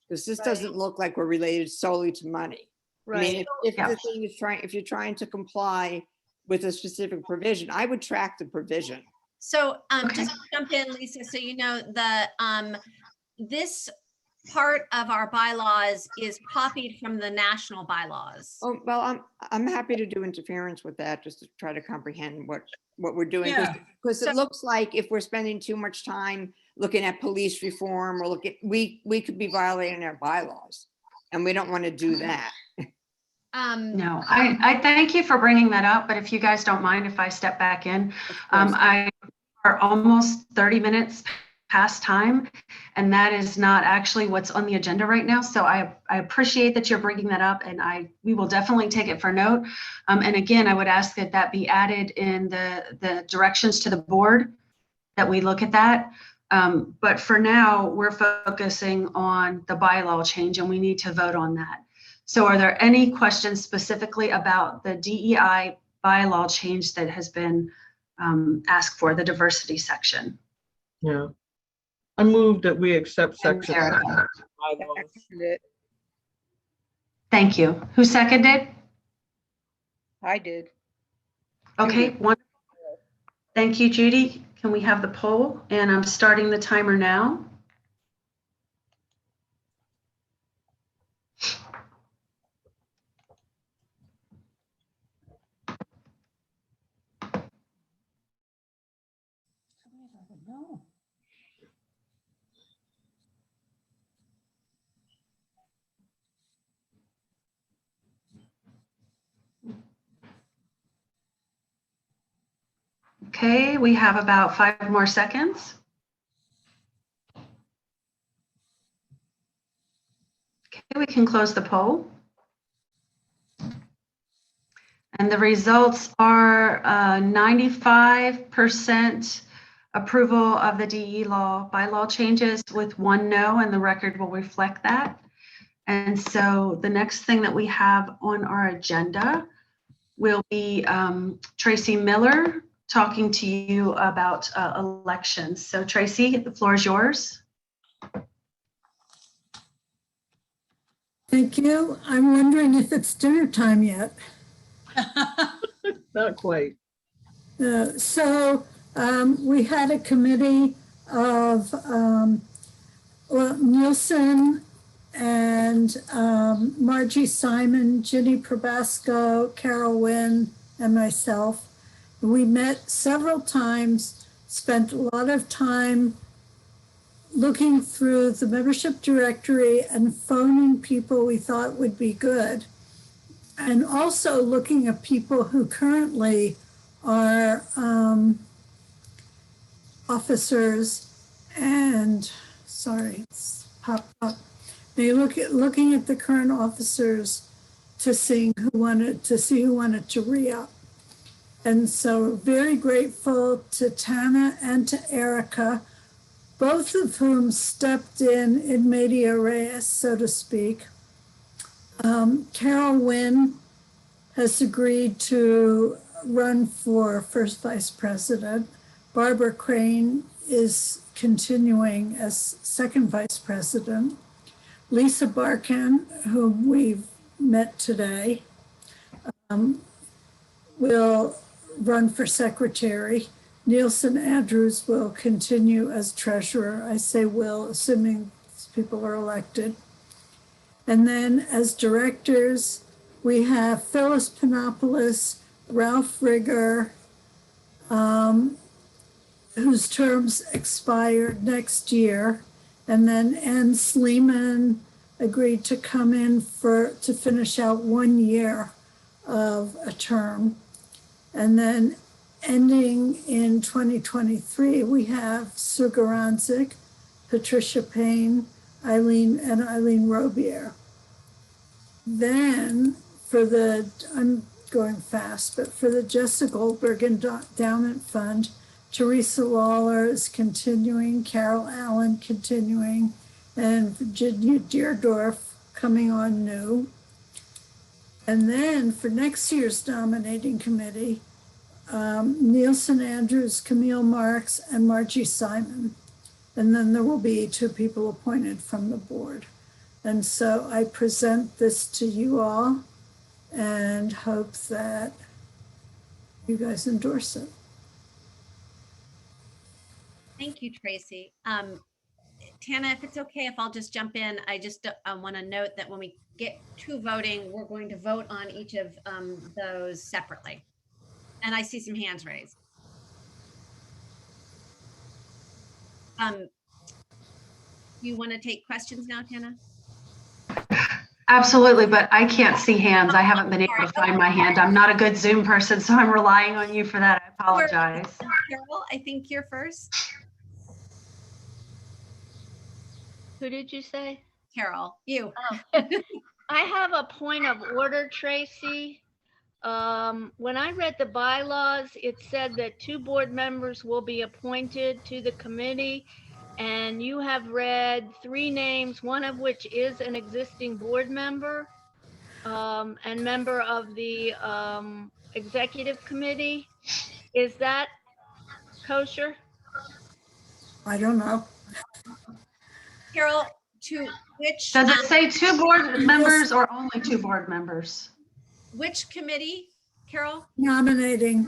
because this doesn't look like we're related solely to money. Right. I mean, if the thing is if you're trying to comply with a specific provision, I would track the provision. So just to jump in, Lisa, so you know this part of our bylaws is copied from the national bylaws. Oh, well, I'm happy to do interference with that just to try to comprehend what we're doing. Because it looks like if we're spending too much time looking at police reform or we could be violating our bylaws, and we don't want to do that. No, I thank you for bringing that up, but if you guys don't mind if I step back in, I are almost 30 minutes past time, and that is not actually what's on the agenda right now. So I appreciate that you're bringing that up, and we will definitely take it for note. And again, I would ask that that be added in the directions to the board, that we look at that. But for now, we're focusing on the bylaw change, and we need to vote on that. So are there any questions specifically about the DEI bylaw change that has been asked for, the diversity section? Yeah. I move that we accept section. Thank you. Who seconded? I did. Okay, wonderful. Thank you, Judy. Can we have the poll? And I'm starting the timer now. Okay, we have about 5 more seconds. Okay, we can close the poll. And the results are 95% approval of the DE law bylaw changes with 1 no, and the record will reflect that. And so the next thing that we have on our agenda will be Tracy Miller talking to you about elections. So Tracy, the floor is yours. Thank you. I'm wondering if it's dinner time yet. Not quite. We had a committee of Nielsen and Margie Simon, Ginny Probasco, Carol Wynn, and myself. We met several times, spent a lot of time looking through the membership directory and phoning people we thought would be good. And also looking at people who currently are officers and, sorry, it's popped up. Looking at the current officers to see who wanted to re-up. And so very grateful to Tana and to Erica, both of whom stepped in media res, so to speak. Carol Wynn has agreed to run for first vice president. Barbara Crane is continuing as second vice president. Lisa Barkan, whom we've met today, will run for secretary. Nielsen Andrews will continue as treasurer. I say will, assuming people are elected. And then as directors, we have Phyllis Panopoulos, Ralph Rigger, whose terms expired next year. And then Ann Sleeman agreed to come in to finish out 1 year of a term. And then ending in 2023, we have Sue Garanzik, Patricia Payne, Eileen Robier. Then I'm going fast, but for the Jessica Goldberg Endowment Fund, Teresa Lawler is continuing, Carol Allen continuing, and Virginia Deerdorf coming on new. And then for next year's nominating committee, Nielsen Andrews, Camille Marks, and Margie Simon. And then there will be 2 people appointed from the board. And so I present this to you all and hope that you guys endorse it. Thank you, Tracy. Tana, if it's okay, if I'll just jump in, I just want to note that when we get to voting, we're going to vote on each of those separately. And I see some hands raised. You want to take questions now, Tana? Absolutely, but I can't see hands. I haven't been able to find my hand. I'm not a good Zoom person, so I'm relying on you for that. I apologize. Carol, I think you're first. Who did you say? Carol, you. Oh. I have a point of order, Tracy. When I read the bylaws, it said that 2 board members will be appointed to the committee. And you have read 3 names, one of which is an existing board member and member of the executive committee. Is that kosher? I don't know. Carol, to which? Does it say 2 board members or only 2 board members? Which committee, Carol? Nominating.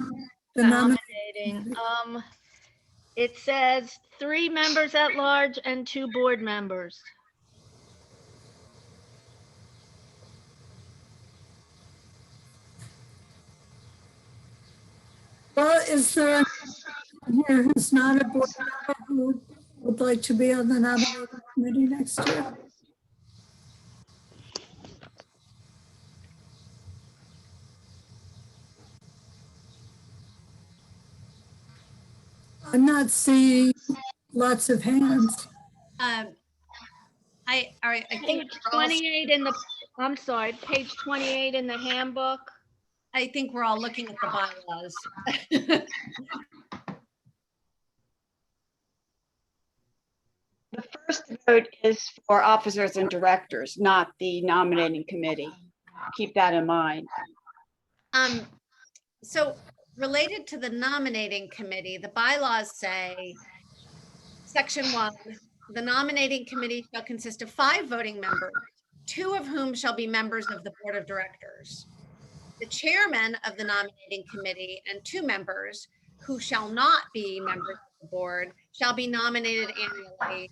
The Nominating. It says 3 members at large and 2 board members. Well, is there here who's not a board member who would like to be on the nominating committee next year? I'm not seeing lots of hands. I think Page 28 in the, I'm sorry, page 28 in the handbook. I think we're all looking at the bylaws. The first vote is for officers and directors, not the nominating committee. Keep that in mind. So related to the nominating committee, the bylaws say, section 1, the nominating committee shall consist of 5 voting members, 2 of whom shall be members of the board of directors. The chairman of the nominating committee and 2 members who shall not be members of the board shall be nominated annually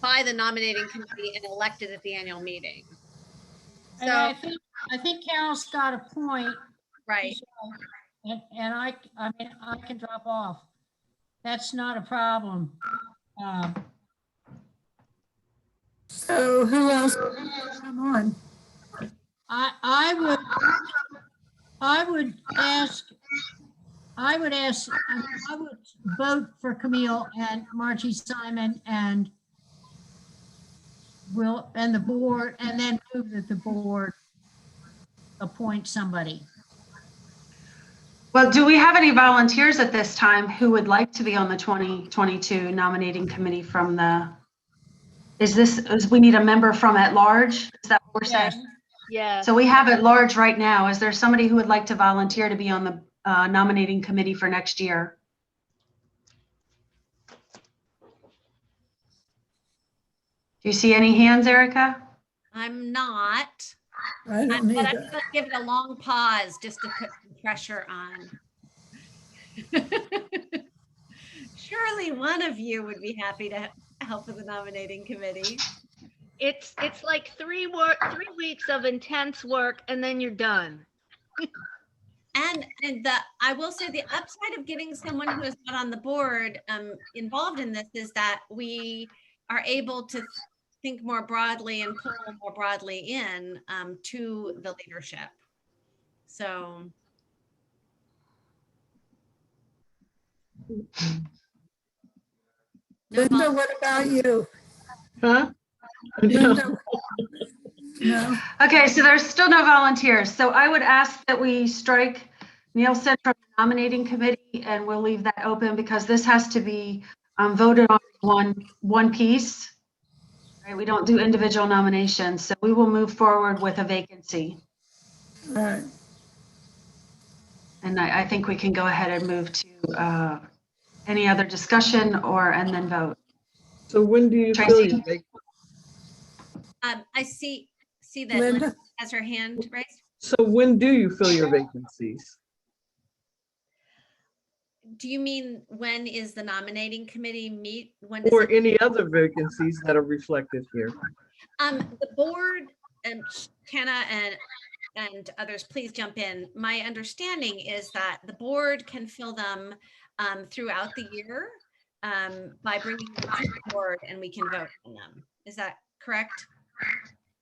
by the nominating committee and elected at the annual meeting. And I think Carol's got a point. Right. And I mean, I can drop off. That's not a problem. So who else? Come on. I would vote for Camille and Margie Simon and the board, and then move that the board appoint somebody. Well, do we have any volunteers at this time who would like to be on the 2022 nominating committee from the, we need a member from at large? Is that what we're saying? Yeah. So we have at large right now. Is there somebody who would like to volunteer to be on the nominating committee for next year? Do you see any hands, Erica? I'm not. I don't But I'm either. going to give it a long pause just to put some pressure on. Surely one of you would be happy to help with the nominating committee. It's like 3 weeks of intense work and then you're done. And I will say the upside of getting someone who is not on the board involved in this is that we are able to think more broadly and pull more broadly in to the leadership. So. Linda, what about you? Huh? Linda? No. Okay, so there's still no volunteers. So I would ask that we strike Nielsen from the nominating committee, and we'll leave that open because this has to be voted on one piece. Right? We don't do individual nominations, so we will move forward with a vacancy. All right. And I think we can go ahead and move to any other discussion and then vote. So when do you feel your vacancy? I see that Linda? Linda has her hand raised. So when do you fill your vacancies? Do you mean when is the nominating committee meet? When Or any other vacancies that are reflected here? The board and Kenna and others, please jump in. My understanding is that the board can fill them throughout the year. by bringing them to the board and we can vote on them. Is that correct?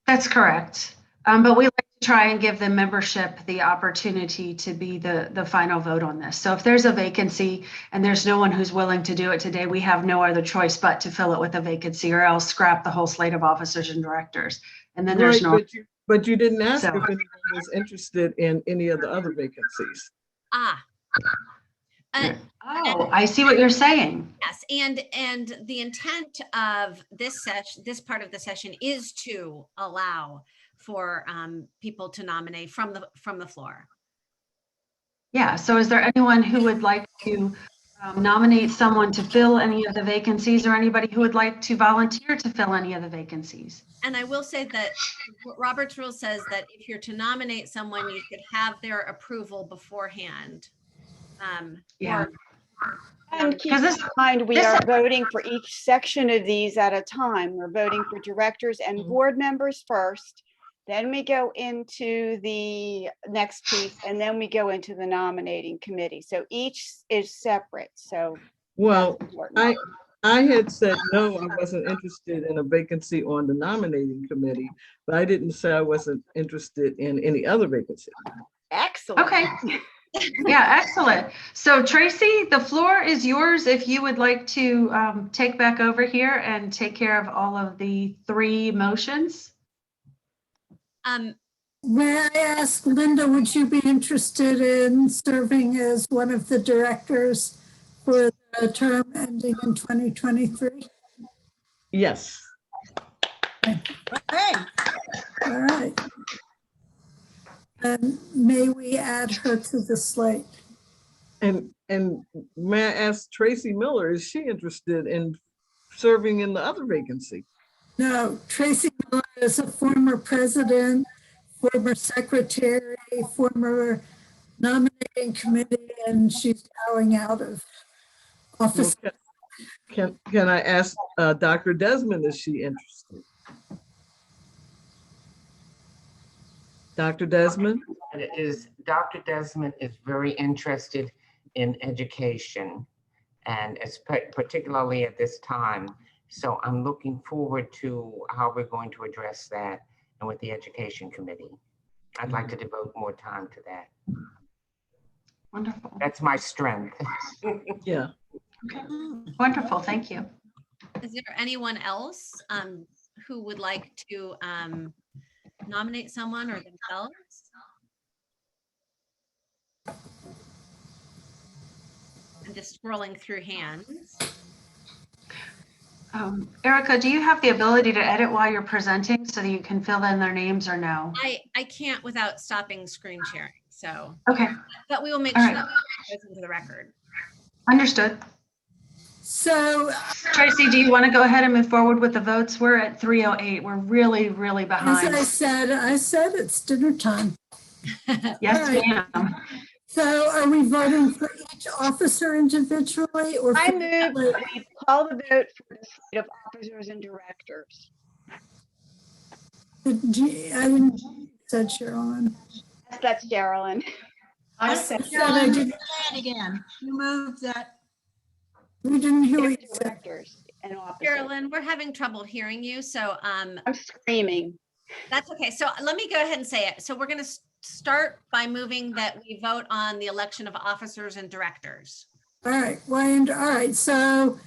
That's correct. But we like to try and give the membership the opportunity to be the final vote on this. So if there's a vacancy and there's no one who's willing to do it today, we have no other choice but to fill it with a vacancy, or else scrap the whole slate of officers and directors. And then there's Right, no. but you didn't ask So- if anyone was interested in any of the other vacancies. Oh, I see what you're saying. Yes, and the intent of this session, this part of the session, is to allow for people to nominate from the floor. Yeah, so is there anyone who would like to nominate someone to fill any of the vacancies, or anybody who would like to volunteer to fill any of the vacancies? And I will say that Robert's rule says that if you're to nominate someone, you should have their approval beforehand. Yeah. And keep in mind, we are voting for each section of these at a time. We're voting for directors and board members first. Then we go into the next piece, and then we go into the nominating committee. So each is separate. So Well, I had said no, I wasn't interested in a vacancy on the nominating committee, but I didn't say I wasn't interested in any other vacancy. Excellent. Okay. Yeah, excellent. So Tracy, the floor is yours if you would like to take back over here and take care of all of the 3 motions. May I ask, Linda, would you be interested in serving as one of the directors for the term ending in 2023? Yes. Hey. All right. And may we add her to the slate? And may I ask Tracy Miller, is she interested in serving in the other vacancy? No, Tracy Miller is a former president, former secretary, former nominating committee, and she's bowing out of office. Can I ask Dr. Desmond, is she interested? Dr. Desmond? Dr. Desmond is very interested in education, and particularly at this time. So I'm looking forward to how we're going to address that, and with the Education Committee. I'd like to devote more time to that. Wonderful. That's my strength. Yeah. Okay. Wonderful. Thank you. Is there anyone else who would like to nominate someone or themselves? I'm just scrolling through hands. Erica, do you have the ability to edit while you're presenting so that you can fill in their names, or no? I can't without stopping screen sharing. So okay, but we will make All sure right. that goes into the record. Understood. So Tracy, do you want to go ahead and move forward with the votes? We're at 3:08. We're really behind. As I said it's dinner time. Yes, right. ma'am. So are we voting for each officer individually, or? I move we call the vote for the slate of officers and directors. I didn't said Sherilyn. That's Sherilyn. I said I didn't say it again. You moved that. We didn't hear what you said. Directors and officers. Carolyn, we're having trouble hearing you. So I'm screaming. That's okay. So let me go ahead and say it. So we're going to start by moving that we vote on the election of officers and directors. All right. Well, all right. So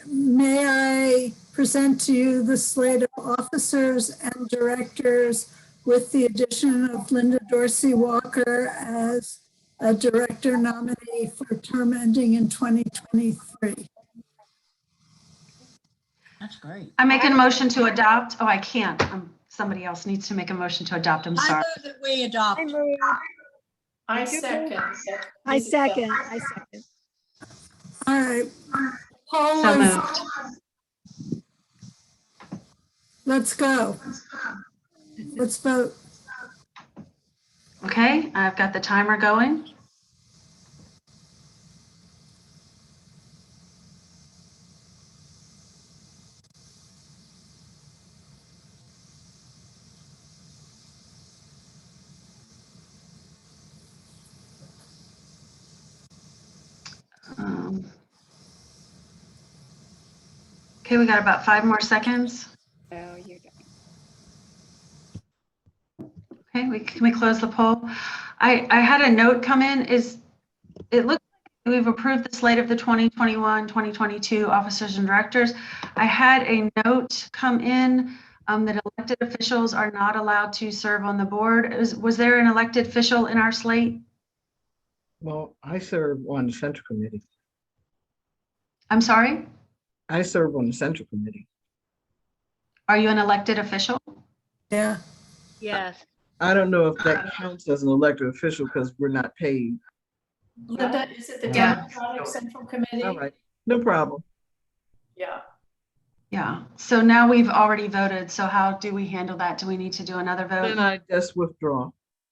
may I present to you the slate of officers and directors with the addition of Linda Dorsey Walker as a director nominee for term ending in 2023. That's great. I make a motion to adopt. Oh, I can't. Somebody else needs to make a motion to adopt. I'm sorry. I move that we adopt. I second. I second. All right. Poll So is- moved. Let's go. Let's vote. Okay, I've got the timer going. Okay, we got about 5 more seconds. Oh, you got Okay, can we close the poll? I had a note come in. It looks like we've approved the slate of the 2021-2022 officers and directors. I had a note come in that elected officials are not allowed to serve on the board. Was there an elected official in our slate? Well, I serve on the Central Committee. I'm sorry? I serve on the Central Committee. Are you an elected official? Yeah. Yes. I don't know if that counts as an elected official because we're not paid. Linda, is it the Yeah. Democratic Central Committee? All right, no problem. Yeah. Yeah, so now we've already voted. So how do we handle that? Do we need to do another vote? Then I just withdraw.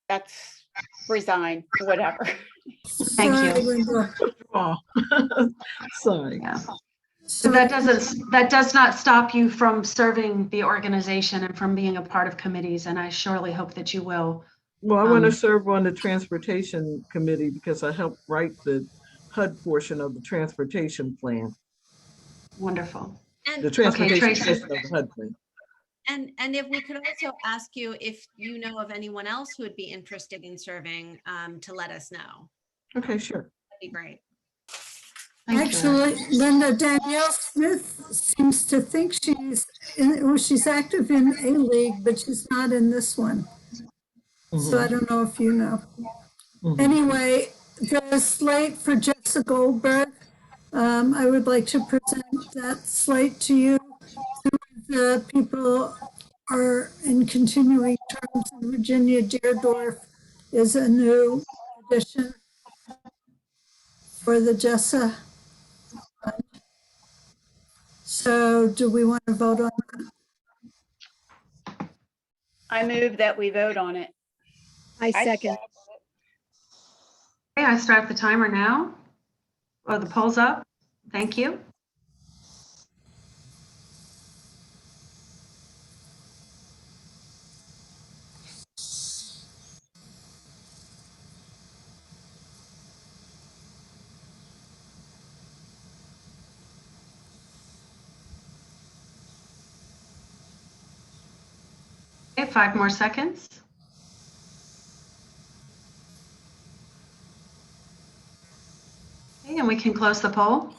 That's resign, whatever. Thank you. Withdraw. Sorry. Yeah. So that does not stop you from serving the organization and from being a part of committees, and I surely hope that you will. Well, I want to serve on the Transportation Committee because I helped write the HUD portion of the transportation plan. Wonderful. And The transportation Tracy. portion of the HUD plan. And if we could also ask you if you know of anyone else who would be interested in serving, to let us know. Okay, sure. That'd be great. Actually, Linda, Danielle Smith seems to think she's active in a league, but she's not in this one. So I don't know if you know. Anyway, the slate for Jessica Goldberg, I would like to present that slate to you. The people are in continuing terms, and Virginia Deardorff is a new addition for the JESSA. So do we want to vote on that? I move that we vote on it. I second. Okay, I start the timer now. Oh, the poll's up. Thank you. Okay, 5 more seconds. Okay, and we can close the poll.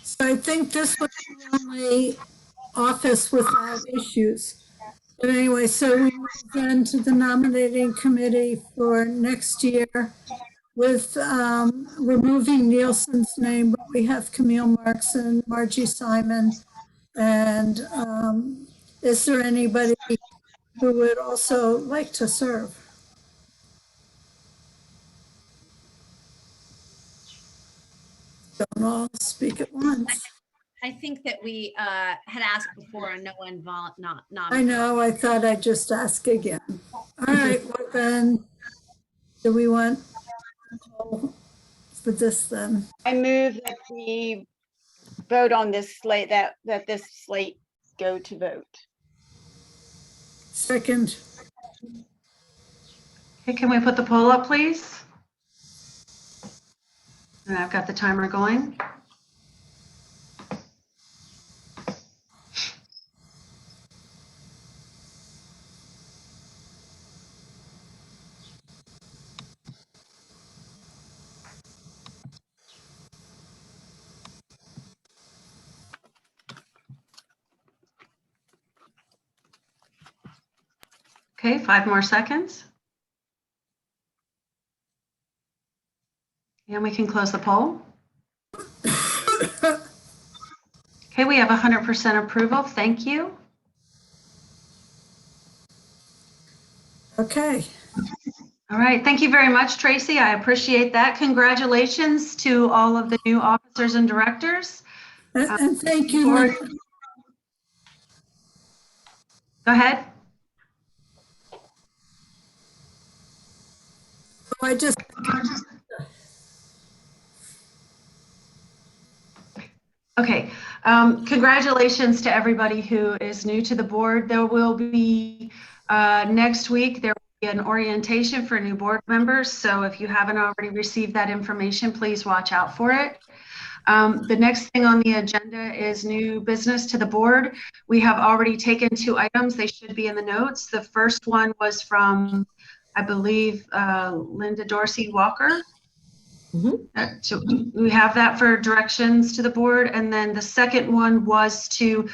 So I think this was the only office without issues. But anyway, so we move then to the nominating committee for next year with removing Nielsen's name, but we have Camille Marks and Margie Simon. And is there anybody who would also like to serve? Don't all speak at once. I think that we had asked before and no one not. I know, I thought I'd just ask again. All right, well then, do we want for this then? I move that we vote on this slate, that this slate go to vote. Second. Okay, can we put the poll up, please? And I've got the timer going. Okay, 5 more seconds. And we can close the poll. Okay, we have 100% approval. Thank you. Okay. All right, thank you very much, Tracy. I appreciate that. Congratulations to all of the new officers and directors. And thank you. Go ahead. I just. Okay, congratulations to everybody who is new to the board. There will be, next week, there will be an orientation for new board members. So if you haven't already received that information, please watch out for it. The next thing on the agenda is new business to the board. We have already taken 2 items. They should be in the notes. The first one was from, I believe, Linda Dorsey Walker. So we have that for directions to the board. And then the second one was to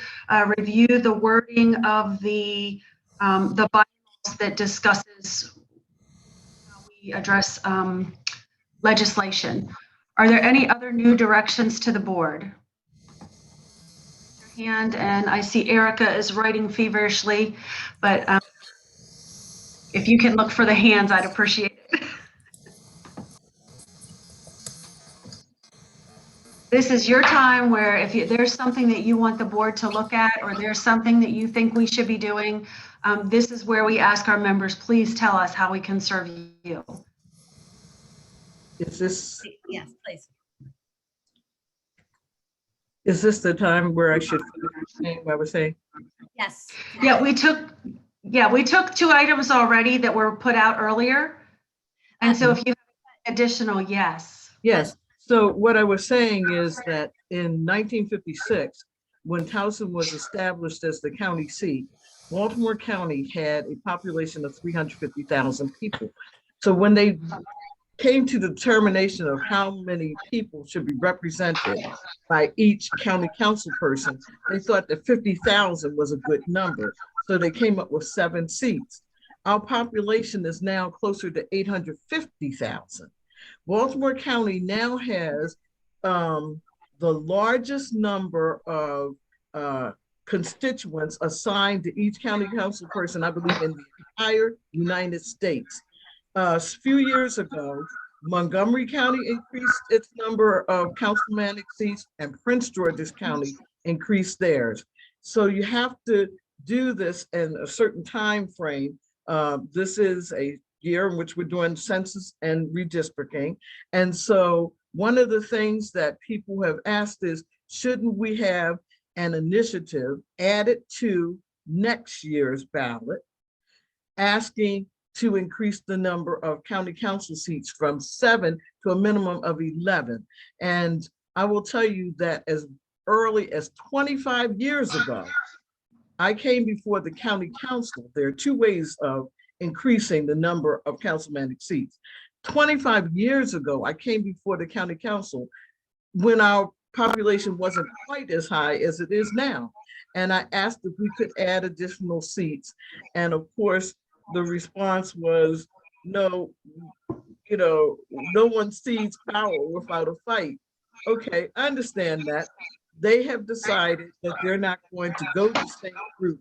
review the wording of the bylaws that discusses how we address legislation. Are there any other new directions to the board? Your hand, and I see Erica is writing feverishly, but if you can look for the hands, I'd appreciate it. This is your time where if there's something that you want the board to look at, or there's something that you think we should be doing, this is where we ask our members, please tell us how we can serve you. Is this? Yes, please. Is this the time where I should finish what I was saying? Yes. Yeah, we took 2 items already that were put out earlier. And so if you have additional, yes. Yes. So what I was saying is that in 1956, when Towson was established as the county seat, Baltimore County had a population of 350,000 people. So when they came to the determination of how many people should be represented by each county council person, they thought that 50,000 was a good number. So they came up with 7 seats. Our population is now closer to 850,000. Baltimore County now has the largest number of constituents assigned to each county council person, I believe, in the entire United States. A few years ago, Montgomery County increased its number of councilmanic seats, and Prince George's County increased theirs. So you have to do this in a certain time frame. This is a year in which we're doing census and redistricting. And so one of the things that people have asked is, shouldn't we have an initiative added to next year's ballot, asking to increase the number of county council seats from 7 to a minimum of 11. And I will tell you that as early as 25 years ago, I came before the county council. There are 2 ways of increasing the number of councilmanic seats. 25 years ago, I came before the county council when our population wasn't quite as high as it is now. And I asked if we could add additional seats. And of course, the response was, no, no one cedes power without a fight. Okay, I understand that. They have decided that they're not going to go the same route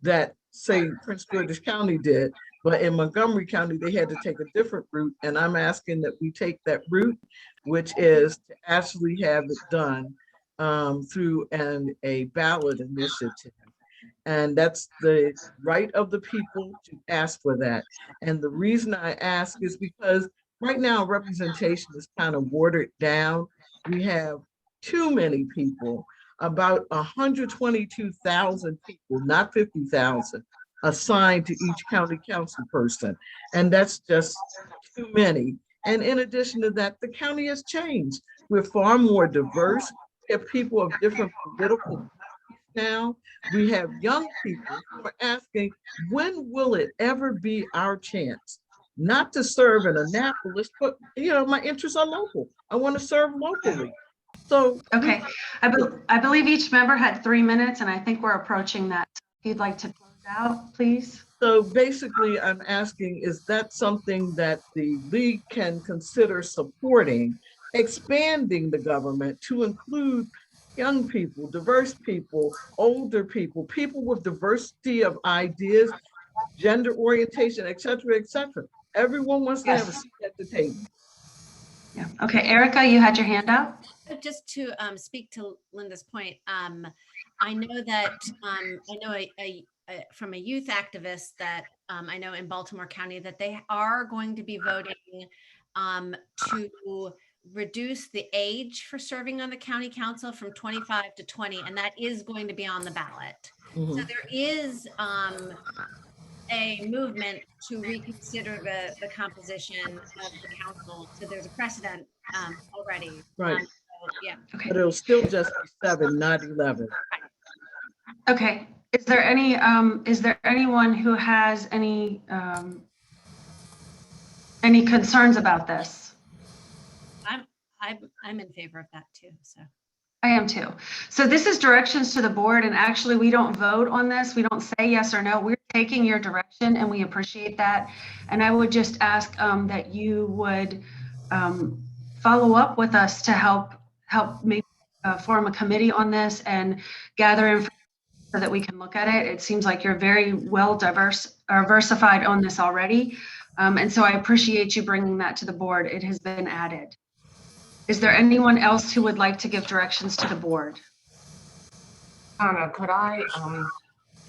that, say, Prince George's County did, but in Montgomery County, they had to take a different route. And I'm asking that we take that route, which is to actually have it done through a ballot initiative. And that's the right of the people to ask for that. And the reason I ask is because right now representation is kind of watered down. We have too many people, about 122,000 people, not 50,000, assigned to each county council person. And that's just too many. And in addition to that, the county has changed. We're far more diverse. We have people of different political now. We have young people who are asking, when will it ever be our chance? Not to serve in Annapolis, but my interests are local. I want to serve locally. So okay, I believe each member had 3 minutes, and I think we're approaching that. If you'd like to close out, please. So basically, I'm asking, is that something that the league can consider supporting, expanding the government to include young people, diverse people, older people, people with diversity of ideas, gender orientation, et cetera, et cetera. Everyone wants to have a seat at the table. Yeah. Okay, Erica, you had your hand up. Just to speak to Linda's point, I know that from a youth activist that I know in Baltimore County that they are going to be voting to reduce the age for serving on the county council from 25 to 20, and that is going to be on the ballot. So there is a movement to reconsider the composition of the council. So there's a precedent already. Right. Yeah. Okay. But it'll still just be 7, not 11. Okay. Is there anyone who has any concerns about this? I'm in favor of that too, so. I am too. So this is directions to the board, and actually we don't vote on this. We don't say yes or no. We're taking your direction and we appreciate that. And I would just ask that you would follow up with us to help maybe form a committee on this and gather information so that we can look at it. It seems like you're very well diversified on this already. And so I appreciate you bringing that to the board. It has been added. Is there anyone else who would like to give directions to the board? Anna, could I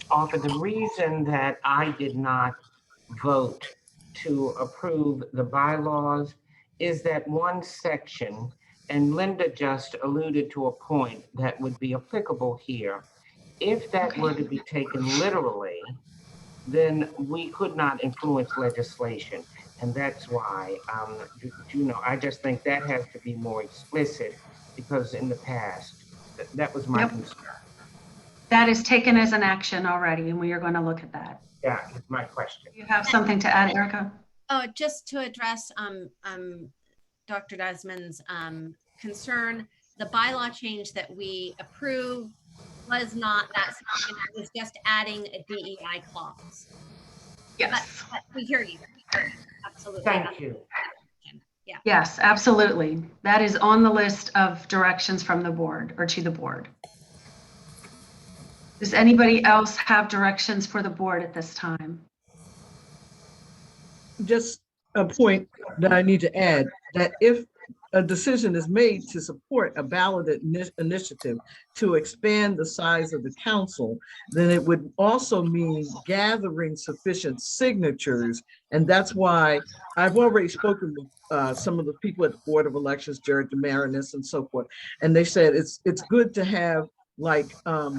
offer the reason that I did not vote to approve the bylaws is that one section, and Linda just alluded to a point that would be applicable here. If that were to be taken literally, then we could not influence legislation. And that's why, I just think that has to be more explicit, because in the past, that was my concern. That is taken as an action already, and we are going to look at that. Yeah, my question. You have something to add, Erica? Oh, just to address Dr. Desmond's concern, the bylaw change that we approved was not that significant. It was just adding a DEI clause. Yes. But we hear you. Absolutely. Thank you. Yeah. Yes, absolutely. That is on the list of directions from the board or to the board. Does anybody else have directions for the board at this time? Just a point that I need to add, that if a decision is made to support a ballot initiative to expand the size of the council, then it would also mean gathering sufficient signatures. And that's why I've already spoken with some of the people at the Board of Elections, Jared Demarinis and so forth. And they said it's good to have like a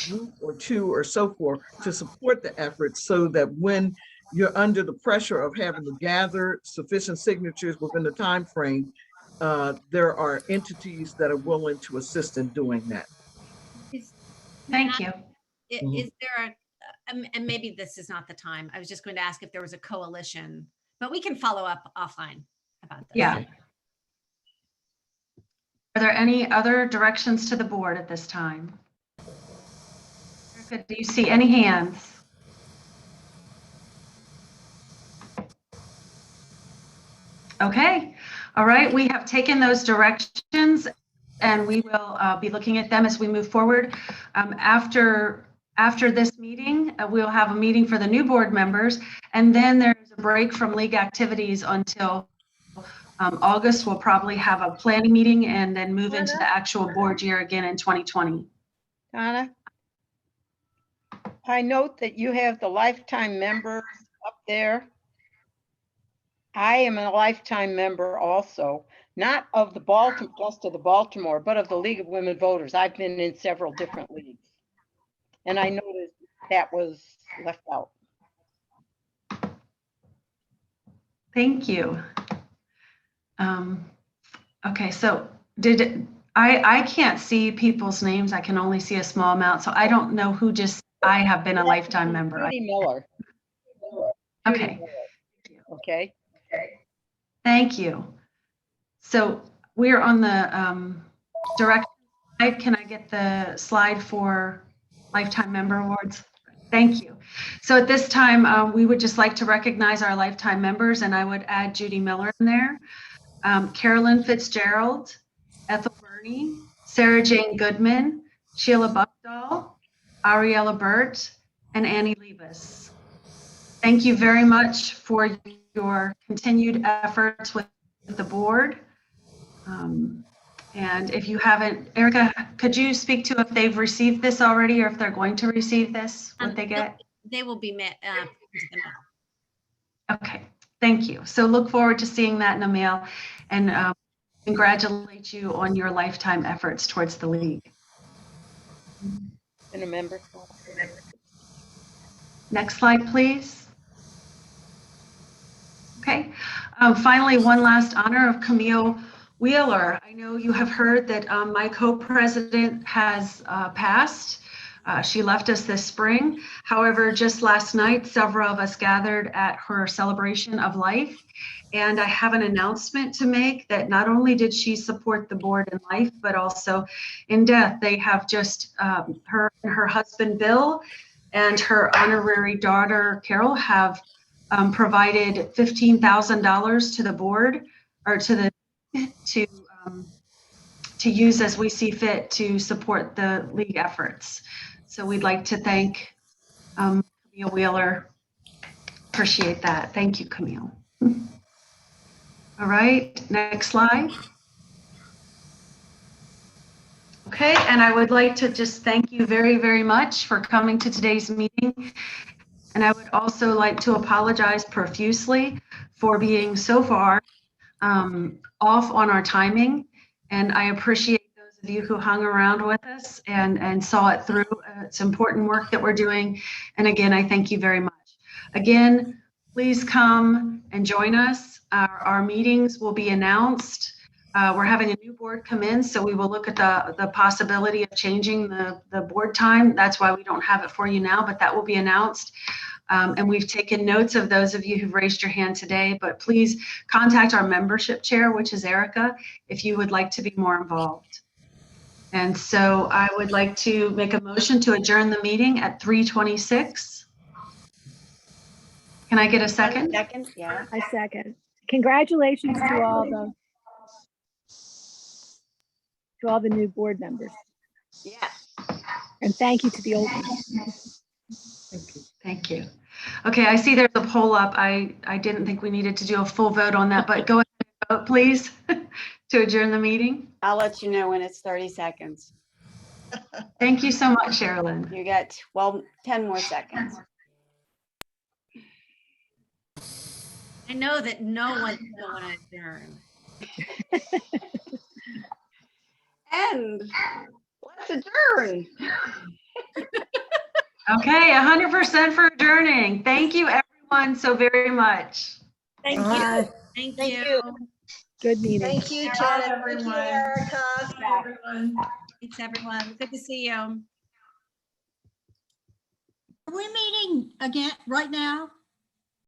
group or two or so forth to support the effort, so that when you're under the pressure of having to gather sufficient signatures within the time frame, there are entities that are willing to assist in doing that. Thank you. Is there and maybe this is not the time, I was just going to ask if there was a coalition, but we can follow up offline about this. Yeah. Are there any other directions to the board at this time? Erica, do you see any hands? Okay. All right. We have taken those directions and we will be looking at them as we move forward. After this meeting, we'll have a meeting for the new board members, and then there's a break from league activities until August. We'll probably have a planning meeting and then move into the actual board year again in 2020. Donna, I note that you have the lifetime members up there. I am a lifetime member also, not of the Baltimore, just of the Baltimore, but of the League of Women Voters. I've been in several different leagues. And I noticed that was left out. Thank you. Okay, so I can't see people's names. I can only see a small amount. So I don't know who I have been a lifetime member. Judy Miller. Okay. Okay. Thank you. So we're on the direct slide. Can I get the slide for lifetime member awards? Thank you. So at this time, we would just like to recognize our lifetime members, and I would add Judy Miller in there, Carolyn Fitzgerald, Ethel Burney, Sarah Jane Goodman, Sheila Buckdahl, Ariella Burt, and Annie Leibus. Thank you very much for your continued efforts with the board. And if you haven't, Erica, could you speak to if they've received this already or if they're going to receive this, what they get? They will be met into the mail. Okay, thank you. So look forward to seeing that in the mail, and congratulate you on your lifetime efforts towards the league. Been a member. Next slide, please. Okay, finally, one last honor of Camille Wheeler, I know you have heard that my co-president has passed. She left us this spring. However, just last night, several of us gathered at her celebration of life. And I have an announcement to make that not only did she support the board in life, but also in death. They have just, her and her husband, Bill, and her honorary daughter, Carol, have provided $15,000 to the board, or to use as we see fit to support the league efforts. So we'd like to thank Camille Wheeler. Appreciate that. Thank you, Camille. All right, next slide. Okay, and I would like to just thank you very, very much for coming to today's meeting. And I would also like to apologize profusely for being so far off on our timing. And I appreciate those of you who hung around with us and saw it through. It's important work that we're doing. And again, I thank you very much. Again, please come and join us. Our meetings will be announced. We're having a new board come in, so we will look at the possibility of changing the board time. That's why we don't have it for you now, but that will be announced. And we've taken notes of those of you who've raised your hand today, but please contact our membership chair, which is Erica, if you would like to be more involved. And so I would like to make a motion to adjourn the meeting at 3:26. Can I get a second? Second, yeah. I second. Congratulations to all the new board members. Yeah. And thank you to the old ones. Thank you. Thank you. Okay, I see there's a poll up. I didn't think we needed to do a full vote on that, but go ahead and vote, please, to adjourn the meeting. I'll let you know when it's 30 seconds. Thank you so much, Sherilyn. You got 10 more seconds. I know that no one's going to adjourn. And let's adjourn. Okay, 100% for adjourning. Thank you, everyone, so very much. Thank you. Thank you. Good meeting. Thank you, Bye, Jen. everyone. Thank you, Erica. Bye, everyone. Thanks, everyone. Good to see you. Are we meeting again right now?